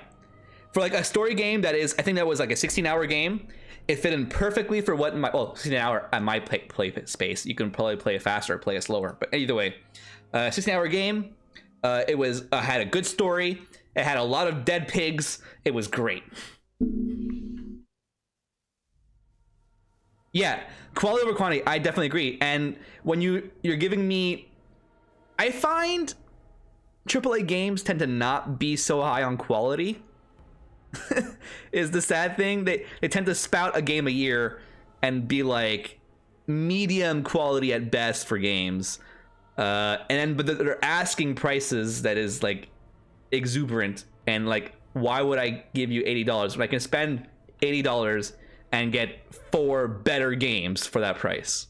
For like a story game that is, I think that was like a 16-hour game. It fit in perfectly for what my, well, 16-hour at my play space. You can probably play it faster or play it slower. But either way, 16-hour game. It was had a good story. It had a lot of dead pigs. It was great. Yeah, quality over quantity. I definitely agree. And when you're giving me, I find AAA games tend to not be so high on quality. Is the sad thing. They tend to spout a game a year and be like medium quality at best for games. But they're asking prices that is like exuberant, and like, why would I give you $80 when I can spend $80 and get 4 better games for that price?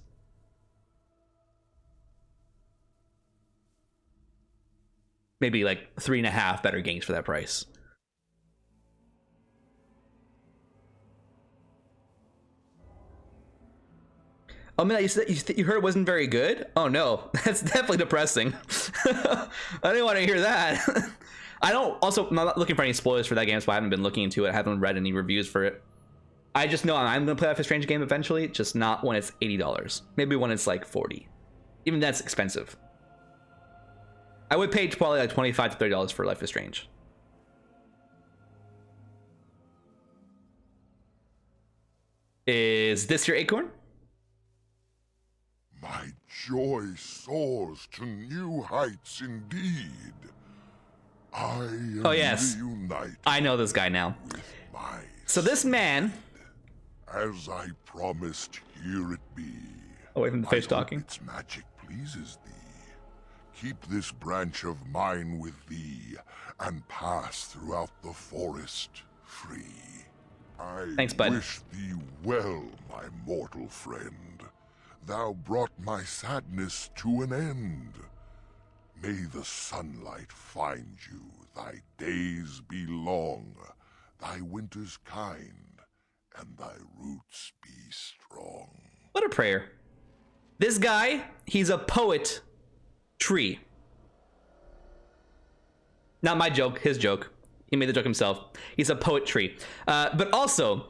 Maybe like 3.5 better games for that price. Oh man, you heard it wasn't very good? Oh no, that's definitely depressing. I didn't want to hear that. I'm not looking for any spoilers for that game, so I haven't been looking into it. I haven't read any reviews for it. I just know I'm gonna play Life is Strange game eventually, just not when it's $80. Maybe when it's like $40. Even that's expensive. I would pay probably like $25 to $30 for Life is Strange. Is this your acorn? My joy soars to new heights indeed. I am Oh yes, reunited I know this guy now. with my So this man, as I promised, here it be. away from the I face hope talking. its magic pleases thee. Keep this branch of mine with thee, and pass throughout the forest free. I Thanks, bud. wish thee well, my mortal friend. Thou brought my sadness to an end. May the sunlight find you, thy days be long, thy winters kind, and thy roots be strong. What a prayer. This guy, he's a poet tree. Not my joke, his joke. He made the joke himself. He's a poet tree. But also,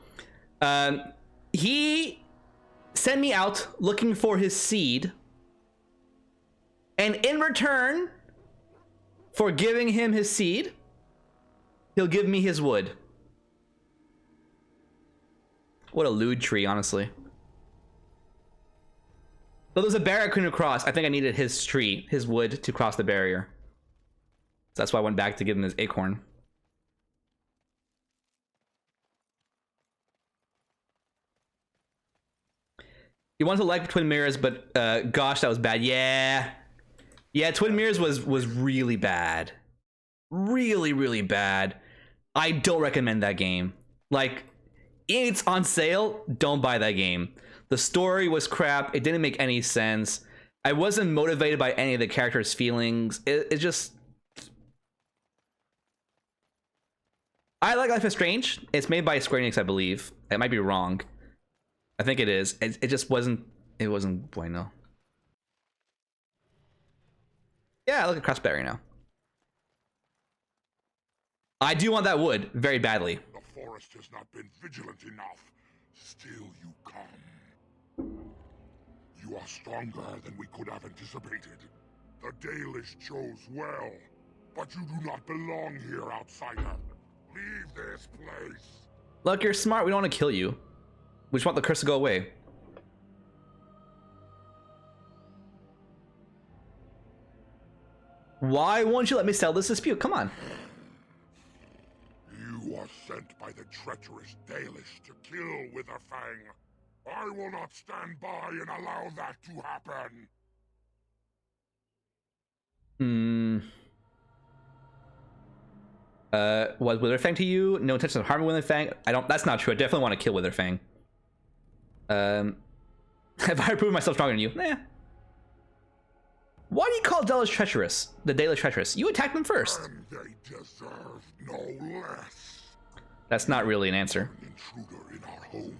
he sent me out looking for his seed. And in return for giving him his seed, he'll give me his wood. What a lewd tree, honestly. Though there's a barrier I couldn't cross, I think I needed his tree, his wood, to cross the barrier. So that's why I went back to give him his acorn. You want to like Twin Mirrors, but gosh, that was bad. Yeah, Twin Mirrors was really bad. Really, really bad. I don't recommend that game. Like, it's on sale, don't buy that game. The story was crap, it didn't make any sense. I wasn't motivated by any of the characters' feelings. It just... I like Life is Strange. It's made by Square Enix, I believe. It might be wrong. I think it is. It just wasn't... It wasn't bueno. Yeah, look at Crossberry now. I do want that wood very badly. The forest has not been vigilant enough. Still you come. You are stronger than we could have anticipated. The Dalish chose well, but you do not belong here, outsider. Leave this place. Look, you're smart. We don't want to kill you. We just want the curse to go away. Why won't you let me settle this dispute? Come on. You are sent by the treacherous Dalish to kill Witherfang. I will not stand by and allow that to happen. Was Witherfang to you? No intention of harming Witherfang? That's not true. I definitely want to kill Witherfang. Have I proved myself stronger than you? Nah. Why do you call Dalish treacherous? The Dalish treacherous? You attacked them first. And they deserve no less. That's not really an answer. An intruder in our home.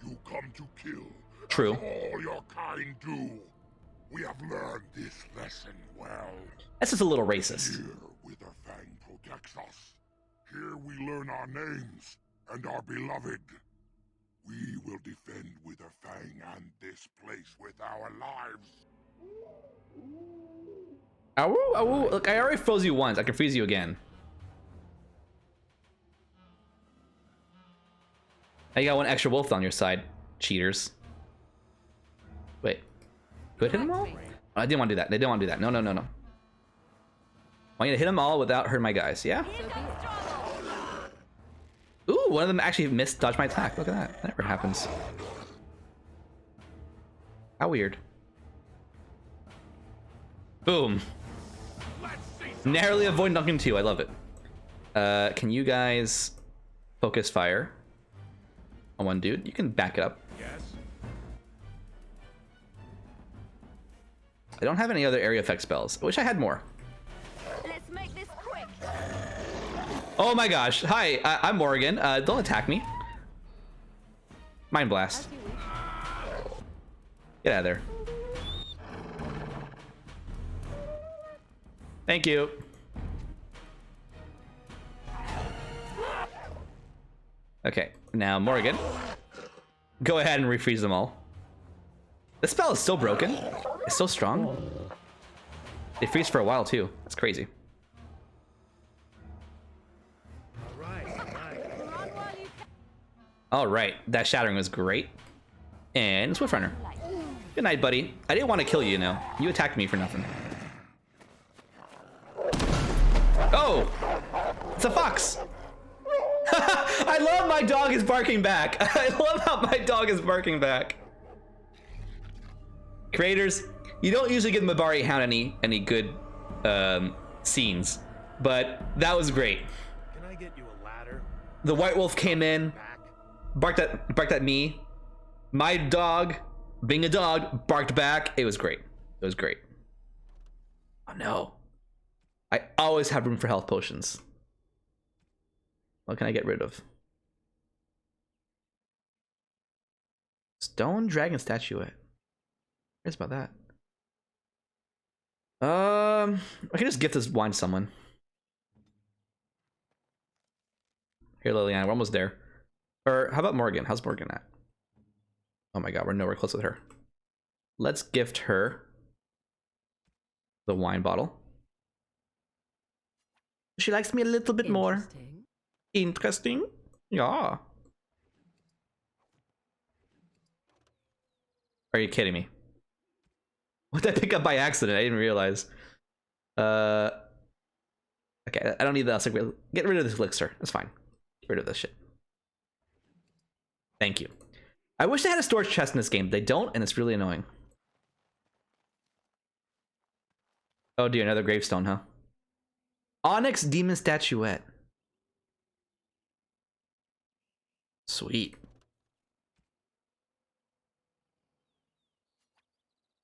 You come to kill. True. As all your kind do. We have learned this lesson well. That's just a little racist. Here, Witherfang protects us. Here we learn our names and are beloved. We will defend Witherfang and this place with our lives. Ow, ow, look, I already froze you once. I can freeze you again. Now you got one extra wolf on your side, cheaters. Wait, could I hit them all? Oh, I didn't want to do that. They didn't want to do that. No, no, no, no. I want you to hit them all without hurting my guys. Yeah. Ooh, one of them actually missed, dodged my attack. Look at that. That never happens. How weird. Boom. Narrowly avoid Duncan 2. I love it. Can you guys focus fire on one dude? You can back it up. Yes. I don't have any other area effect spells. I wish I had more. Let's make this quick. Oh my gosh. Hi, I'm Morgan. Don't attack me. Mind blast. Get out of there. Thank you. Okay, now Morgan. Go ahead and refreeze them all. This spell is so broken. It's so strong. They freeze for a while too. That's crazy. All right, that shattering was great. And Swift Runner. Good night, buddy. I didn't want to kill you, you know. You attacked me for nothing. Oh, it's a fox. I love my dog is barking back. I love how my dog is barking back. Creators, you don't usually give Mabari Hound any good scenes, but that was great. Can I get you a ladder? The White Wolf came in, barked at me. My dog, being a dog, barked back. It was great. It was great. Oh no. I always have room for health potions. What can I get rid of? Stone dragon statuette. Where's about that? I can just gift this wine to someone. Here, Liliana, we're almost there. Or how about Morgan? How's Morgan at? Oh my god, we're nowhere close with her. Let's gift her the wine bottle. She likes me a little bit more. Interesting. Yeah. Are you kidding me? What did I pick up by accident? I didn't realize. Okay, I don't need that. Get rid of this elixir. That's fine. Get rid of this shit. Thank you. I wish they had a storage chest in this game. They don't, and it's really annoying. Oh dear, another gravestone, huh? Onyx demon statuette. Sweet.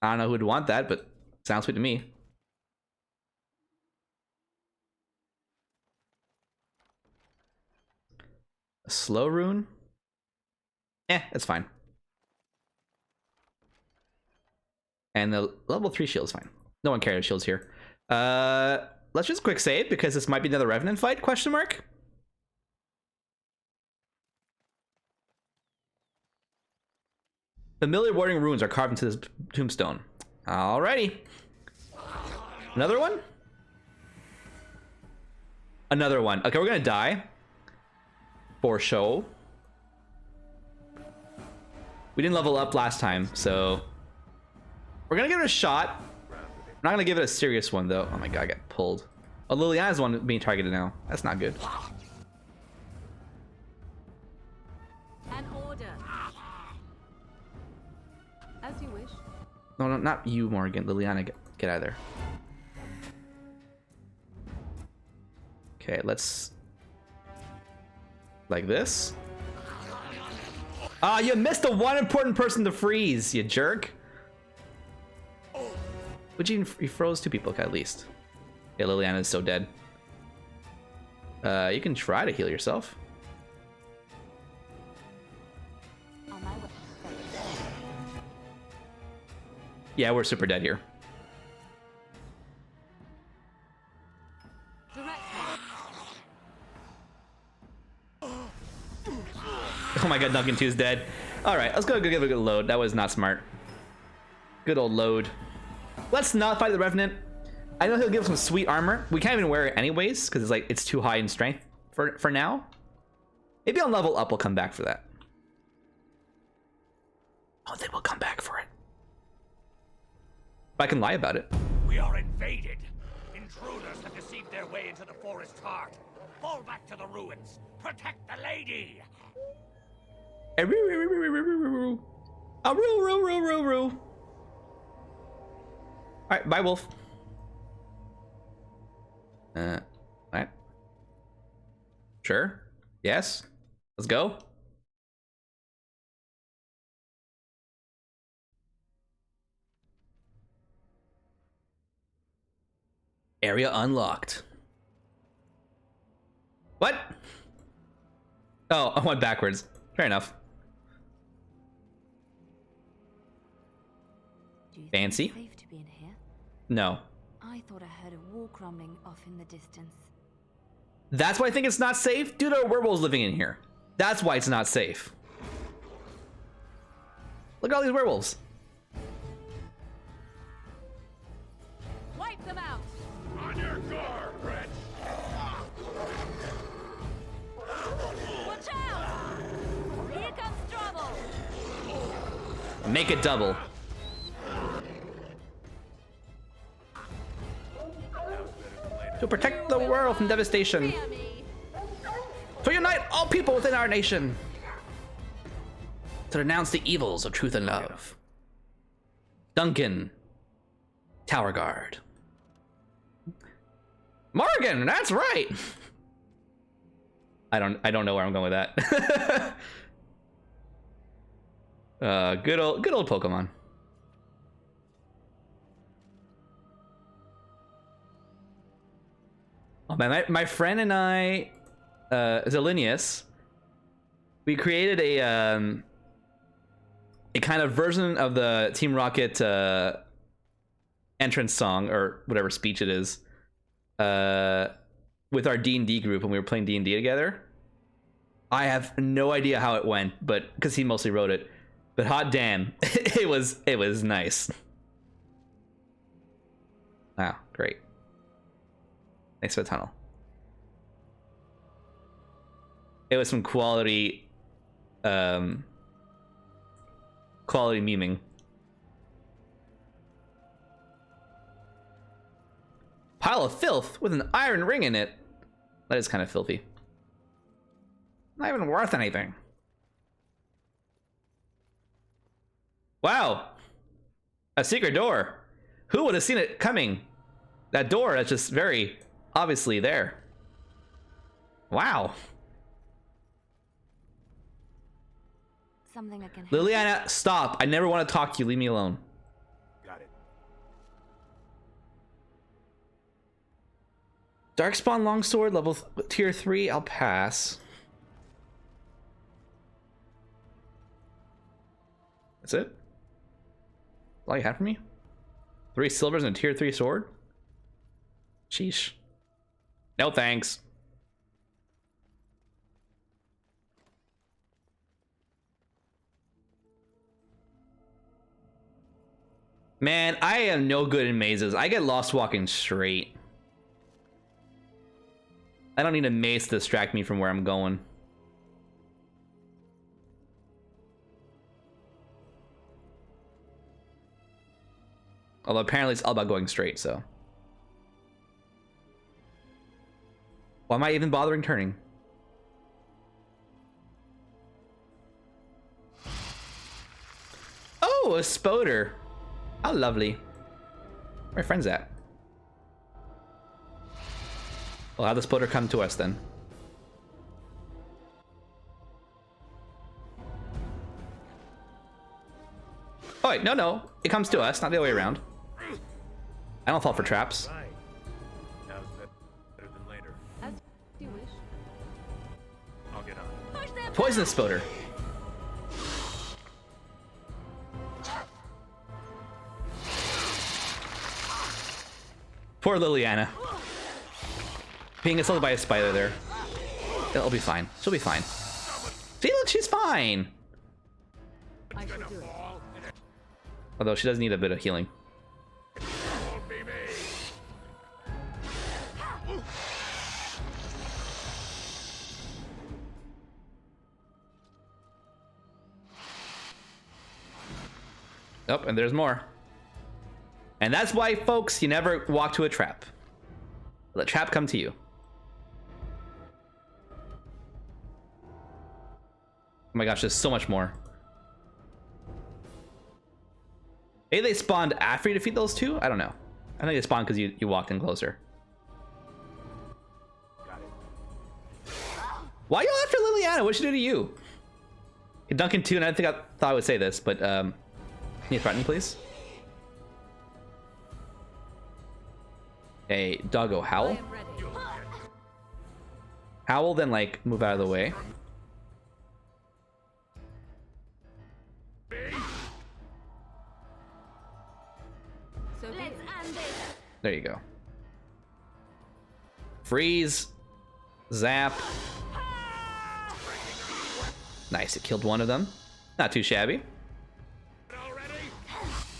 I don't know who'd want that, but sounds sweet to me. A slow rune? That's fine. And the level 3 shield is fine. No one carries shields here. Let's just quick save because this might be another Revenant fight, question mark? Familiar warding runes are carved into this tombstone. Alrighty. Another one? Another one. Okay, we're gonna die. For show. We didn't level up last time, so we're gonna give it a shot. I'm not gonna give it a serious one though. Oh my god, I got pulled. Oh, Liliana's the one being targeted now. That's not good. An order. As you wish. No, not you, Morgan. Liliana, get out of there. Okay, let's like this. Ah, you missed the one important person to freeze, you jerk. But you froze 2 people at least. Yeah, Liliana is so dead. You can try to heal yourself. Yeah, we're super dead here. Oh my god, Duncan 2 is dead. Alright, let's go give it a good load. That was not smart. Good old load. Let's not fight the Revenant. I know he'll give us some sweet armor. We can't even wear it anyways, because it's too high in strength for now. Maybe on level up we'll come back for that. Oh, they will come back for it. I can lie about it. We are invaded. Intruders have deceived their way into the forest heart. Fall back to the ruins. Protect the lady. Alright, bye, Wolf. Alright. Sure. Yes. Let's go. Area unlocked. What? Oh, I went backwards. Fair enough. Fancy? Safe to be in here? No. I thought I heard a walk rumbling off in the distance. That's why I think it's not safe? Dude, there are werewolves living in here. That's why it's not safe. Look at all these werewolves. Wipe them out. Make it double. To protect the world from devastation. Fear me. To unite all people within our nation. To denounce the evils of truth and love. Duncan. Tower Guard. Morgan, that's right. I don't know where I'm going with that. Good old Pokemon. Oh man, my friend and I, Zelinius, we created a kind of version of the Team Rocket entrance song or whatever speech it is, with our D&D group when we were playing D&D together. I have no idea how it went, but because he mostly wrote it. But hot damn, it was nice. Wow, great. Thanks for the tunnel. It was some quality memeing. Pile of filth with an iron ring in it. That is kind of filthy. Not even worth anything. Wow. A secret door. Who would have seen it coming? That door that's just very obviously there. Wow. Something I can help. Liliana, stop. I never want to talk to you. Leave me alone. Got it. Darkspawn longsword, level tier 3. I'll pass. That's it? All you have for me? 3 silvers and a tier 3 sword? Sheesh. No thanks. Man, I am no good in mazes. I get lost walking straight. I don't need a maze to distract me from where I'm going. Although apparently it's all about going straight, so. Why am I even bothering turning? Oh, a Spoder. How lovely. Where my friend's at? We'll have the Spoder come to us then. Oh wait, no. It comes to us, not the other way around. I don't fall for traps. Right. Now's better than later. As you wish. I'll get on. Push them Poisonous Spoder. Poor Liliana. Being assaulted by a spider there. It'll be fine. She'll be fine. See, look, she's fine. I shall do it. Although she does need a bit of healing. Oh, and there's more. And that's why, folks, you never walk to a trap. Let trap come to you. Oh my gosh, there's so much more. Maybe they spawned after you defeat those two? I don't know. I think they spawned because you walked in closer. Got it. Why are you after Liliana? What'd she do to you? Okay, Duncan 2, and I think I thought I would say this, but can you threaten me, please? Hey, doggo, I howl. am ready. Howl, then like move out of the way. So be it. There you go. Freeze. Zap. Nice, it killed one of them. Not too shabby.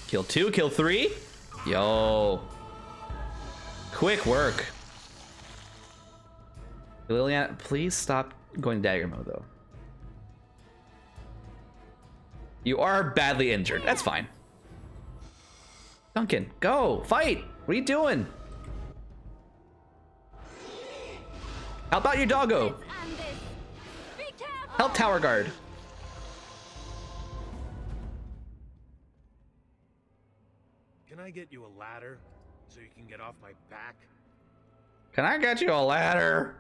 Kill 2, kill 3. Yo. Quick work. Liliana, please stop going dagger mode though. You are badly injured. That's fine. Duncan, go! Fight! What are you doing? Help out your doggo! Help Tower Guard! Can I get you a ladder so you can get off my back? Can I get you a ladder?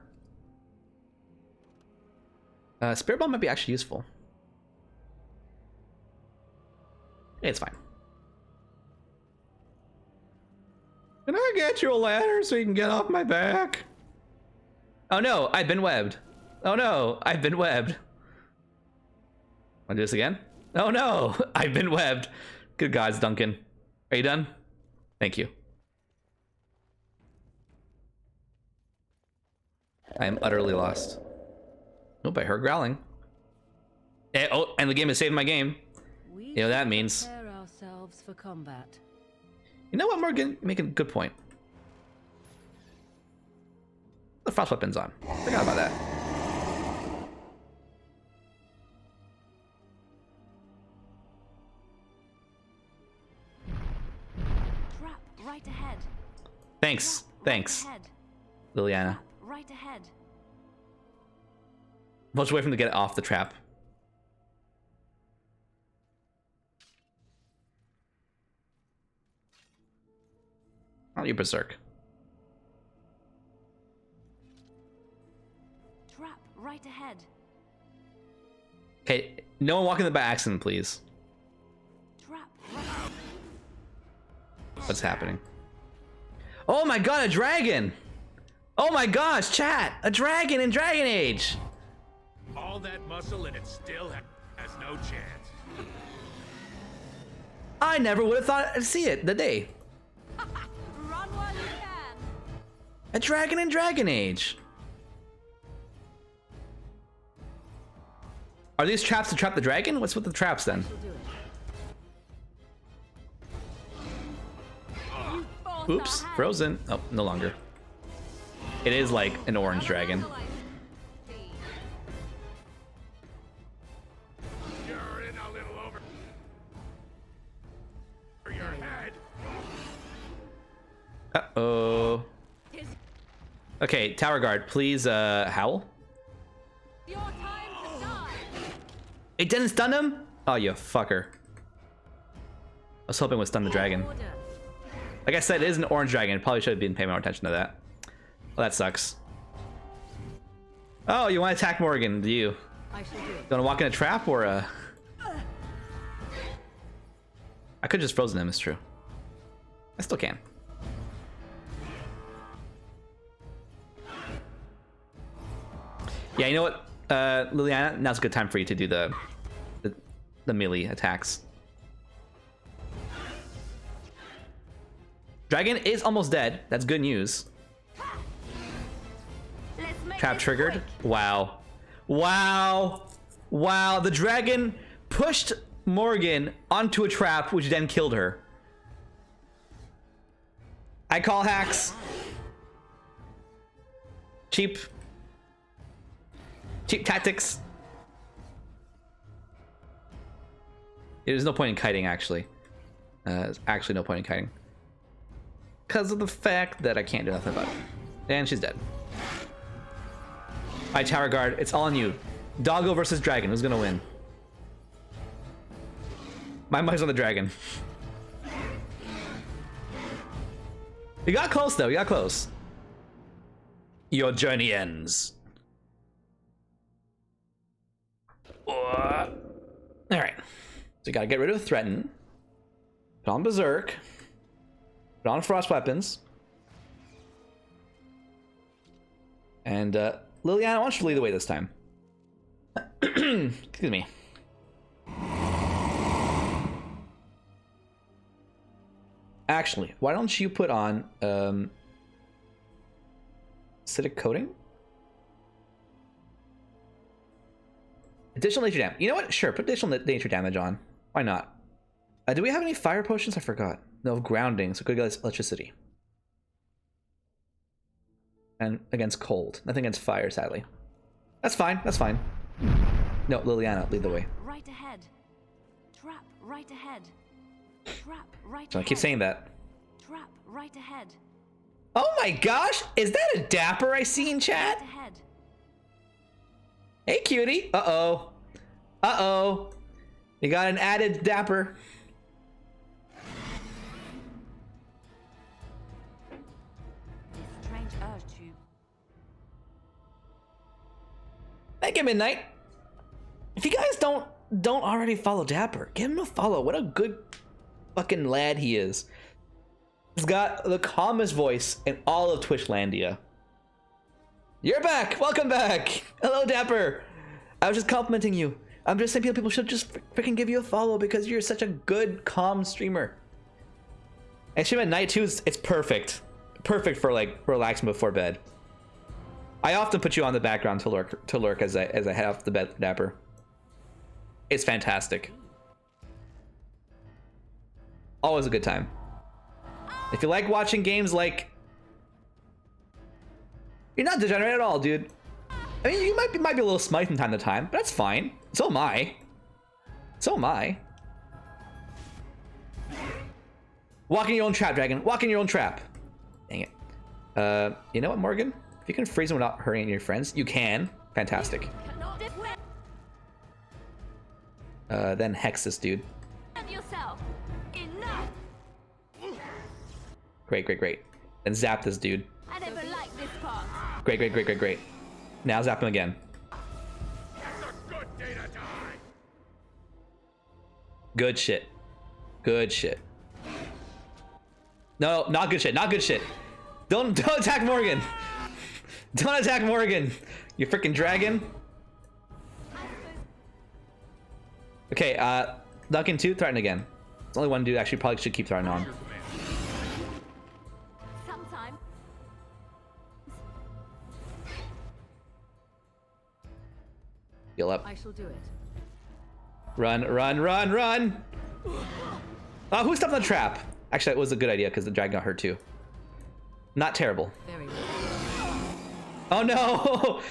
Spirit Bomb might be actually useful. It's fine. Can I get you a ladder so you can get off my back? Oh no, I've been webbed. Oh no, I've been webbed. Wanna do this again? Oh no, I've been webbed. Good gods, Duncan. Are you done? Thank you. I am utterly lost. Nope, I heard growling. Oh, and the game is saving my game. You know what that means. Prepare ourselves for combat. You know what, Morgan? Making a good point. The frost weapon's on. Forgot about that. Trap right ahead. Thanks. Trap Thanks, right ahead. Liliana. Trap right ahead. I'll just wait for him to get off the trap. Oh, you berserk. Trap right ahead. Okay, no one walking by accident, please. Trap right. What's happening? Oh my god, a dragon! Oh my gosh, chat! A dragon in Dragon Age! All that muscle and it still has no chance. I never would have thought I'd see it the day. Run while you can. A dragon in Dragon Age. Are these traps to trap the dragon? What's with the traps then? Oops, frozen. Oh, no longer. It is like an orange dragon. You're in a little over your head. Uh-oh. Okay, Tower Guard, please, howl. Your time to die. It didn't stun him? Oh, you fucker. I was hoping it would stun the dragon. Like I said, it is an orange dragon. Probably should have been paying more attention to that. Well, that sucks. Oh, you want to attack Morgan, do you? I shall do it. You want to walk in a trap or a... I could just frozen him, it's true. I still can. Yeah, you know what, Liliana? Now's a good time for you to do the melee attacks. Dragon is almost dead. That's good news. Trap triggered. Wow. Wow. Wow. The dragon pushed Morgan onto a trap, which then killed her. I call hacks. Cheap tactics. There's no point in kiting, actually. There's actually no point in kiting. Because of the fact that I can't do nothing about it. And she's dead. Alright, Tower Guard, it's all on you. Doggo versus dragon, who's gonna win? My money's on the dragon. You got close though, you got close. Your journey ends. Alright. So you gotta get rid of the Threaten. Put on Berserk. Put on Frost Weapons. And Liliana, why don't you lead the way this time? Excuse me. Actually, why don't you put on acidic coating? Additional nature damage. You know what? Sure, put additional nature damage on. Why not? Do we have any fire potions? I forgot. No, grounding, so good against electricity. And against cold. Nothing against fire, sadly. That's fine, that's fine. No, Liliana, lead the way. Right ahead. right ahead. Trap right So I ahead. keep saying that. Trap right ahead. Oh my gosh, is that a dapper I see in chat? Right ahead. Hey cutie. Uh-oh. Uh-oh. You got an added dapper. This strange urge to Thank you, Midnight. If you guys don't already follow Dapper, give him a follow. What a good fucking lad he is. He's got the calmest voice in all of Twitchlandia. You're back. Welcome back. Hello, Dapper. I was just complimenting you. I'm just saying people should just freaking give you a follow because you're such a good, calm streamer. And stream at night too. It's perfect. Perfect for like relaxing before bed. I often put you on the background to lurk as I head off the bed, Dapper. It's fantastic. Always a good time. If you like watching games like... You're not degenerate at all, dude. I mean, you might be a little smite from time to time, but that's fine. So am I. So am I. Walk in your own trap, Dragon. Walk in your own trap. Dang it. You know what, Morgan? If you can freeze them without hurting your friends, you can. Fantastic. Then hex this dude. yourself. Enough. Great, great, great. Then zap this dude. I never liked this part. Great, great, great, great, great. Now zap him again. Good shit. Good shit. No, not good shit. Not good shit. Don't attack Morgan. Don't attack Morgan. You freaking dragon. Okay, Duncan 2, threaten again. There's only one dude actually probably should keep threatening on. Sometime. Heal up. I shall do it. Run, run, run, run! Who stopped the trap? Actually, that was a good idea because the dragon got hurt too. Not terrible. Very well. Oh no!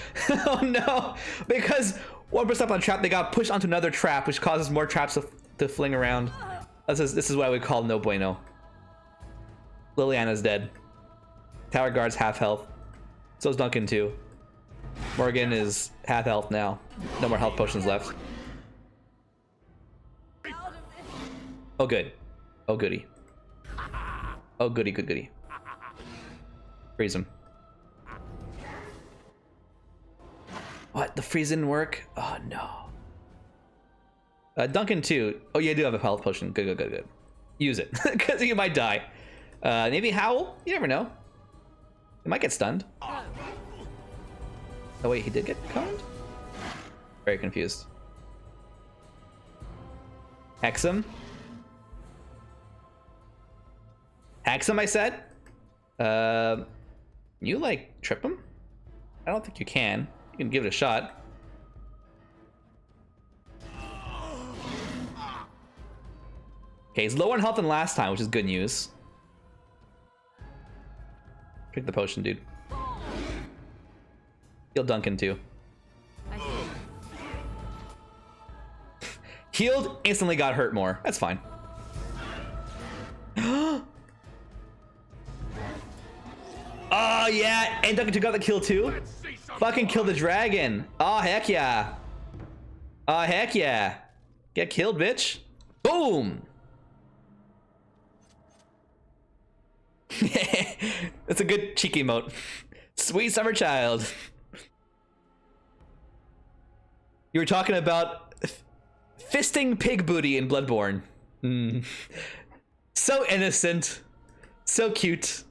Oh no! Because one person stopped on a trap, they got pushed onto another trap, which causes more traps to fling around. This is why we call no bueno. Liliana's dead. Tower guard's half health. So is Duncan too. Morgan is half health now. No more health potions left. Oh good. Oh goody. Oh goody, good goody. Freeze him. What? The freeze didn't work? Oh no. Duncan too. Oh, you do have a health potion. Good, good, good, good. Use it, because you might die. Maybe Howl? You never know. He might get stunned. Oh wait, he did get coned? Very confused. Hex him. Hex him, I said? You like trip him? I don't think you can. You can give it a shot. Okay, he's lower in health than last time, which is good news. Drink the potion, dude. Heal Duncan too. Healed, instantly got hurt more. That's fine. Oh yeah, and Duncan got the kill too. Fucking kill the dragon. Oh heck yeah. Oh heck yeah. Get killed, bitch. Boom. That's a good cheeky emote. Sweet summer child. You were talking about fisting pig booty in Bloodborne. So innocent. So cute.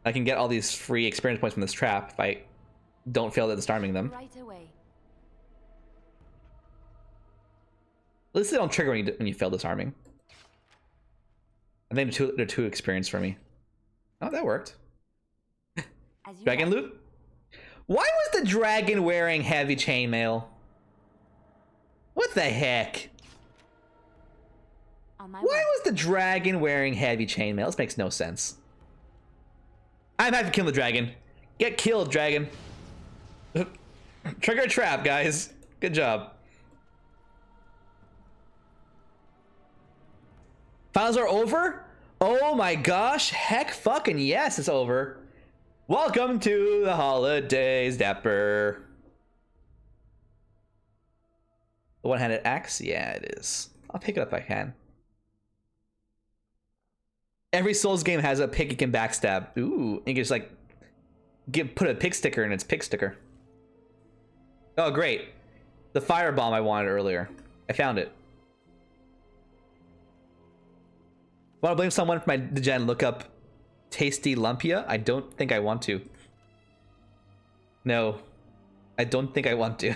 I can get all these free experience points from this trap if I don't fail at disarming them. Right away. At least they don't trigger when you fail disarming. I think they're too experienced for me. Oh, that worked. Dragon loot? Why was the dragon wearing heavy chainmail? What the heck? Why was the dragon wearing heavy chainmail? This makes no sense. I'm happy to kill the dragon. Get killed, dragon. Trigger a trap, guys. Good job. Finals are over? Oh my gosh, heck fucking yes, it's over. Welcome to the holidays, Dapper. The one-handed axe? Yeah, it is. I'll pick it up if I can. Every Souls game has a pick you can backstab. Ooh, you can just like put a pick sticker in its pick sticker. Oh great. The firebomb I wanted earlier. I found it. Want to blame someone for my degen look up Tasty Lumpia? I don't think I want to. No. I don't think I want to.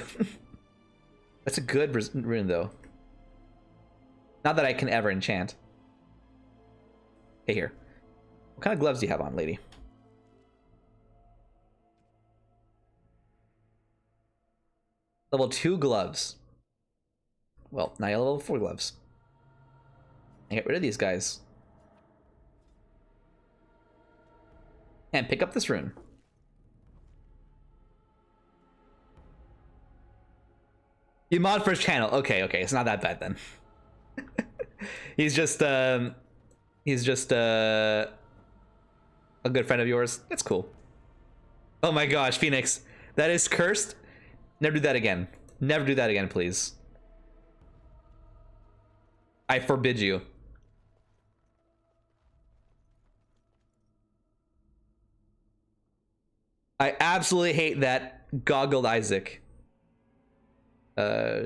That's a good rune though. Not that I can ever enchant. Hey here. What kind of gloves do you have on, lady? Level 2 gloves. Well, now you have level 4 gloves. And get rid of these guys. And pick up this rune. You mod for his channel. Okay, okay, it's not that bad then. He's just a good friend of yours. That's cool. Oh my gosh, Phoenix, that is cursed. Never do that again. Never do that again, please. I forbid you. I absolutely hate that goggled Isaac.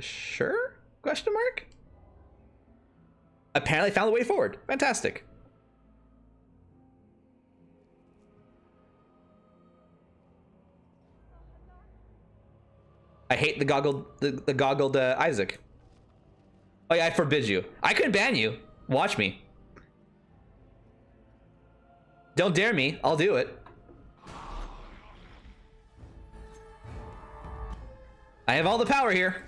Sure? Question mark? Apparently found the way forward. Fantastic. I hate the goggled Isaac. Oh yeah, I forbid you. I couldn't ban you. Watch me. Don't dare me. I'll do it. I have all the power here.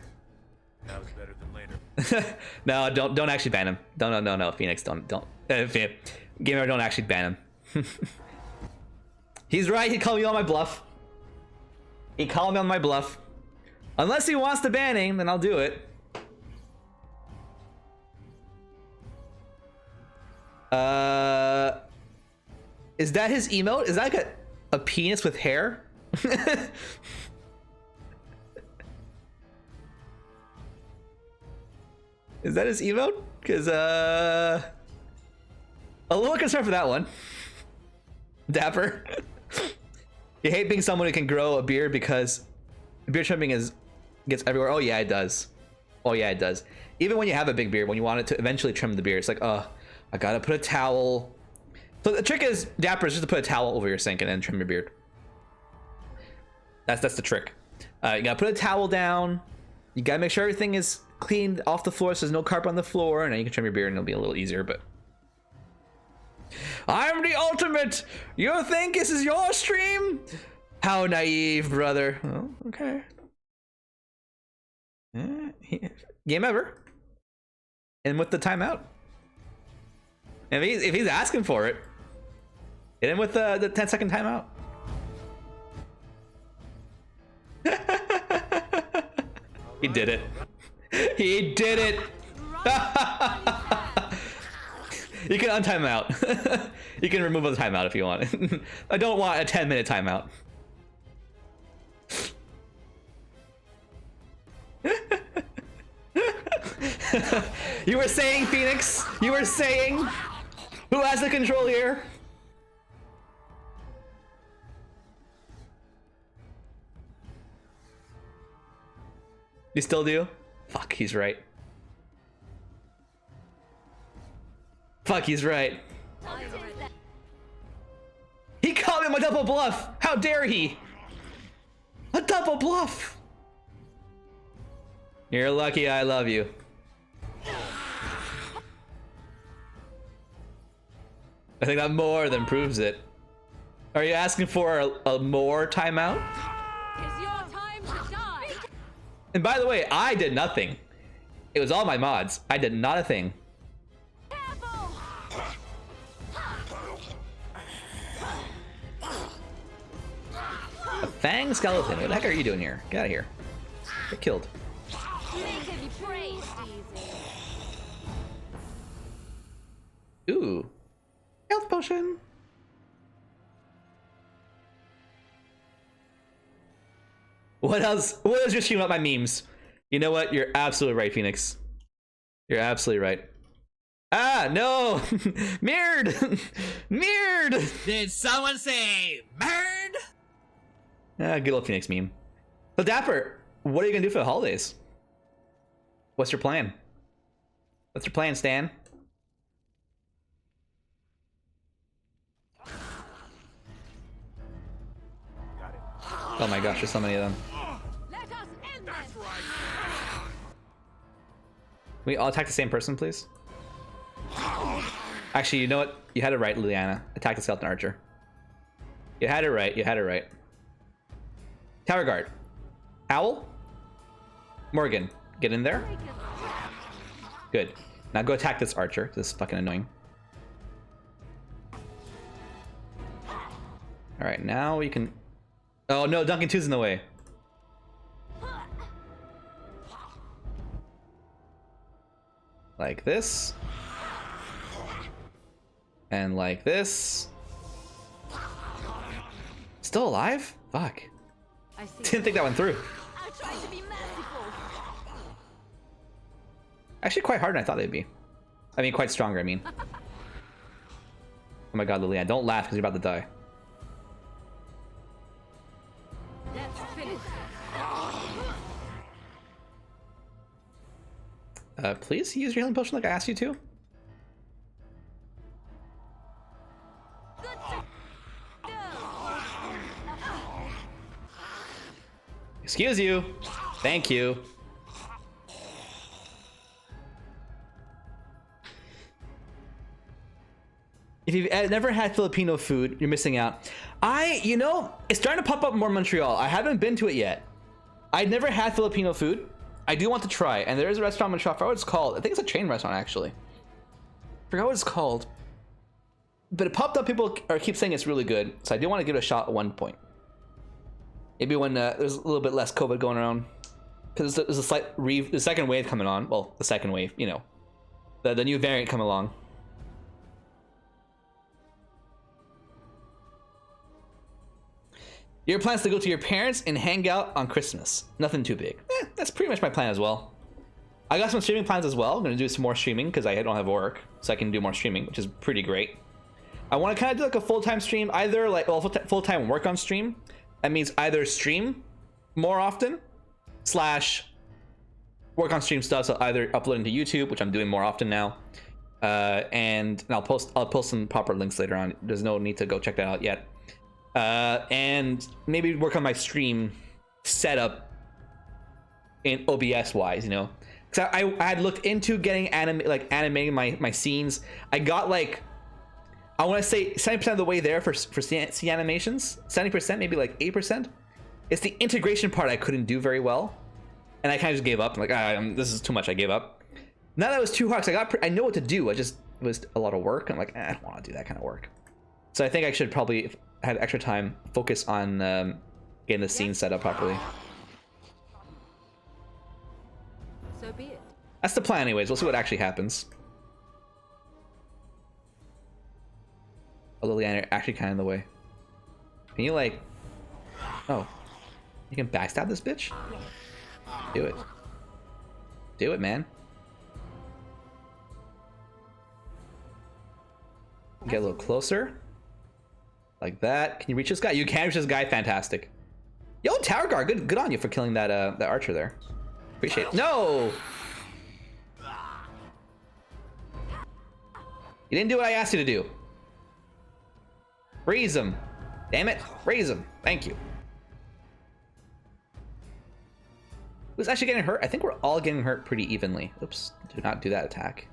That was better than later. No, don't actually ban him. No, Phoenix, don't. Gamer, don't actually ban him. He's right. He called me on my bluff. He called me on my bluff. Unless he wants to ban him, then I'll do it. Is that his emote? Is that like a penis with hair? Is that his emote? Because a little concerned for that one. Dapper. You hate being someone who can grow a beard because beard trimming gets everywhere. Oh yeah, it does. Oh yeah, it does. Even when you have a big beard, when you want it to eventually trim the beard, it's like, oh, I gotta put a towel. So the trick is, Dapper, is just to put a towel over your sink and then trim your beard. That's the trick. You gotta put a towel down. You gotta make sure everything is cleaned off the floor so there's no carpet on the floor, and then you can trim your beard and it'll be a little easier. But I'm the ultimate. You think this is your stream? How naive, brother. Oh, okay. Game ever. And with the timeout. If he's asking for it, hit him with the 10-second timeout. He did it. He did it. You can untime out. You can remove the timeout if you want. I don't want a 10-minute timeout. You were saying, Phoenix? You were saying? Who has the control here? You still do? Fuck, he's right. Fuck, he's right. He called him a double bluff! How dare he? A double bluff! You're lucky I love you. I think that more than proves it. Are you asking for a more timeout? It's your time to die. And by the way, I did nothing. It was all my mods. I did not a thing. A fang skeleton. What the heck are you doing here? Get out of here. Get killed. Ooh. Health potion. What else? What else? You're shooting up my memes. You know what? You're absolutely right, Phoenix. You're absolutely right. Ah, no! Mirrored! Mirrored! Did someone say bird? Ah, good old Phoenix meme. So Dapper, what are you gonna do for the holidays? What's your plan? What's your plan, Stan? Oh my gosh, there's so many of them. Let us end this. Can we all attack the same person, please? Actually, you know what? You had it right, Liliana. Attack the skeleton archer. You had it right. You had it right. Tower guard. Owl. Morgan, get in there. Good. Now go attack this archer. This is fucking annoying. All right, now we can. Oh no, Duncan 2's in the way. Like this. And like this. Still alive? Fuck. I see. Didn't think that went through. I tried to be merciful. Actually quite harder than I thought they'd be. I mean, quite stronger, I mean. Oh my god, Liliana, don't laugh because you're about to die. Let's finish. Please use your healing potion like I asked you to. Excuse you. Thank you. If you've never had Filipino food, you're missing out. You know, it's starting to pop up more in Montreal. I haven't been to it yet. I've never had Filipino food. I do want to try, and there is a restaurant in Montreal. I forgot what it's called. I think it's a chain restaurant, actually. Forgot what it's called. But it popped up. People keep saying it's really good, so I do want to give it a shot at one point. Maybe when there's a little bit less COVID going around, because there's a slight the second wave coming on. Well, the second wave, you know, the new variant coming along. Your plans to go to your parents and hang out on Christmas. Nothing too big. That's pretty much my plan as well. I got some streaming plans as well. I'm gonna do some more streaming because I don't have work, so I can do more streaming, which is pretty great. I want to kind of do like a full-time stream, either like full-time work on stream. That means either stream more often / work on stream stuff. So either uploading to YouTube, which I'm doing more often now, and I'll post some proper links later on. There's no need to go check that out yet. And maybe work on my stream setup in OBS wise, you know, because I had looked into getting animating my scenes. I got like, I want to say 70% of the way there for scene animations, 70%, maybe like 8%. It's the integration part I couldn't do very well, and I kind of just gave up. I'm like, this is too much. I gave up. Now that it was too hard, I know what to do. It was a lot of work. I'm like, I don't want to do that kind of work. So I think I should probably, if I had extra time, focus on getting the scene set up properly. So be it. That's the plan anyways. We'll see what actually happens. Oh, Liliana, you're actually kind of in the way. Can you like... Oh. You can backstab this bitch? Do it. Do it, man. Get a little closer. Like that. Can you reach this guy? You can reach this guy. Fantastic. Yo, Tower Guard. Good on you for killing that that archer there. Appreciate it. No! You didn't do what I asked you to do. Freeze him. Damn it. Freeze him. Thank you. Who's actually getting hurt? I think we're all getting hurt pretty evenly. Oops. Do not do that attack.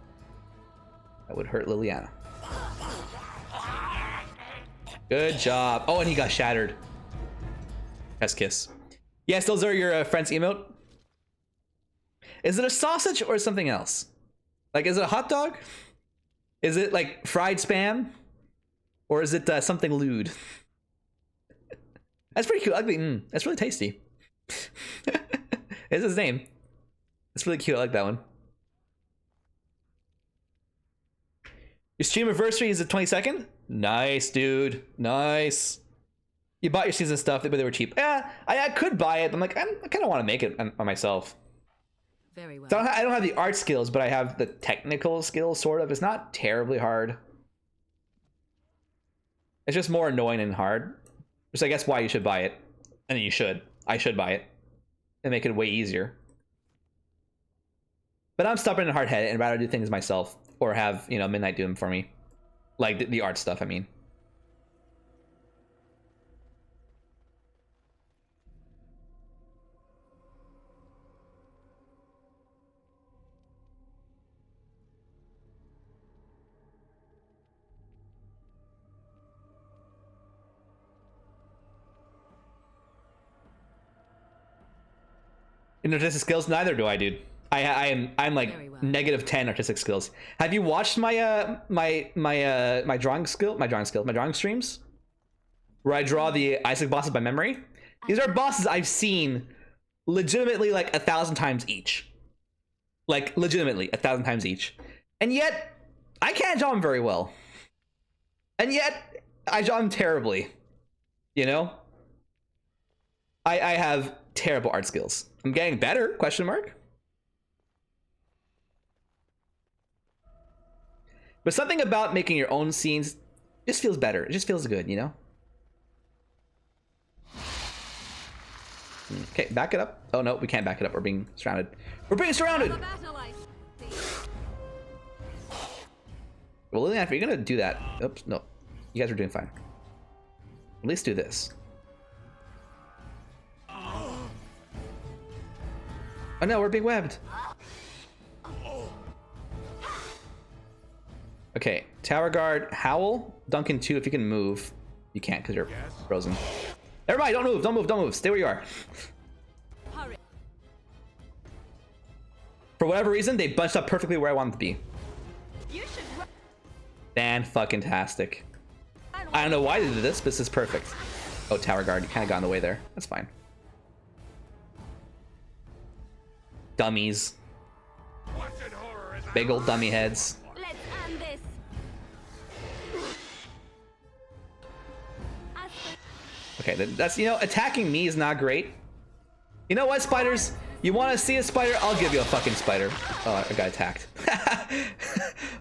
That would hurt Liliana. Good job. Oh, and he got shattered. Best kiss. Yes, those are your friend's emote. Is it a sausage or something else? Like, is it a hot dog? Is it like fried spam? Or is it something lewd? That's pretty cute. Ugly. That's really tasty. It's his name. It's really cute. I like that one. Your stream anniversary is the 22nd? Nice, dude. Nice. You bought your season stuff, but they were cheap. Yeah, I could buy it. I'm like, I kind of want to make it on myself. Very well. So I don't have the art skills, but I have the technical skills, sort of. It's not terribly hard. It's just more annoying and hard. Which I guess why you should buy it. And you should. I should buy it. And make it way easier. But I'm stubborn and hard-headed and rather do things myself. Or have, you know, Midnight do them for me. Like the art stuff, I mean. In artistic skills, neither do I, dude. I'm like -10 artistic skills. Have you watched my my drawing streams? Where I draw the Isaac bosses by memory? These are bosses I've seen legitimately like 1,000 times each. Like legitimately 1,000 times each. And yet I can't draw them very well. And yet I draw them terribly. You know? I have terrible art skills. I'm getting better, question mark. But something about making your own scenes just feels better. It just feels good, you know? Okay, back it up. Oh no, we can't back it up. We're being surrounded. We're being surrounded! Well, Lillian, if you're gonna do that... Oops, no. You guys are doing fine. At least do this. Oh no, we're being webbed. Okay, Tower Guard, Howl, Duncan 2, if you can move. You can't because you're frozen. Never mind, don't move, don't move, don't move. Stay where you are. For whatever reason, they bunched up perfectly where I wanted to be. Fan-fucking-tastic. I don't know why they did this, but this is perfect. Oh, Tower Guard, you kind of got in the way there. That's fine. Dummies. Big old dummy heads. Let's end this. Okay, that's, you know, attacking me is not great. You know what, spiders? You want to see a spider? I'll give you a fucking spider. Oh, I got attacked.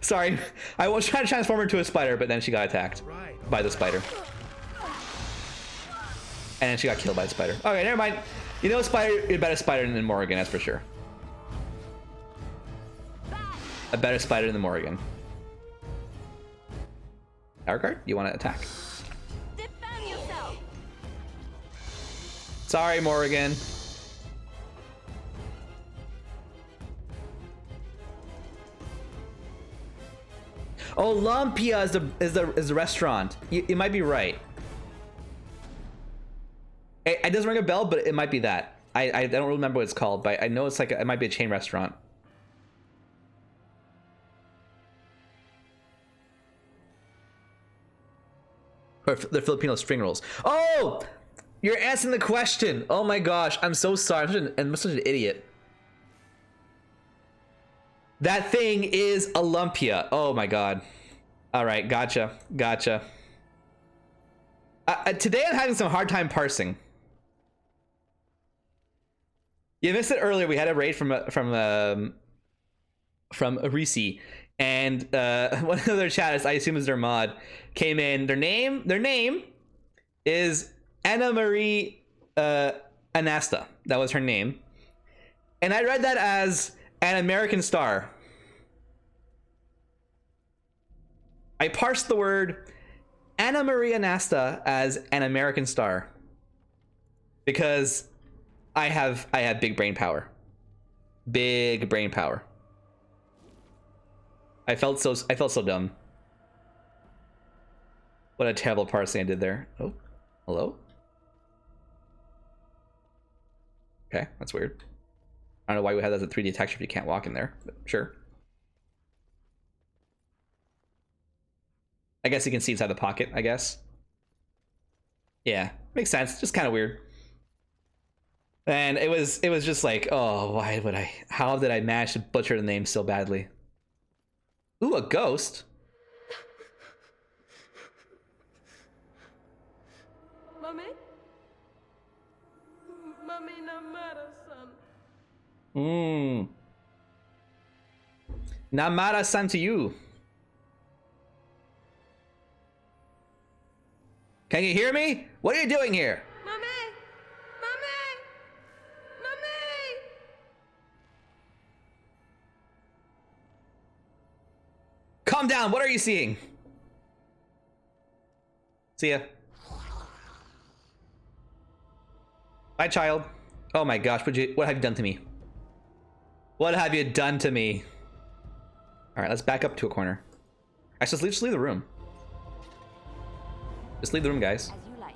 Sorry. I was trying to transform her into a spider, but then she got attacked by the spider. And then she got killed by the spider. Okay, never mind. You know, spider, you're a better spider than Morrigan, that's for sure. A better spider than Morrigan. Tower Guard, you want to attack? Defend yourself. Sorry, Morrigan. Oh, Lumpia is the restaurant. You might be right. It doesn't ring a bell, but it might be that. I don't remember what it's called, but I know it's like it might be a chain restaurant. Or the Filipino spring rolls. Oh, you're answering the question. Oh my gosh, I'm so sorry. I'm such an idiot. That thing is a lumpia. Oh my god. All right, gotcha, gotcha. Today I'm having some hard time parsing. You missed it earlier. We had a raid from Reese, and one of their chatters, I assume is their mod, came in. Their name is Anna Marie Anasta. That was her name, and I read that as an American star. I parsed the word Anna Maria Nasta as an American star because I have big brain power. Big brain power. I felt so dumb. What a terrible parsing I did there. Oh, hello? Okay, that's weird. I don't know why we had that as a 3D texture if you can't walk in there, but sure. I guess you can see inside the pocket, I guess. Yeah, makes sense. Just kind of weird. And it was just like, oh, how did I manage to butcher the name so badly? Ooh, a ghost? Mummy? Mummy, no matter, son. Namara-san to you. Can you hear me? What are you doing here? Mummy! Mummy! Mummy! Calm down. What are you seeing? See ya. Bye, child. Oh my gosh, what have you done to me? What have you done to me? All right, let's back up to a corner. Actually, just leave the room. Just leave the room, guys. As you like.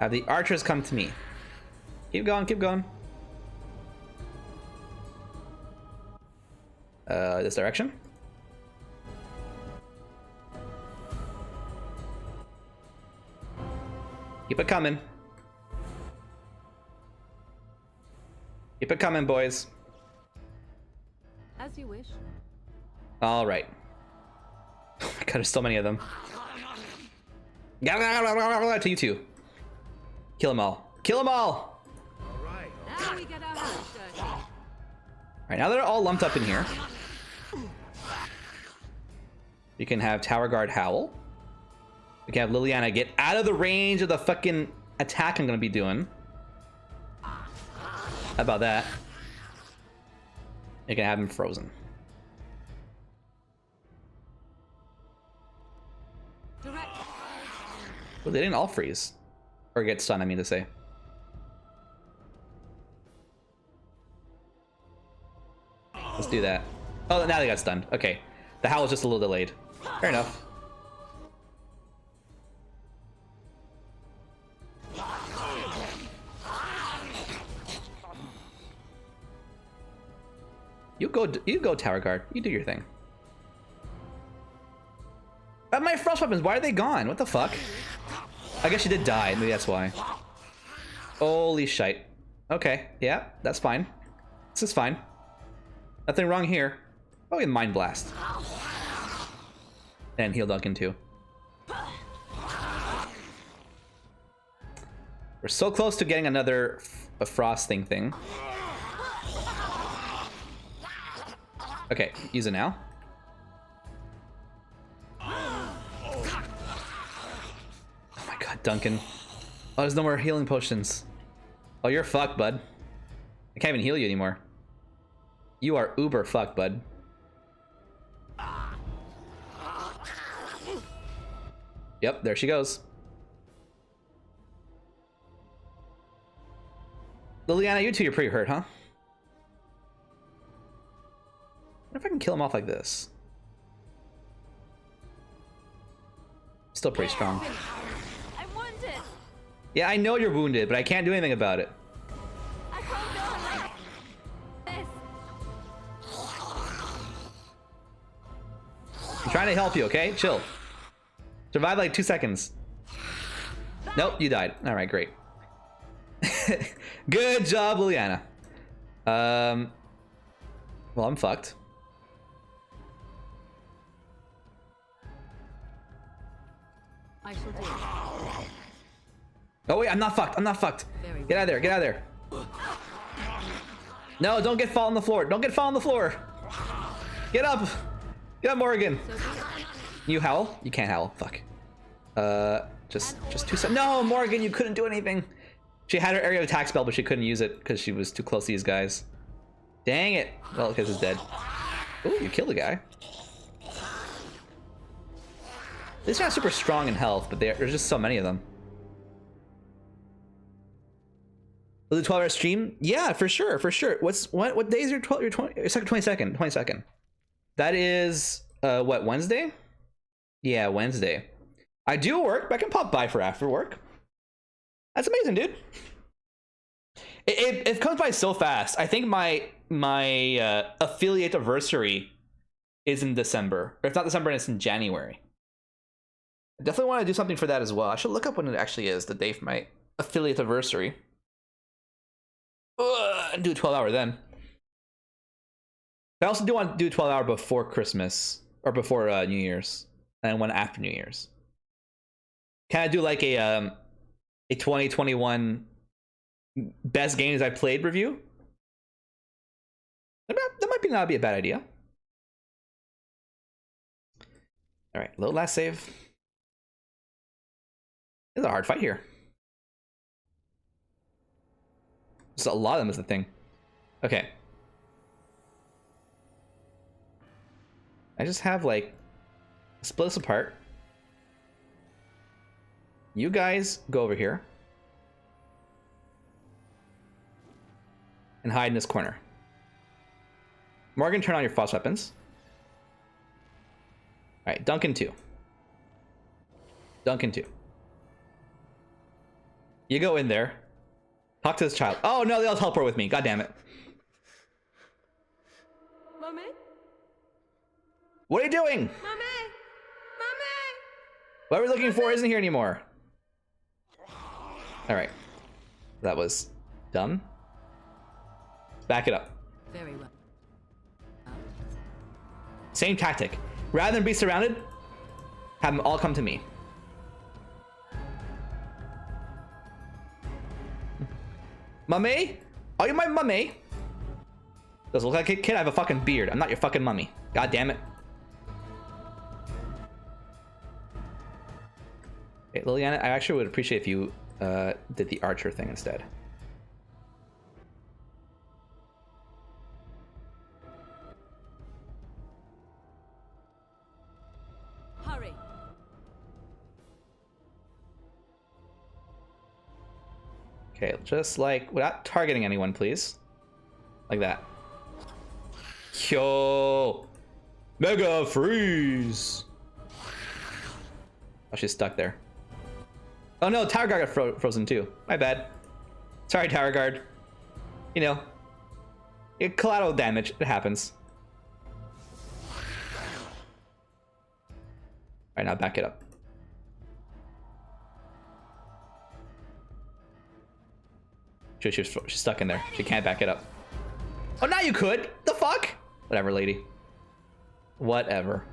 Have the archers come to me. Keep going, keep going. This direction. Keep it coming. Keep it coming, boys. As you wish. All right. Oh my god, there's so many of them. To you two. Kill them all. Kill them all! Now we get our hands dirty. Alright, now they're all lumped up in here. You can have Tower Guard Howl. We can have Liliana get out of the range of the fucking attack I'm gonna be doing. How about that? You can have him frozen. Direct. Well, they didn't all freeze. Or get stunned, I mean to say. Let's do that. Oh, now they got stunned. Okay. The howl was just a little delayed. Fair enough. You go, Tower Guard. You do your thing. My frost weapons, why are they gone? What the fuck? I guess she did die. Maybe that's why. Holy shite. Okay, yeah, that's fine. This is fine. Nothing wrong here. Oh, and Mind Blast. And Heal Duncan too. We're so close to getting another frosting thing. Okay, use it now. Oh my god, Duncan. Oh, there's no more healing potions. Oh, you're fucked, bud. I can't even heal you anymore. You are uber fucked, bud. Yep, there she goes. Liliana, you two are pretty hurt, huh? What if I can kill him off like this? Still pretty strong. I'm wounded. Yeah, I know you're wounded, but I can't do anything about it. I can't go on like this. I'm trying to help you, okay? Chill. Survive like 2 seconds. Nope, you died. All right, great. Good job, Liliana. Well, I'm fucked. I shall do. Oh wait, I'm not fucked. I'm not fucked. Get out of there. Get out of there. No, don't get fall on the floor. Don't get fall on the floor. Get up. Get up, Morgan. You howl? You can't howl. Fuck. Just 2 seconds. No, Morgan, you couldn't do anything. She had her area of attack spell, but she couldn't use it because she was too close to these guys. Dang it. Well, because it's dead. Ooh, you killed a guy. These are not super strong in health, but there's just so many of them. Will the 12-hour stream? Yeah, for sure, for sure. What day is your 22nd? That is what, Wednesday? Yeah, Wednesday. I do work, but I can pop by for after work. That's amazing, dude. It comes by so fast. I think my affiliate anniversary is in December. Or if not December, it's in January. I definitely want to do something for that as well. I should look up when it actually is, the day for my affiliate anniversary. And do a 12-hour then. I also do want to do a 12-hour before Christmas, or before New Year's, and one after New Year's. Can I do like a 2021 best games I played review? That might not be a bad idea. All right, load last save. There's a hard fight here. There's a lot of them is the thing. Okay. I just have like split us apart. You guys go over here and hide in this corner. Morgan, turn on your frost weapons. All right, Duncan 2. Duncan 2. You go in there. Talk to this child. Oh no, they all teleport with me. God damn it. Mummy? What are you doing? Mummy! Mummy! What we're looking for isn't here anymore. All right. That was dumb. Back it up. Very well. Same tactic. Rather than be surrounded, have them all come to me. Mummy? Are you my mummy? Does it look like a kid? I have a fucking beard. I'm not your fucking mummy. God damn it. Hey, Liliana, I actually would appreciate if you did the archer thing instead. Hurry. Okay, just like without targeting anyone, please. Like that. Yo! Mega freeze! Oh, she's stuck there. Oh no, Tower Guard got frozen too. My bad. Sorry, Tower Guard. You know, collateral damage. It happens. Alright, now back it up. She's stuck in there. She can't back it up. Oh, now you could. The fuck? Whatever, lady. Whatever.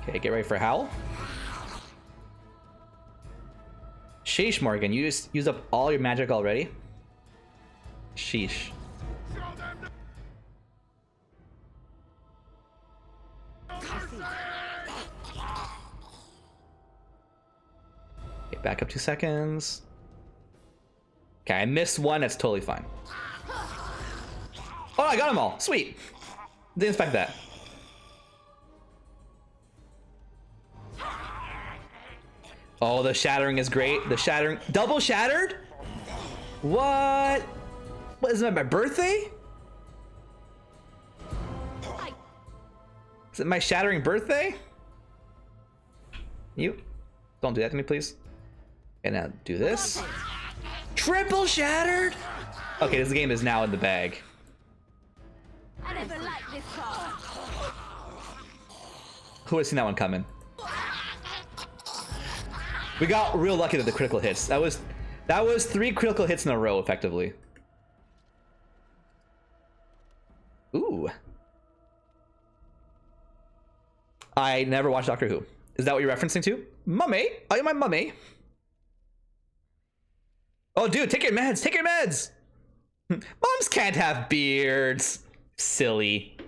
Okay, get ready for Howl. Sheesh, Morgan. You just used up all your magic already? Sheesh. Okay, back up 2 seconds. Okay, I missed one. That's totally fine. Oh, I got them all. Sweet. Didn't expect that. Oh, the shattering is great. The shattering. Double shattered? What? What, isn't it my birthday? Is it my shattering birthday? You? Don't do that to me, please. Okay, now do this. Triple shattered? Okay, this game is now in the bag. I never liked this part. Who has seen that one coming? We got real lucky with the critical hits. That was 3 critical hits in a row, effectively. Ooh. I never watched Doctor Who. Is that what you're referencing to? Mummy? Are you my mummy? Oh, dude, take your meds. Take your meds. Moms can't have beards. Silly.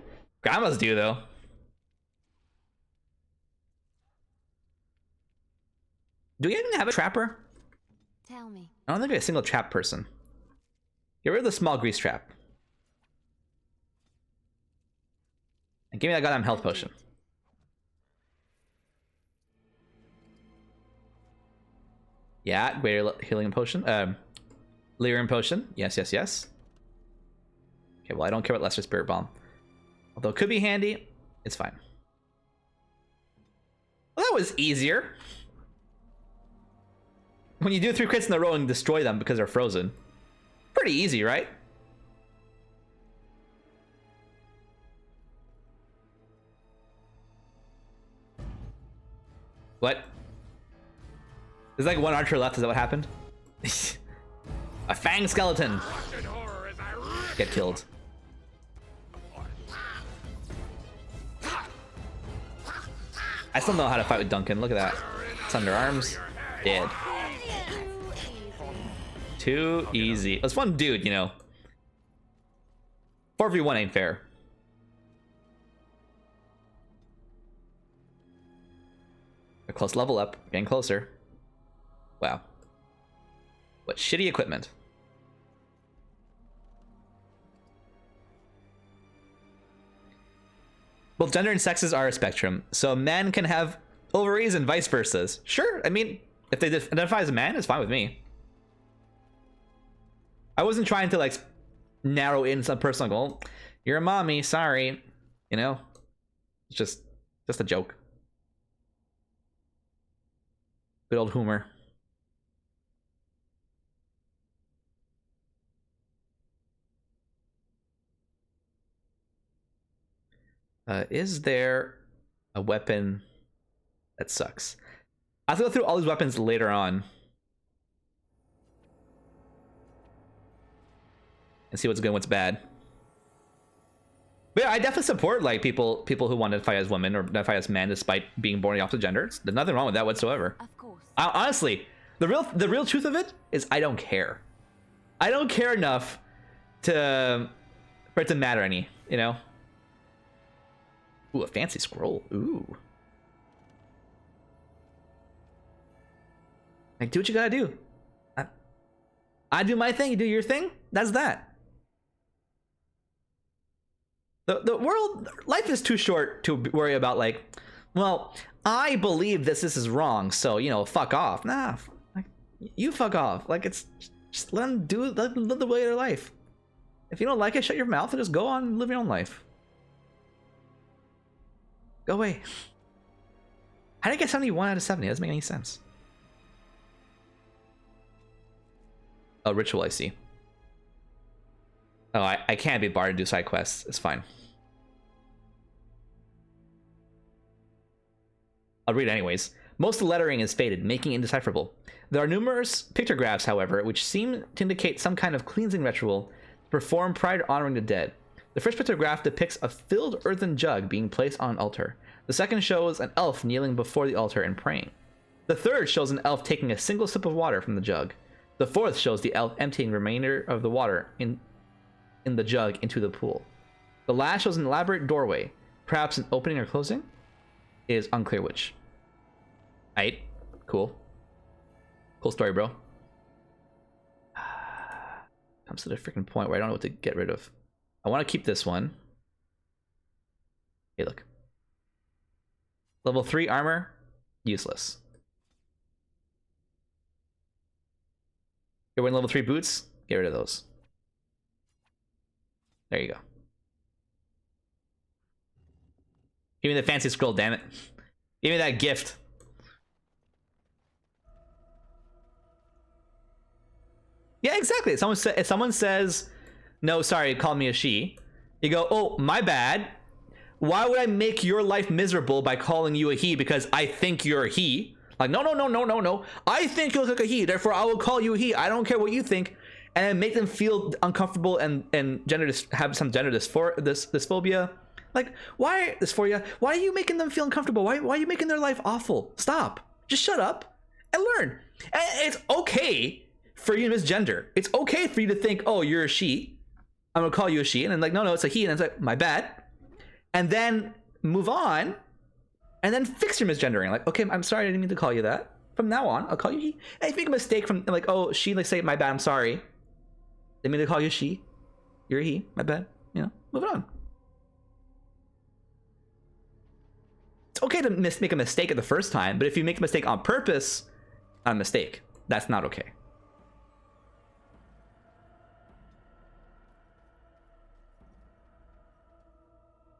Grandmas do, though. Do we even have a trapper? Tell me. I don't think we're a single trap person. Get rid of the small grease trap. And give me that goddamn health potion. Yeah, greater healing potion. Lyrium potion. Yes, yes, yes. Okay, well, I don't care about Lesser Spirit Bomb. Although it could be handy, it's fine. Well, that was easier. When you do 3 crits in a row and destroy them because they're frozen. Pretty easy, right? What? There's like 1 archer left, is that what happened? A fang skeleton! Get killed. I still know how to fight with Duncan. Look at that. It's underarms. Dead. Too easy. It's one dude, you know. 4v1 ain't fair. A close level up. Getting closer. Wow. What shitty equipment. Both gender and sexes are a spectrum, so men can have ovaries and vice versa. Sure, I mean, if they identify as a man, it's fine with me. I wasn't trying to like narrow in some personal goal. You're a mommy, sorry. You know, it's just a joke. Good old humor. Is there a weapon that sucks? I have to go through all these weapons later on and see what's good and what's bad. But yeah, I definitely support like people who want to identify as women or identify as men despite being born the opposite gender. There's nothing wrong with that whatsoever. Of course. Honestly, the real truth of it is I don't care. I don't care enough for it to matter any, you know? Ooh, a fancy scroll. Ooh. Like, do what you gotta do. I do my thing, you do your thing. That's that. The world, life is too short to worry about like, well, I believe this is wrong, so, you know, fuck off. Nah, like, you fuck off. Like, it's just let them live the way of their life. If you don't like it, shut your mouth and just go on and live your own life. Go away. How did I get 71 out of 70? That doesn't make any sense. Oh, ritual, I see. Oh, I can't be barred to do side quests. It's fine. I'll read it anyways. Most of the lettering is faded, making it indecipherable. There are numerous pictographs, however, which seem to indicate some kind of cleansing ritual performed prior to honoring the dead. The first pictograph depicts a filled earthen jug being placed on an altar. The second shows an elf kneeling before the altar and praying. The third shows an elf taking a single sip of water from the jug. The fourth shows the elf emptying the remainder of the water in the jug into the pool. The last shows an elaborate doorway, perhaps an opening or closing. It is unclear which. Aight, cool. Cool story, bro. Comes to the freaking point where I don't know what to get rid of. I want to keep this one. Hey, look. Level 3 armor, useless. You're wearing level 3 boots, get rid of those. There you go. Give me the fancy scroll, damn it. Give me that gift. Yeah, exactly. If someone says, no, sorry, call me a she, you go, oh, my bad. Why would I make your life miserable by calling you a he because I think you're a he? Like, no. I think you look like a he, therefore I will call you a he. I don't care what you think. And then make them feel uncomfortable and have some gender dysphobia. Like, why dysphoria? Why are you making them feel uncomfortable? Why are you making their life awful? Stop. Just shut up and learn. And it's okay for you to misgender. It's okay for you to think, oh, you're a she. I'm gonna call you a she. And then like, no, it's a he. And it's like, my bad. And then move on. And then fix your misgendering. Like, okay, I'm sorry, I didn't mean to call you that. From now on, I'll call you he. And if you make a mistake from like, oh, she, like say, my bad, I'm sorry. They mean to call you she. You're a he, my bad. You know, move on. It's okay to make a mistake at the first time, but if you make a mistake on purpose, not a mistake. That's not okay.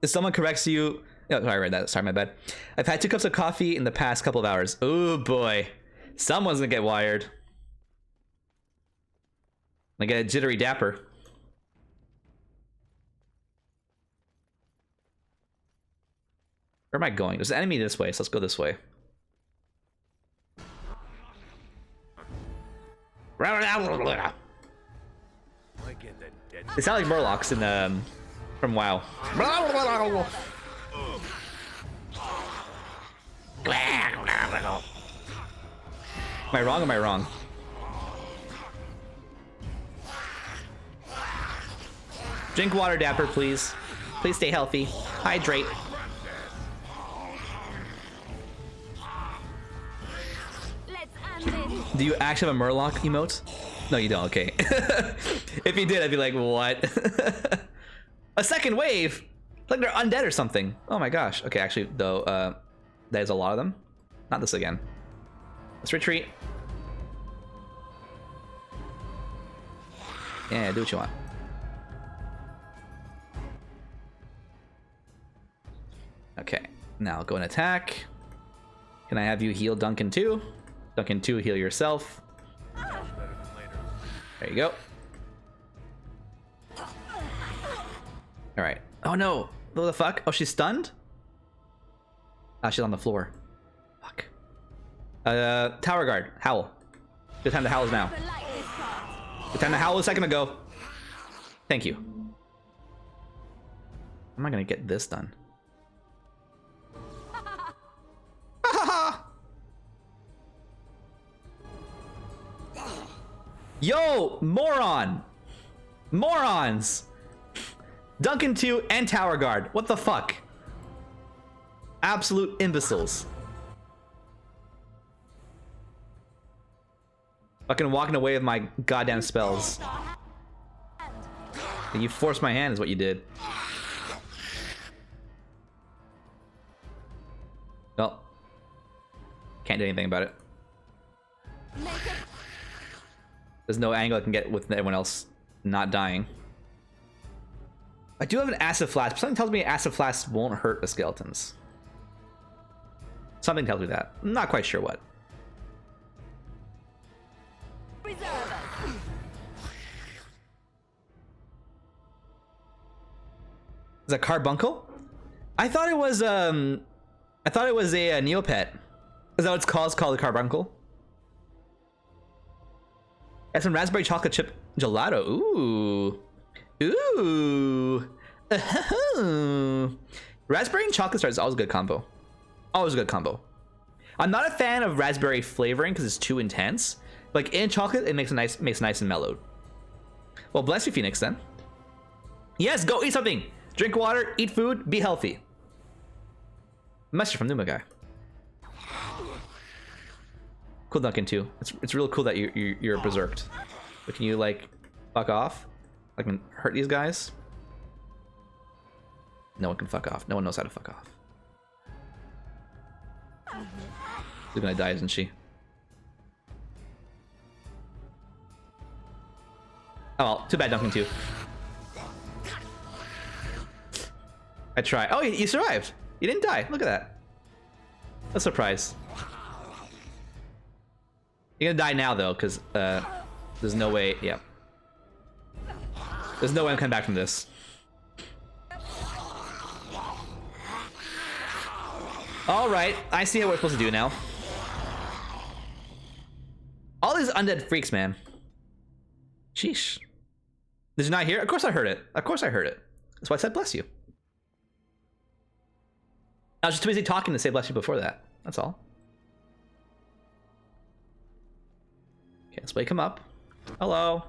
If someone corrects you, oh, sorry, I read that. Sorry, my bad. I've had 2 cups of coffee in the past couple of hours. Oh boy, someone's gonna get wired. I get a jittery dapper. Where am I going? There's an enemy this way, so let's go this way. They sound like Murlocs in from WoW. Am I wrong? Am I wrong? Drink water, Dapper, please. Please stay healthy. Hydrate. Let's end this. Do you actually have a Murloc emote? No, you don't. Okay. If you did, I'd be like, what? A second wave? Like they're undead or something. Oh my gosh. Okay, actually, though, there's a lot of them. Not this again. Let's retreat. Yeah, do what you want. Okay, now go and attack. Can I have you heal Duncan too? Duncan 2, heal yourself. There you go. All right. Oh no! What the fuck? Oh, she's stunned? Ah, she's on the floor. Fuck. Tower guard, howl. Good time to howl is now. Good time to howl a second ago. Thank you. Am I gonna get this done? Yo, moron! Morons! Duncan 2 and Tower Guard. What the fuck? Absolute imbeciles. Fucking walking away with my goddamn spells. You forced my hand is what you did. Well, can't do anything about it. There's no angle I can get with everyone else not dying. I do have an acid flask. Something tells me acid flask won't hurt the skeletons. Something tells me that. I'm not quite sure what. Is that carbuncle? I thought it was a Neopet. Is that what it's called? It's called a carbuncle. And some raspberry chocolate chip gelato. Ooh. Ooh. Raspberry and chocolate stars is always a good combo. Always a good combo. I'm not a fan of raspberry flavoring because it's too intense. Like in chocolate, it makes nice and mellowed. Well, bless you, Phoenix, then. Yes, go eat something. Drink water, eat food, be healthy. Message from Numa guy. Cool, Duncan too. It's real cool that you're berserked. But can you like fuck off? Like hurt these guys? No one can fuck off. No one knows how to fuck off. She's gonna die, isn't she? Oh well, too bad, Duncan too. I try. Oh, you survived. You didn't die. Look at that. A surprise. You're gonna die now though, because there's no way. Yeah. There's no way I'm coming back from this. All right, I see what we're supposed to do now. All these undead freaks, man. Sheesh. Did you not hear? Of course I heard it. Of course I heard it. That's why I said bless you. I was just too busy talking to say bless you before that. That's all. Okay, let's wake him up. Hello.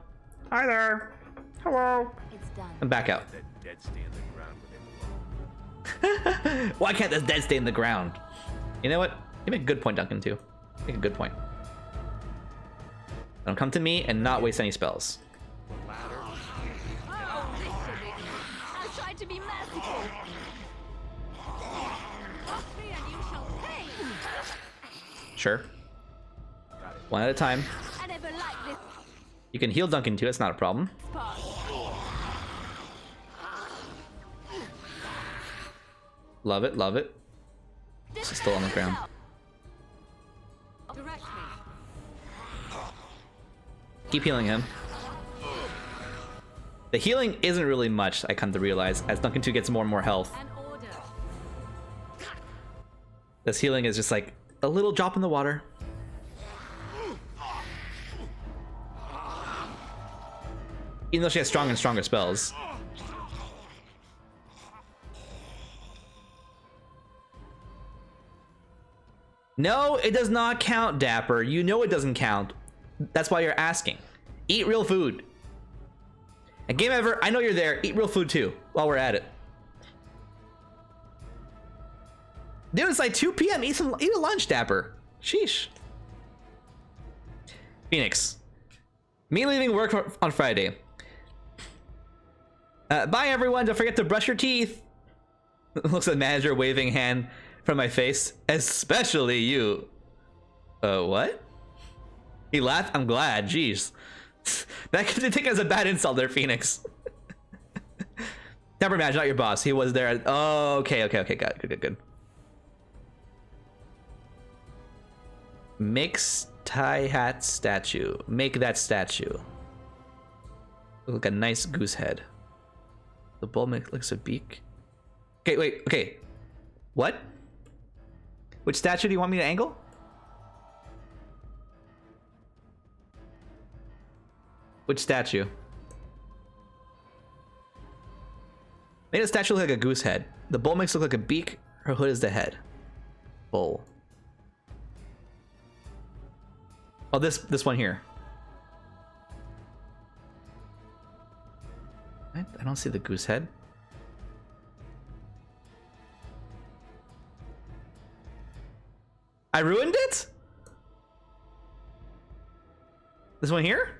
Hi there. Hello. It's done. I'm back out. That dead stay in the ground where they belong. Why can't this dead stay in the ground? You know what? You make a good point, Duncan, too. Make a good point. Don't come to me and not waste any spells. Oh, listen, I'll try to be merciful. Free and you shall pay. Sure. One at a time. I never liked this You can heal Duncan, too. That's not a problem. spot. Love it, love it. This is still on the ground. Direct me. Keep healing him. The healing isn't really much, I come to realize, as Duncan 2 gets more and more health. An order. This healing is just like a little drop in the water. Even though she has stronger and stronger spells. No, it does not count, Dapper. You know it doesn't count. That's why you're asking. Eat real food. And Game Ever, I know you're there. Eat real food too, while we're at it. Dude, it's like 2 p.m. Eat a lunch, Dapper. Sheesh. Phoenix. Me leaving work on Friday. Bye, everyone. Don't forget to brush your teeth. Looks at the manager waving hand from my face. Especially you. What? He laughed? I'm glad. Jeez. That could take as a bad insult there, Phoenix. Never imagine, not your boss. He was there. Oh, okay. Got it. Good. Mix tie hat statue. Make that statue. Look like a nice goose head. The bull looks a beak. Okay, wait. Okay. What? Which statue do you want me to angle? Which statue? Made a statue look like a goose head. The bull makes it look like a beak. Her hood is the head. Bull. Oh, this one here. What? I don't see the goose head. I ruined it? This one here?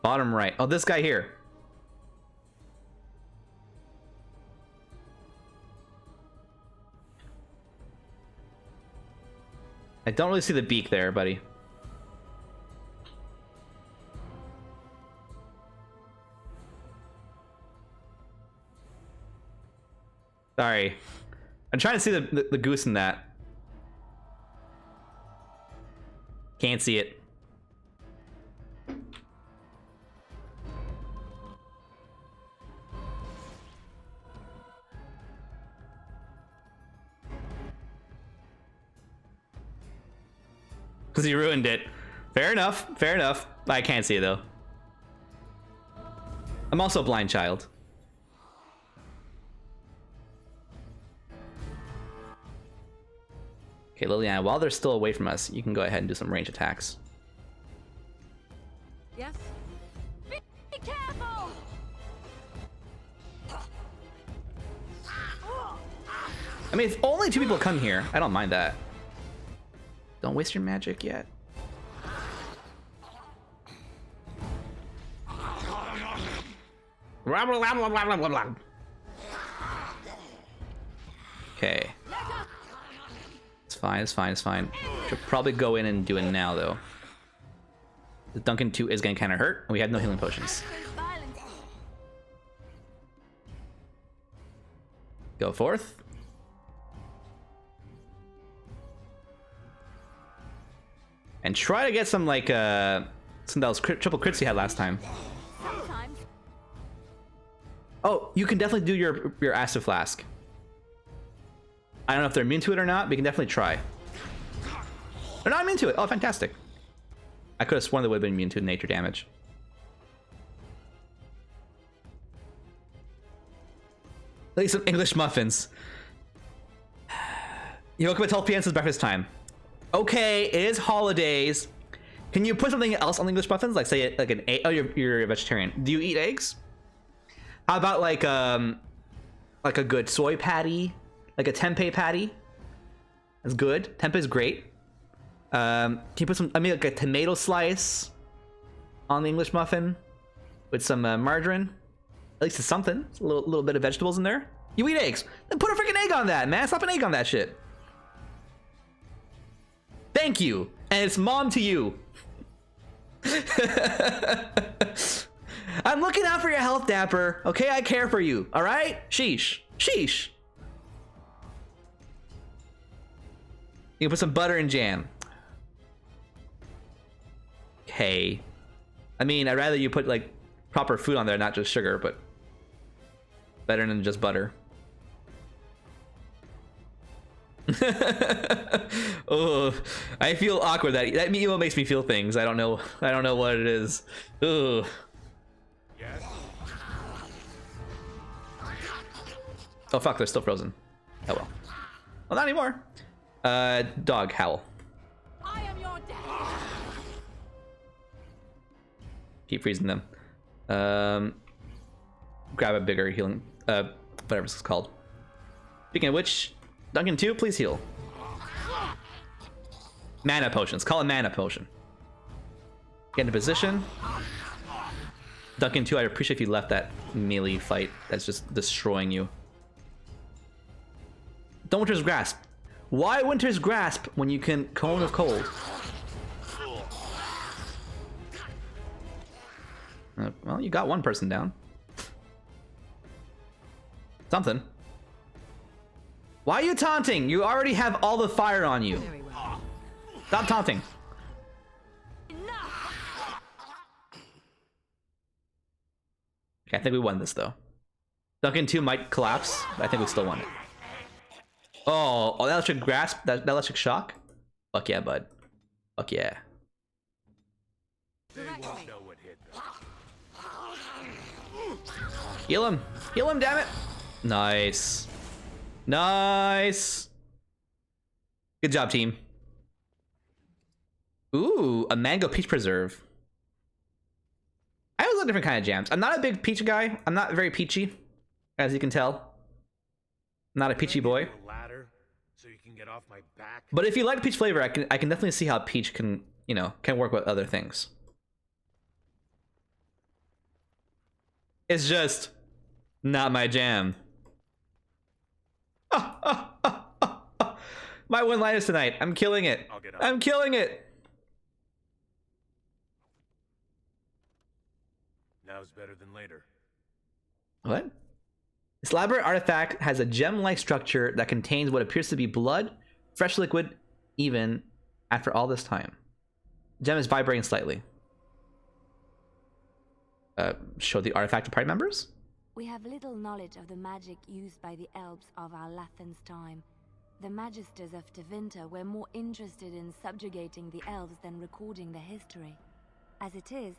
Bottom right. Oh, this guy here. I don't really see the beak there, buddy. Sorry. I'm trying to see the goose in that. Can't see it. Because he ruined it. Fair enough. I can't see it though. I'm also a blind child. Okay, Liliana, while they're still away from us, you can go ahead and do some range attacks. Yes? Be careful! I mean, if only 2 people come here, I don't mind that. Don't waste your magic yet. Okay. It's fine. Should probably go in and do it now, though. The Duncan 2 is getting kind of hurt, and we have no healing potions. Go forth. And try to get some, like, some of those triple crits you had last time. Oh, you can definitely do your acid flask. I don't know if they're immune to it or not, but you can definitely try. They're not immune to it. Oh, fantastic. I could have sworn they would have been immune to nature damage. Like some English muffins. You woke up at 12 p.m. since breakfast time. Okay, it is holidays. Can you put something else on the English muffins? Like say like an egg. Oh, you're a vegetarian. Do you eat eggs? How about like a good soy patty? Like a tempeh patty? That's good. Tempeh is great. Can you put some, I mean like a tomato slice on the English muffin with some margarine? At least it's something. It's a little bit of vegetables in there. You eat eggs. Then put a freaking egg on that, man. Slap an egg on that shit. Thank you. And it's mom to you. I'm looking out for your health, Dapper. Okay, I care for you. All right? Sheesh. Sheesh. You can put some butter and jam. Okay. I mean, I'd rather you put like proper food on there, not just sugar, but better than just butter. Oh, I feel awkward. That emote makes me feel things. I don't know what it is. Ugh. Yes. Oh fuck, they're still frozen. Oh well. Well, not anymore. Dog howl. I am your dad. Keep freezing them. Grab a bigger healing, whatever it's called. Speaking of which, Duncan 2, please heal. Mana potions. Call it mana potion. Get into position. Duncan 2, I appreciate if you left that melee fight that's just destroying you. Don't Winter's Grasp. Why Winter's Grasp when you can Cone of Cold? Well, you got one person down. Something. Why are you taunting? You already have all the fire on you. Very well. Stop taunting. Okay, I think we won this though. Duncan 2 might collapse, but I think we still won it. Oh, that electric grasp, that electric shock? Fuck yeah, bud. Fuck yeah. They won't know what hit them. Heal him! Heal him, damn it! Nice. Nice! Good job, team. Ooh, a mango peach preserve. I always love different kind of jams. I'm not a big peach guy. I'm not very peachy, as you can tell. I'm not a peachy boy. Ladder so you can get off my back. But if you like peach flavor, I can definitely see how peach can, you know, can work with other things. It's just not my jam. My one-liners tonight. I'm killing it. I'll get up. I'm killing it. Now's better than later. What? This elaborate artifact has a gem-like structure that contains what appears to be blood, fresh liquid, even after all this time. The gem is vibrating slightly. Show the artifact to party members? We have little knowledge of the magic used by the elves of our Lathan's time. The magisters of Tevinter were more interested in subjugating the elves than recording their history. As it is,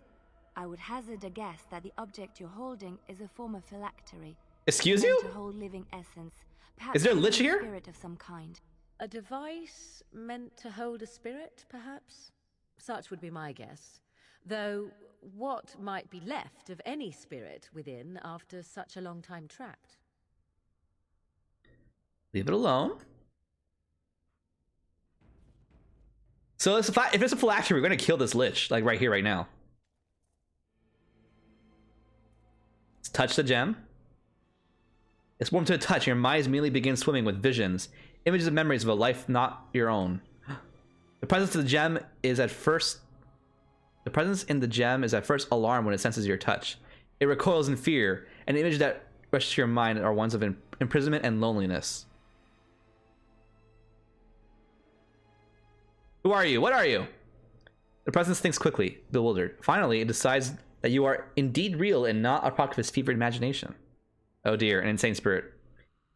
I would hazard a guess that the object you're holding is a form of phylactery. Excuse meant you? to hold living essence. Perhaps Is there a even lich here? Spirit of some kind. A device meant to hold a spirit, perhaps? Such would be my guess. Though, what might be left of any spirit within after such a long time trapped? Leave it alone. So if it's a phylactery, we're gonna kill this lich, like right here, right now. Let's touch the gem. It's warm to the touch. Your mind immediately begins swimming with visions, images and memories of a life not your own. The presence of the gem is at first. The presence in the gem is at first alarmed when it senses your touch. It recoils in fear, and the images that rush to your mind are ones of imprisonment and loneliness. Who are you? What are you? The presence thinks quickly, bewildered. Finally, it decides that you are indeed real and not a product of its fevered imagination. Oh dear, an insane spirit.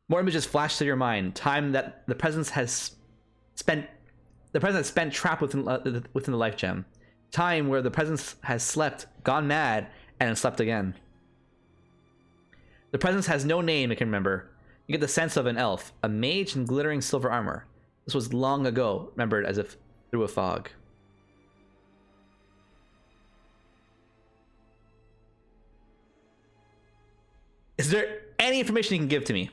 More images flash through your mind. Time that the presence has spent. The presence has spent trapped within the life gem. Time where the presence has slept, gone mad, and slept again. The presence has no name it can remember. You get the sense of an elf, a mage in glittering silver armor. This was long ago, remembered as if through a fog. Is there any information you can give to me?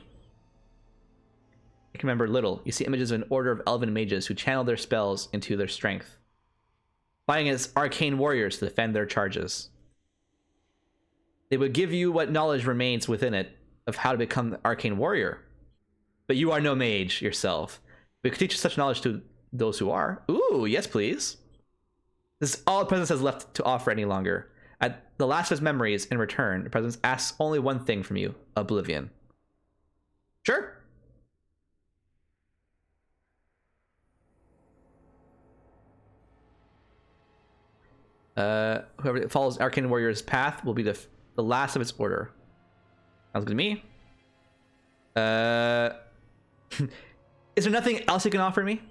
I can remember little. You see images of an order of elven mages who channel their spells into their strength, fighting as arcane warriors to defend their charges. They would give you what knowledge remains within it of how to become an arcane warrior. But you are no mage yourself. We could teach such knowledge to those who are. Ooh, yes please. This is all the presence has left to offer any longer. At the last of his memories, in return, the presence asks only one thing from you: oblivion. Sure. Whoever follows Arcane Warrior's path will be the last of its order. Sounds good to me. Is there nothing else you can offer me?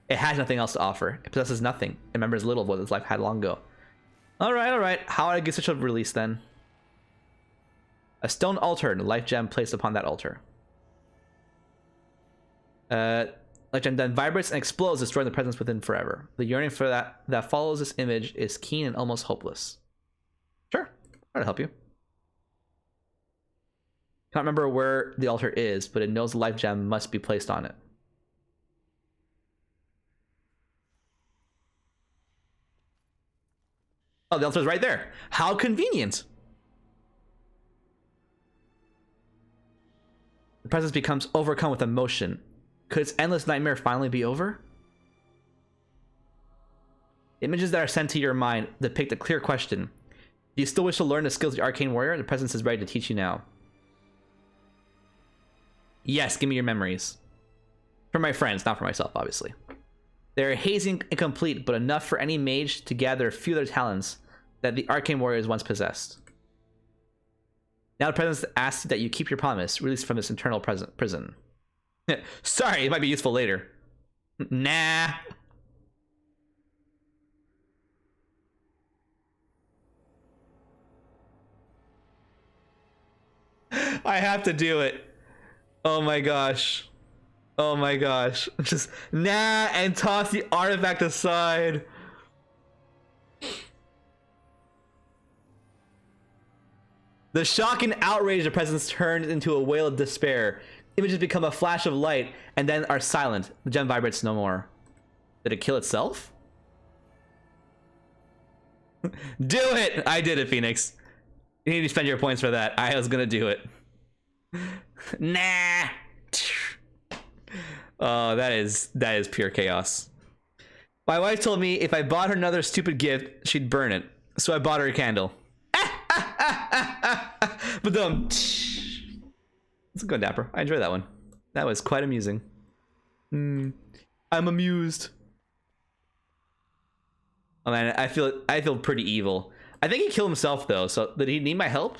It has nothing else to offer. It possesses nothing. It remembers little of what its life had long ago. Alright, alright. How would I get such a release then? A stone altar and a life gem placed upon that altar. Life gem then vibrates and explodes, destroying the presence within forever. The yearning for that follows this image is keen and almost hopeless. Sure, try to help you. Can't remember where the altar is, but it knows the life gem must be placed on it. Oh, the altar is right there. How convenient. The presence becomes overcome with emotion. Could its endless nightmare finally be over? Images that are sent to your mind depict a clear question. Do you still wish to learn the skills of the arcane warrior? The presence is ready to teach you now. Yes, give me your memories. For my friends, not for myself, obviously. They are hazy and incomplete, but enough for any mage to gather a few of their talents that the arcane warriors once possessed. Now the presence asks that you keep your promise, released from this internal prison. Sorry, it might be useful later. Nah. I have to do it. Oh my gosh. Oh my gosh. Just nah and toss the artifact aside. The shock and outrage of the presence turned into a wail of despair. Images become a flash of light and then are silent. The gem vibrates no more. Did it kill itself? Do it! I did it, Phoenix. You need to spend your points for that. I was gonna do it. Nah. Oh, that is pure chaos. My wife told me if I bought her another stupid gift, she'd burn it. So I bought her a candle. But it's a good dapper. I enjoyed that one. That was quite amusing. I'm amused. Oh man, I feel pretty evil. I think he killed himself though. So did he need my help?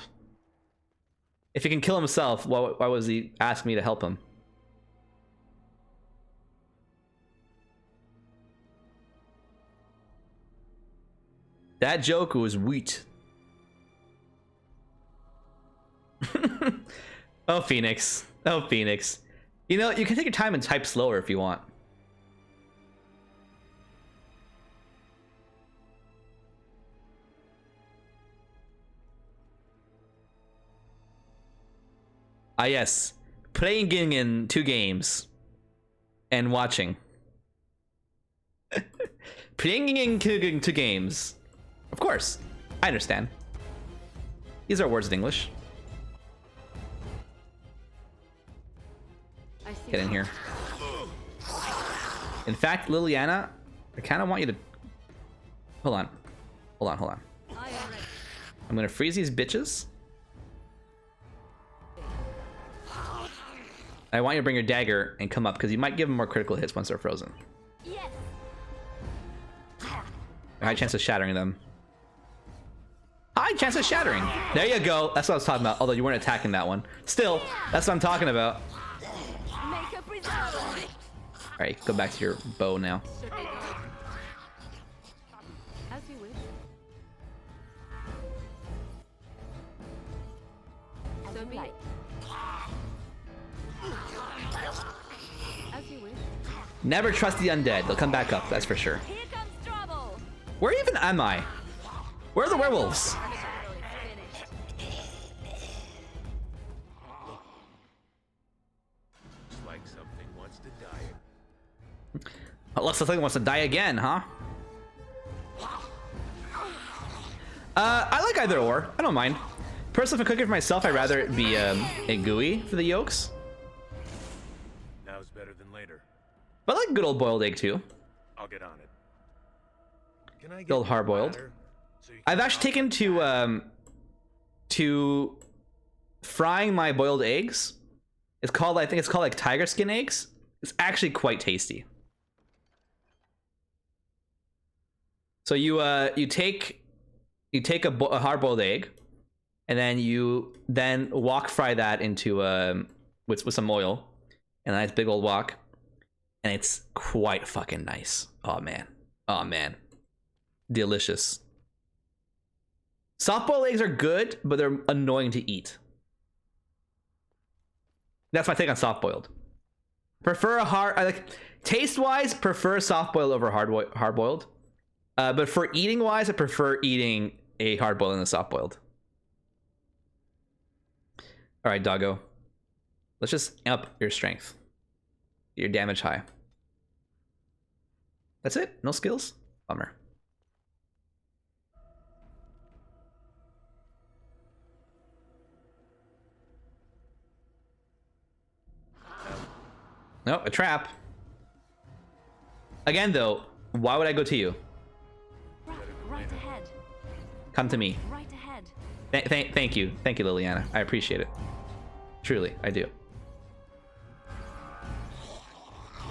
If he can kill himself, why was he asking me to help him? That joke was wheat. Oh, Phoenix. Oh, Phoenix. You know, you can take your time and type slower if you want. Ah, yes. Playing in 2 games. And watching. Playing in 2 games. Of course. I understand. These are words in English. Get in here. In fact, Liliana, I kind of want you to... Hold on. I'm gonna freeze these bitches. I want you to bring your dagger and come up, because you might give them more critical hits once they're frozen. Yes. High chance of shattering them. High chance of shattering. There you go. That's what I was talking about, although you weren't attacking that one. Still, that's what I'm talking about. Alright, go back to your bow now. As you wish. So be it. As you wish. Never trust the undead. They'll come back up, that's for sure. Here comes trouble. Where even am I? Where are the werewolves? Looks like something wants to die again, huh? I like either or. I don't mind. Personally, if I'm cooking for myself, I'd rather it be a gooey for the yolks. Now's better than later. But I like good old boiled egg too. I'll get on it. Can I get Good old hard boiled. So I've actually taken to frying my boiled eggs. It's called, I think it's called like tiger skin eggs. It's actually quite tasty. So you take a hard-boiled egg, and then you wok fry that into with some oil, and a nice big old wok, and it's quite fucking nice. Oh man, delicious. Soft-boiled eggs are good, but they're annoying to eat. That's my take on soft-boiled. Prefer a hard, taste-wise, prefer soft-boiled over hard-boiled. But for eating-wise, I prefer eating a hard-boiled and a soft-boiled. All right, doggo. Let's just up your strength. Your damage high. That's it? No skills? Bummer. Nope, a trap. Again, though, why would I go to you? Right ahead. Come to me. Right ahead. Thank you, Liliana. I appreciate it. Truly, I do.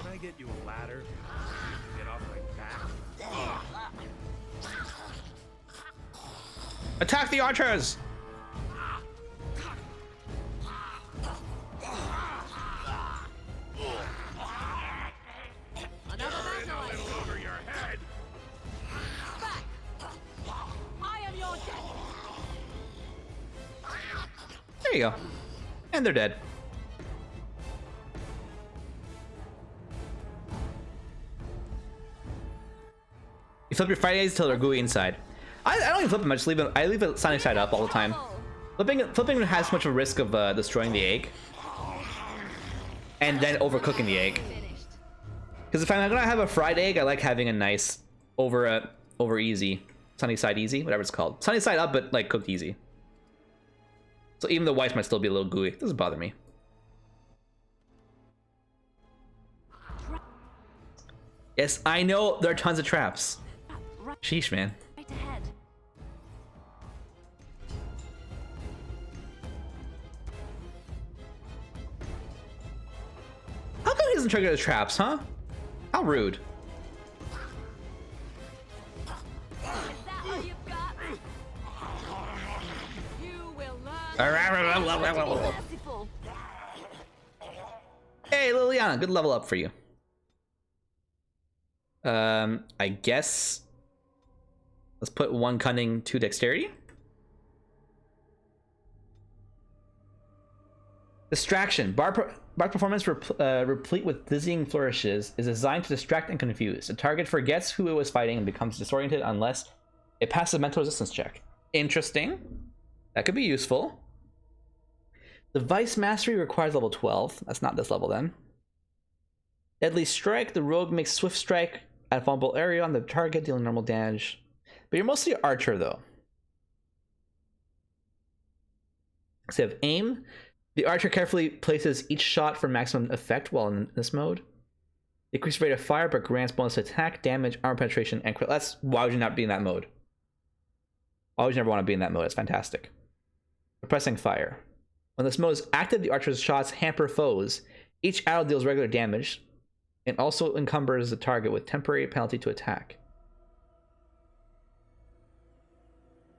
Can I get you a ladder? Get off my back. Attack the archers! Another battle. Over your head. Back. I am your death. There you go. And they're dead. You flip your Fridays till they're gooey inside. I don't even flip them. I just leave them. I leave it sunny side up all the time. Flipping has much of a risk of destroying the egg, and then overcooking the egg. Because if I'm gonna have a fried egg, I like having a nice over easy, sunny side easy, whatever it's called, sunny side up, but like cooked easy. So even the whites might still be a little gooey. It doesn't bother me. Yes, I know there are tons of traps. Sheesh, man. Right ahead. How come he doesn't trigger the traps, huh? How rude. Is that all you've got? You will learn. Merciful. Hey, Liliana, good level up for you. I guess let's put 1 cunning, 2 dexterity. Distraction. Bar performance replete with dizzying flourishes is designed to distract and confuse. The target forgets who it was fighting and becomes disoriented unless it passes a mental resistance check. Interesting. That could be useful. Device mastery requires level 12. That's not this level then. Deadly strike. The rogue makes swift strike at a vulnerable area on the target, dealing normal damage. But you're mostly an archer though. So you have aim. The archer carefully places each shot for maximum effect while in this mode. Decreases rate of fire, but grants bonus to attack, damage, armor penetration, and crit. That's why would you not be in that mode? Why would you never want to be in that mode? It's fantastic. Suppressing fire. When this mode is active, the archer's shots hamper foes. Each arrow deals regular damage, and also encumbers the target with temporary penalty to attack.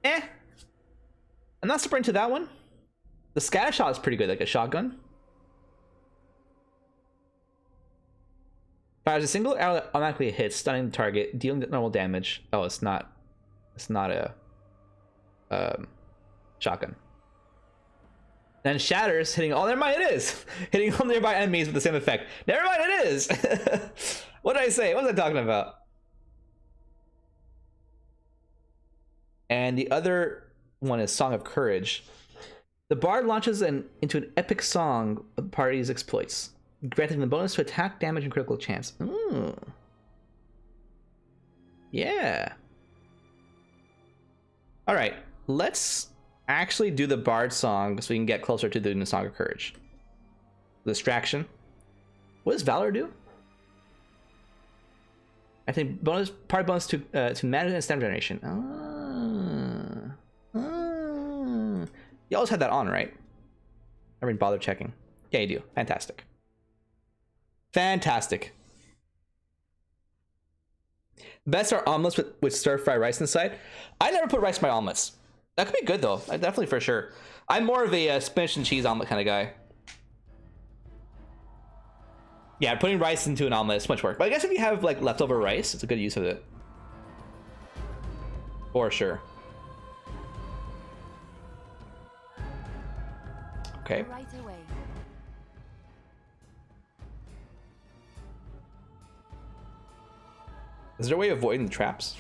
I'm not super into that one. The scatter shot is pretty good, like a shotgun. Fires a single arrow that automatically hits, stunning the target, dealing normal damage. Oh, it's not a shotgun. Then shatters, hitting all. Never mind, it is hitting all nearby enemies with the same effect. Never mind, it is. What did I say? What was I talking about? And the other one is Song of Courage. The bard launches into an epic song of the party's exploits, granting the bonus to attack, damage, and critical chance. Ooh. Yeah. All right, let's actually do the bard song so we can get closer to doing the Song of Courage. Distraction. What does Valor do? I think part bonus to mana and stamina generation. You always had that on, right? I didn't bother checking. Yeah, you do. Fantastic. Fantastic. Best are omelets with stir-fried rice inside. I never put rice in my omelets. That could be good though. Definitely for sure. I'm more of a spinach and cheese omelet kind of guy. Yeah, putting rice into an omelet is much work. But I guess if you have like leftover rice, it's a good use of it. For sure. Okay. Right away. Is there a way of avoiding the traps?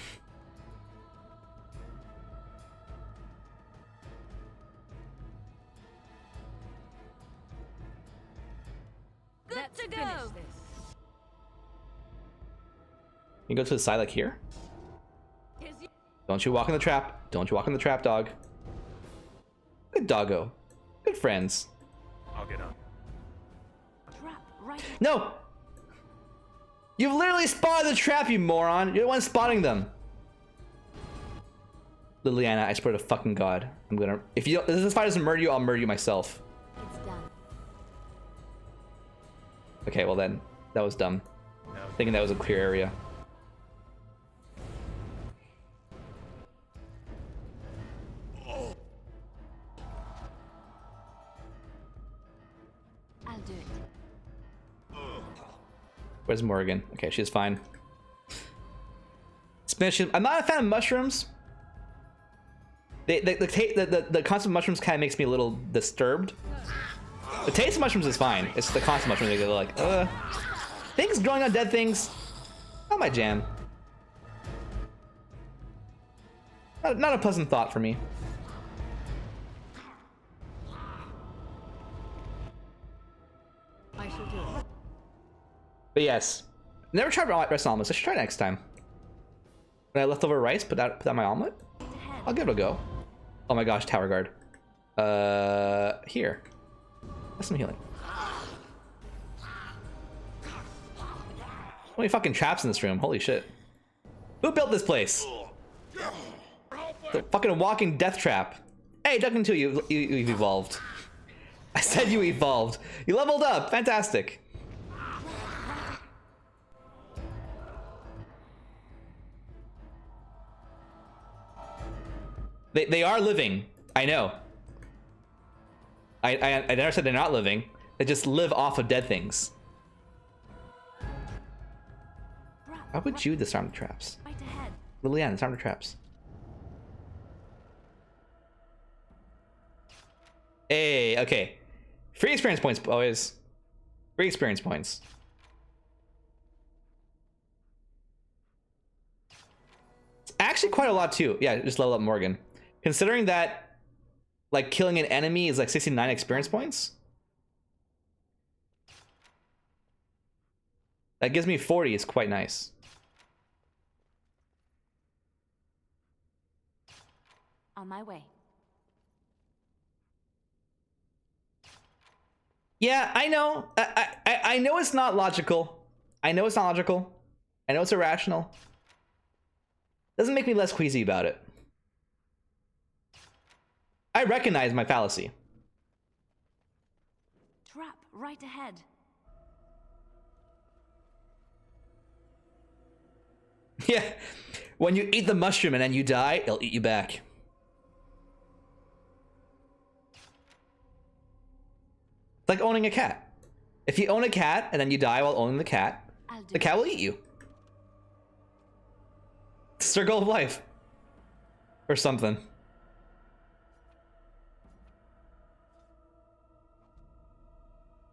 Good Let's to go. finish this. You go to the side like here. Here's you. Don't you walk in the trap. Don't you walk in the trap, dog. Good doggo. Good friends. I'll get on. Trap right. No! You've literally spotted the trap, you moron. You're the one spotting them. Liliana, I swear to fucking God. I'm gonna... If this fight doesn't murder you, I'll murder you myself. It's done. Okay, well then. That was dumb. Thinking that was a clear area. I'll do it. Where's Morgan? Okay, she's fine. Spinach. I'm not a fan of mushrooms. The concept of mushrooms kind of makes me a little disturbed. The taste of mushrooms is fine. It's the concept of mushrooms that are like, things growing on dead things. Not my jam. Not a pleasant thought for me. I shall do it. But yes, never tried rice and omelets. I should try it next time. When I leftover rice, put that in my omelet. I'll give it a go. Oh my gosh, tower guard. Here. That's some healing. How many fucking traps in this room? Holy shit. Who built this place? The fucking walking death trap. Hey, Duncan 2, you've evolved. I said you evolved. You leveled up. Fantastic. They are living. I know. I never said they're not living. They just live off of dead things. Why would you disarm the traps? Right ahead. Liliana, disarm the traps. Hey, okay. Free experience points, boys. Free experience points. It's actually quite a lot too. Yeah, just level up Morgan. Considering that, like, killing an enemy is like 69 experience points. That gives me 40. It's quite nice. On my way. Yeah, I know. I know it's not logical. I know it's not logical. I know it's irrational. Doesn't make me less queasy about it. I recognize my fallacy. Trap right ahead. Yeah. When you eat the mushroom and then you die, it'll eat you back. It's like owning a cat. If you own a cat and then you die while owning the cat will eat you. Circle of life. Or something.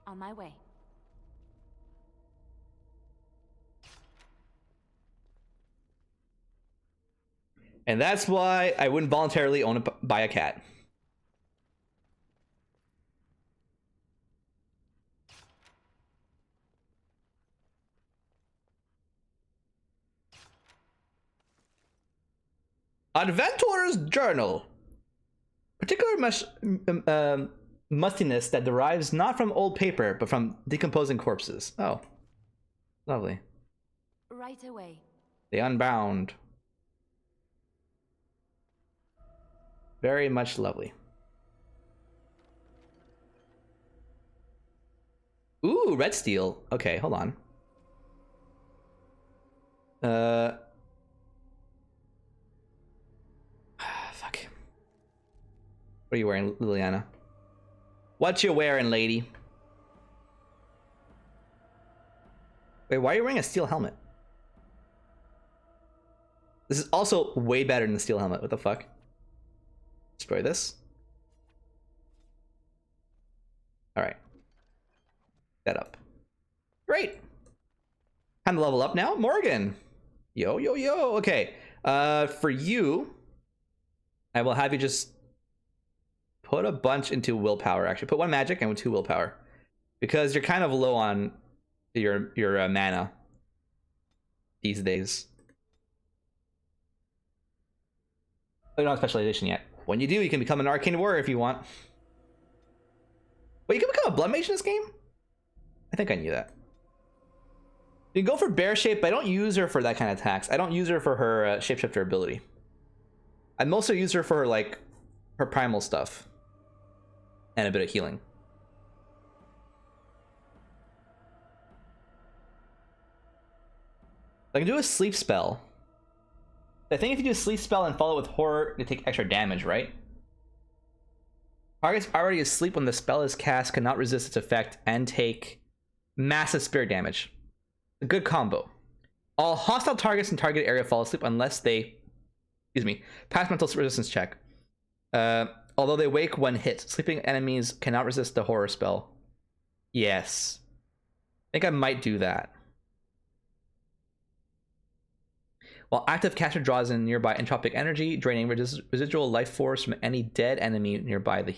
On my way. And that's why I wouldn't voluntarily buy a cat. Adventurer's Journal. Particular mustiness that derives not from old paper, but from decomposing corpses. Oh. Lovely. Right away. The Unbound. Very much lovely. Ooh, red steel. Okay, hold on. Fuck. What are you wearing, Liliana? What you wearing, lady? Wait, why are you wearing a steel helmet? This is also way better than the steel helmet. What the fuck? Destroy this. Alright. That up. Great. Time to level up now. Morgan. Yo, yo, yo. Okay. For you, I will have you just put a bunch into willpower. Actually, put 1 magic and 2 willpower. Because you're kind of low on your mana these days. But not specialization yet. When you do, you can become an arcane warrior if you want. Wait, you can become a blood mage in this game? I think I knew that. You can go for bear shape, but I don't use her for that kind of attacks. I don't use her for her shapeshifter ability. I mostly use her for like her primal stuff and a bit of healing. I can do a sleep spell. I think if you do a sleep spell and follow it with horror, you take extra damage, right? Targets already asleep when the spell is cast cannot resist its effect and take massive spirit damage. A good combo. All hostile targets in target area fall asleep unless they, pass mental resistance check. Although they wake when hit. Sleeping enemies cannot resist the horror spell. Yes. I think I might do that. While active caster draws in nearby entropic energy, draining residual life force from any dead enemy nearby to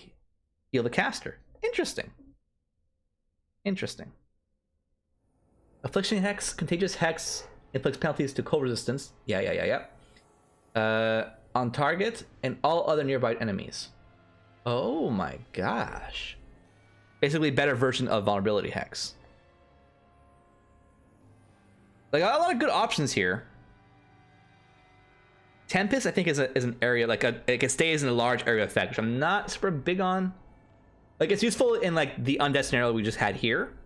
heal the caster. Interesting. Interesting. Affliction Hex, Contagious Hex, inflicts penalties to cold resistance. Yeah. On target and all other nearby enemies. Oh my gosh. Basically better version of Vulnerability Hex. Like, a lot of good options here. Tempest, I think, is an area, like, it stays in a large area effect, which I'm not super big on. Like, it's useful in, like, the undead scenario we just had here,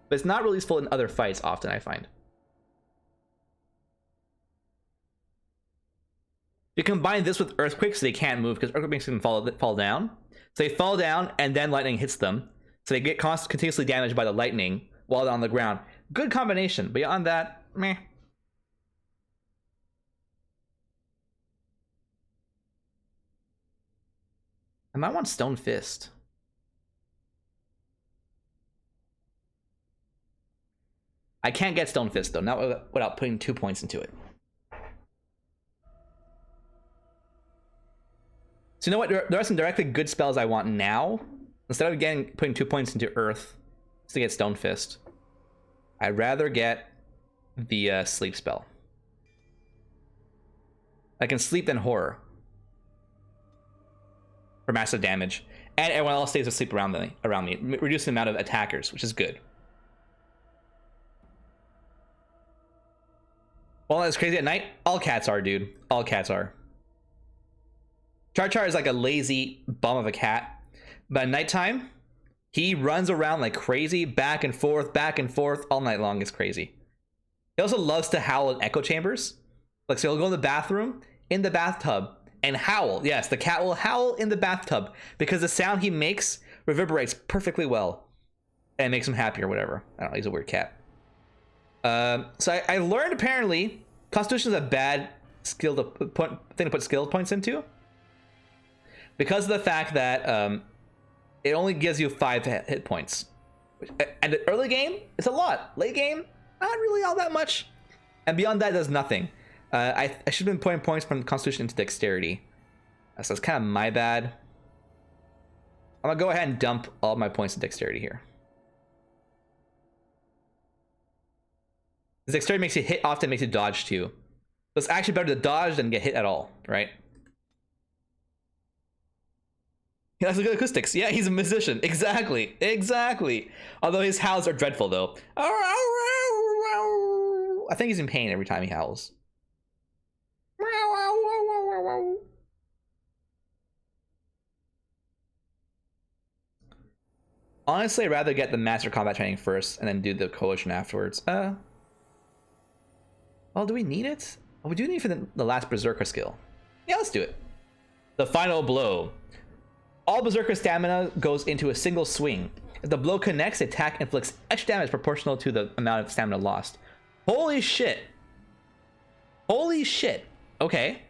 but it's not really useful in other fights often, I find. You combine this with Earthquake so they can't move, because Earthquake makes them fall down. So they fall down, and then lightning hits them. So they get continuously damaged by the lightning while they're on the ground. Good combination, but beyond that, meh. I might want Stone Fist. I can't get Stone Fist, though, not without putting 2 points into it. So you know what? There are some directly good spells I want now. Instead of putting 2 points into Earth to get Stone Fist, I'd rather get the Sleep spell. I can Sleep then Horror for massive damage, and everyone else stays asleep around me, reducing the amount of attackers, which is good. Well, that's crazy at night. All cats are, dude. All cats are. Char is like a lazy bum of a cat, but at nighttime, he runs around like crazy, back and forth all night long. It's crazy. He also loves to howl in echo chambers. Like, so he'll go in the bathroom, in the bathtub, and howl. Yes, the cat will howl in the bathtub because the sound he makes reverberates perfectly well and makes him happy or whatever. I don't know, he's a weird cat. So I learned apparently Constitution is a bad skill thing to put skill points into because of the fact that it only gives you 5 hit points. At the early game, it's a lot. Late game, not really all that much. And beyond that, it does nothing. I should have been putting points from Constitution into Dexterity. So it's kind of my bad. I'm gonna go ahead and dump all my points in Dexterity here. Because Dexterity makes you hit, often makes you dodge too. So it's actually better to dodge than get hit at all, right? He has good acoustics. Yeah, he's a musician. Exactly. Although his howls are dreadful though. I think he's in pain every time he howls. Honestly, I'd rather get the Master Combat training first and then do the Coalition afterwards. Well, do we need it? Oh, we do need it for the last Berserker skill. Yeah, let's do it. The Final Blow. All Berserker stamina goes into a single swing. If the blow connects, the attack inflicts extra damage proportional to the amount of stamina lost. Holy shit. Holy shit. Okay.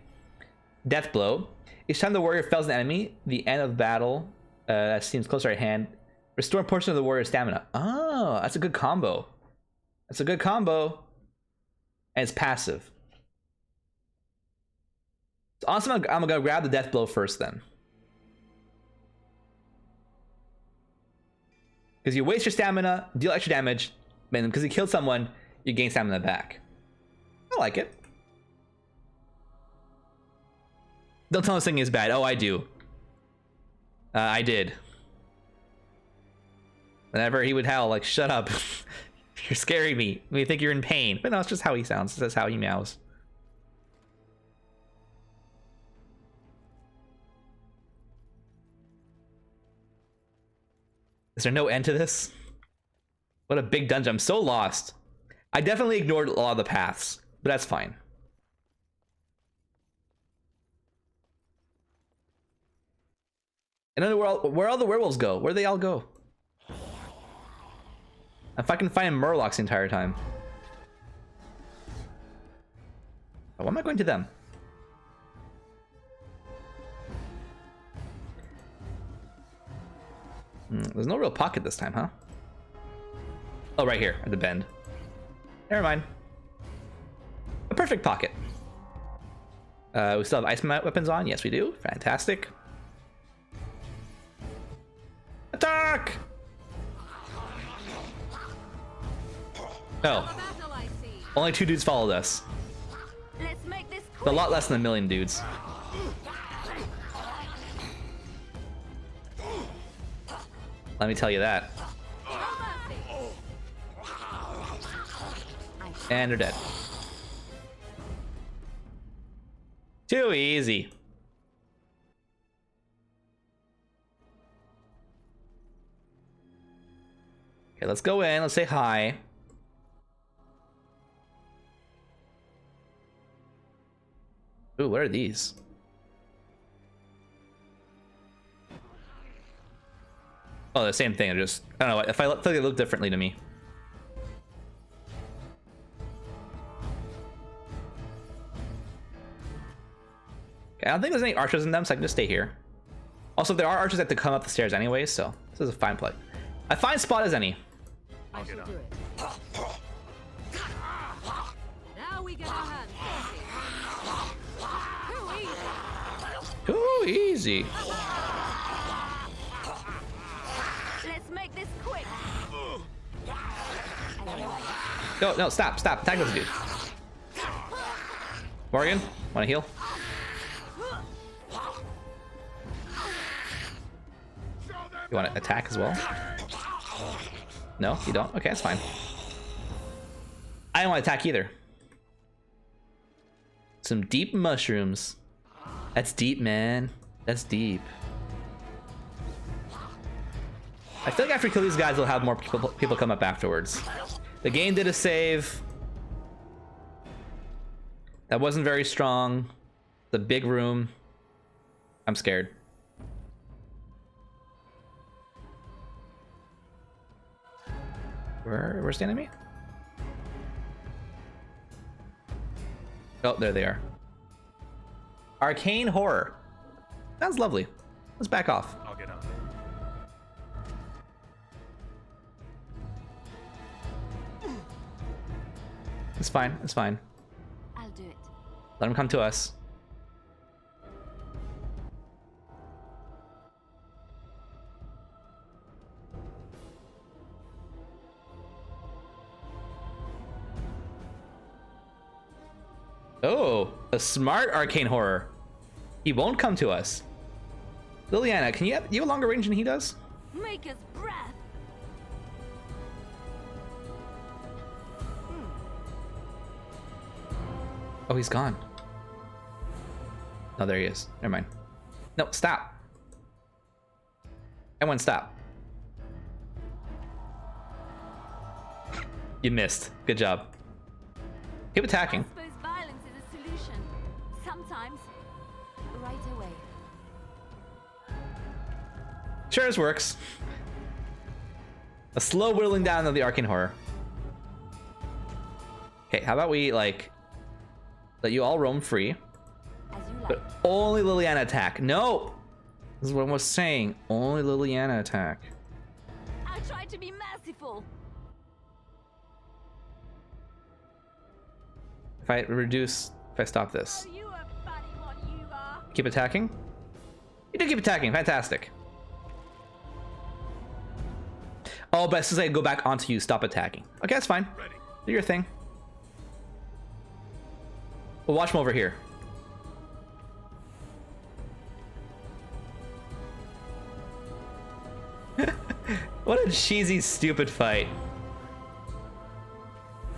Death blow. Each time the warrior fells an enemy, the end of battle that seems closer at hand, restore a portion of the warrior's stamina. Oh, that's a good combo. That's a good combo. And it's passive. So awesome. I'm gonna grab the death blow first then. Because you waste your stamina, deal extra damage, and because you killed someone, you gain stamina back. I like it. Don't tell me singing is bad. Oh, I do. I did. Whenever he would howl, like, shut up. You're scaring me. We think you're in pain. But no, it's just how he sounds. That's how he meows. Is there no end to this? What a big dungeon. I'm so lost. I definitely ignored a lot of the paths, but that's fine. And then where all the werewolves go? Where'd they all go? If I can find murlocs the entire time. Oh, why am I going to them? There's no real pocket this time, huh? Oh, right here at the bend. Never mind. A perfect pocket. We still have ice weapons on. Yes, we do. Fantastic. Attack! Oh. Only 2 dudes followed us. Let's make this A lot less than 1 million dudes. Let me tell you that. And they're dead. Too easy. Okay, let's go in. Let's say hi. Ooh, what are these? Oh, the same thing. I don't know. If I feel like they look differently to me. Okay, I don't think there's any archers in them, so I can just stay here. Also, if there are archers, I have to come up the stairs anyway, so this is a fine play. A fine spot as any. I shall do it. Now we get our hands dirty. Too easy. Let's make this quick. No, stop. Attack this dude. Morgan, wanna heal? You wanna attack as well? No, you don't? Okay, that's fine. I don't want to attack either. Some deep mushrooms. That's deep, man. That's deep. I feel like after you kill these guys, they'll have more people come up afterwards. The game did a save. That wasn't very strong. The big room. I'm scared. Where's the enemy? Oh, there they are. Arcane horror. Sounds lovely. Let's back off. I'll get on. It's fine. It's fine. I'll do it. Let him come to us. Oh, a smart arcane horror. He won't come to us. Liliana, can you have a longer range than he does? Make us breath. Oh, he's gone. Oh, there he is. Never mind. No, stop. Everyone stop. You missed. Good job. Keep attacking. I suppose violence is a solution. Sometimes. Right away. Sure, this works. A slow whittling down of the arcane horror. Okay, how about we like let you all roam free, As you like. but only Liliana attack. No, this is what I was saying. Only Liliana attack. I'll try to be merciful. If I stop this, Oh, you a funny one, you are. keep attacking. You do keep attacking. Fantastic. Oh, but since I go back onto you, stop attacking. Okay, that's fine. Do your thing. We'll watch him over here. What a cheesy, stupid fight.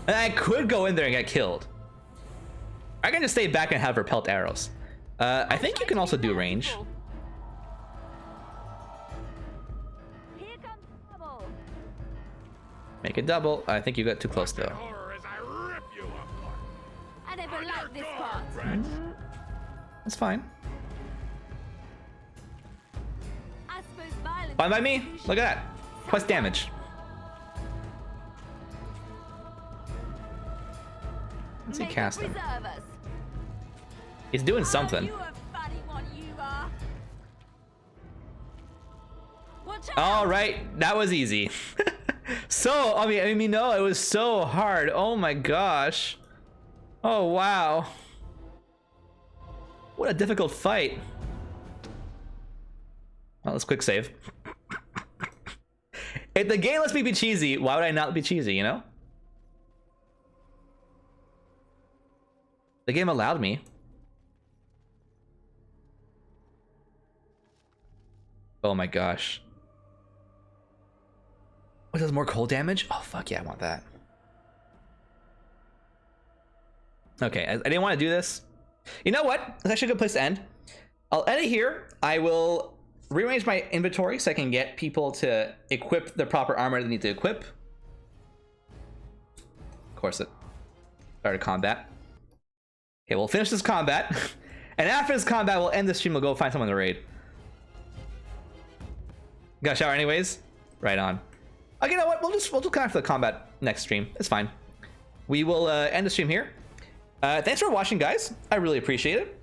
And I could go in there and get killed. I can just stay back and have repelled arrows. I think you can also do range. Here comes trouble. Make it double. I think you got too close though. Horror as I rip you apart. I never liked this part. That's fine. I suppose violence. Fine by me. Look at that. Plus damage. What's he May God casting? preserve us. He's doing Oh, something. you a funny one, you are. Watch out. All right, that was easy. So, I mean, no, it was so hard. Oh my gosh. Oh wow. What a difficult fight. Well, let's quick save. If the game lets me be cheesy, why would I not be cheesy, you know? The game allowed me. Oh my gosh. What does more cold damage? Oh fuck yeah, I want that. Okay, I didn't want to do this. You know what? It's actually a good place to end. I'll end it here. I will rearrange my inventory so I can get people to equip the proper armor they need to equip. Of course, it started combat. Okay, we'll finish this combat. And after this combat, we'll end the stream. We'll go find someone to raid. Got a shower anyways? Right on. Okay, you know what? We'll just come after the combat next stream. It's fine. We will end the stream here. Thanks for watching, guys. I really appreciate it.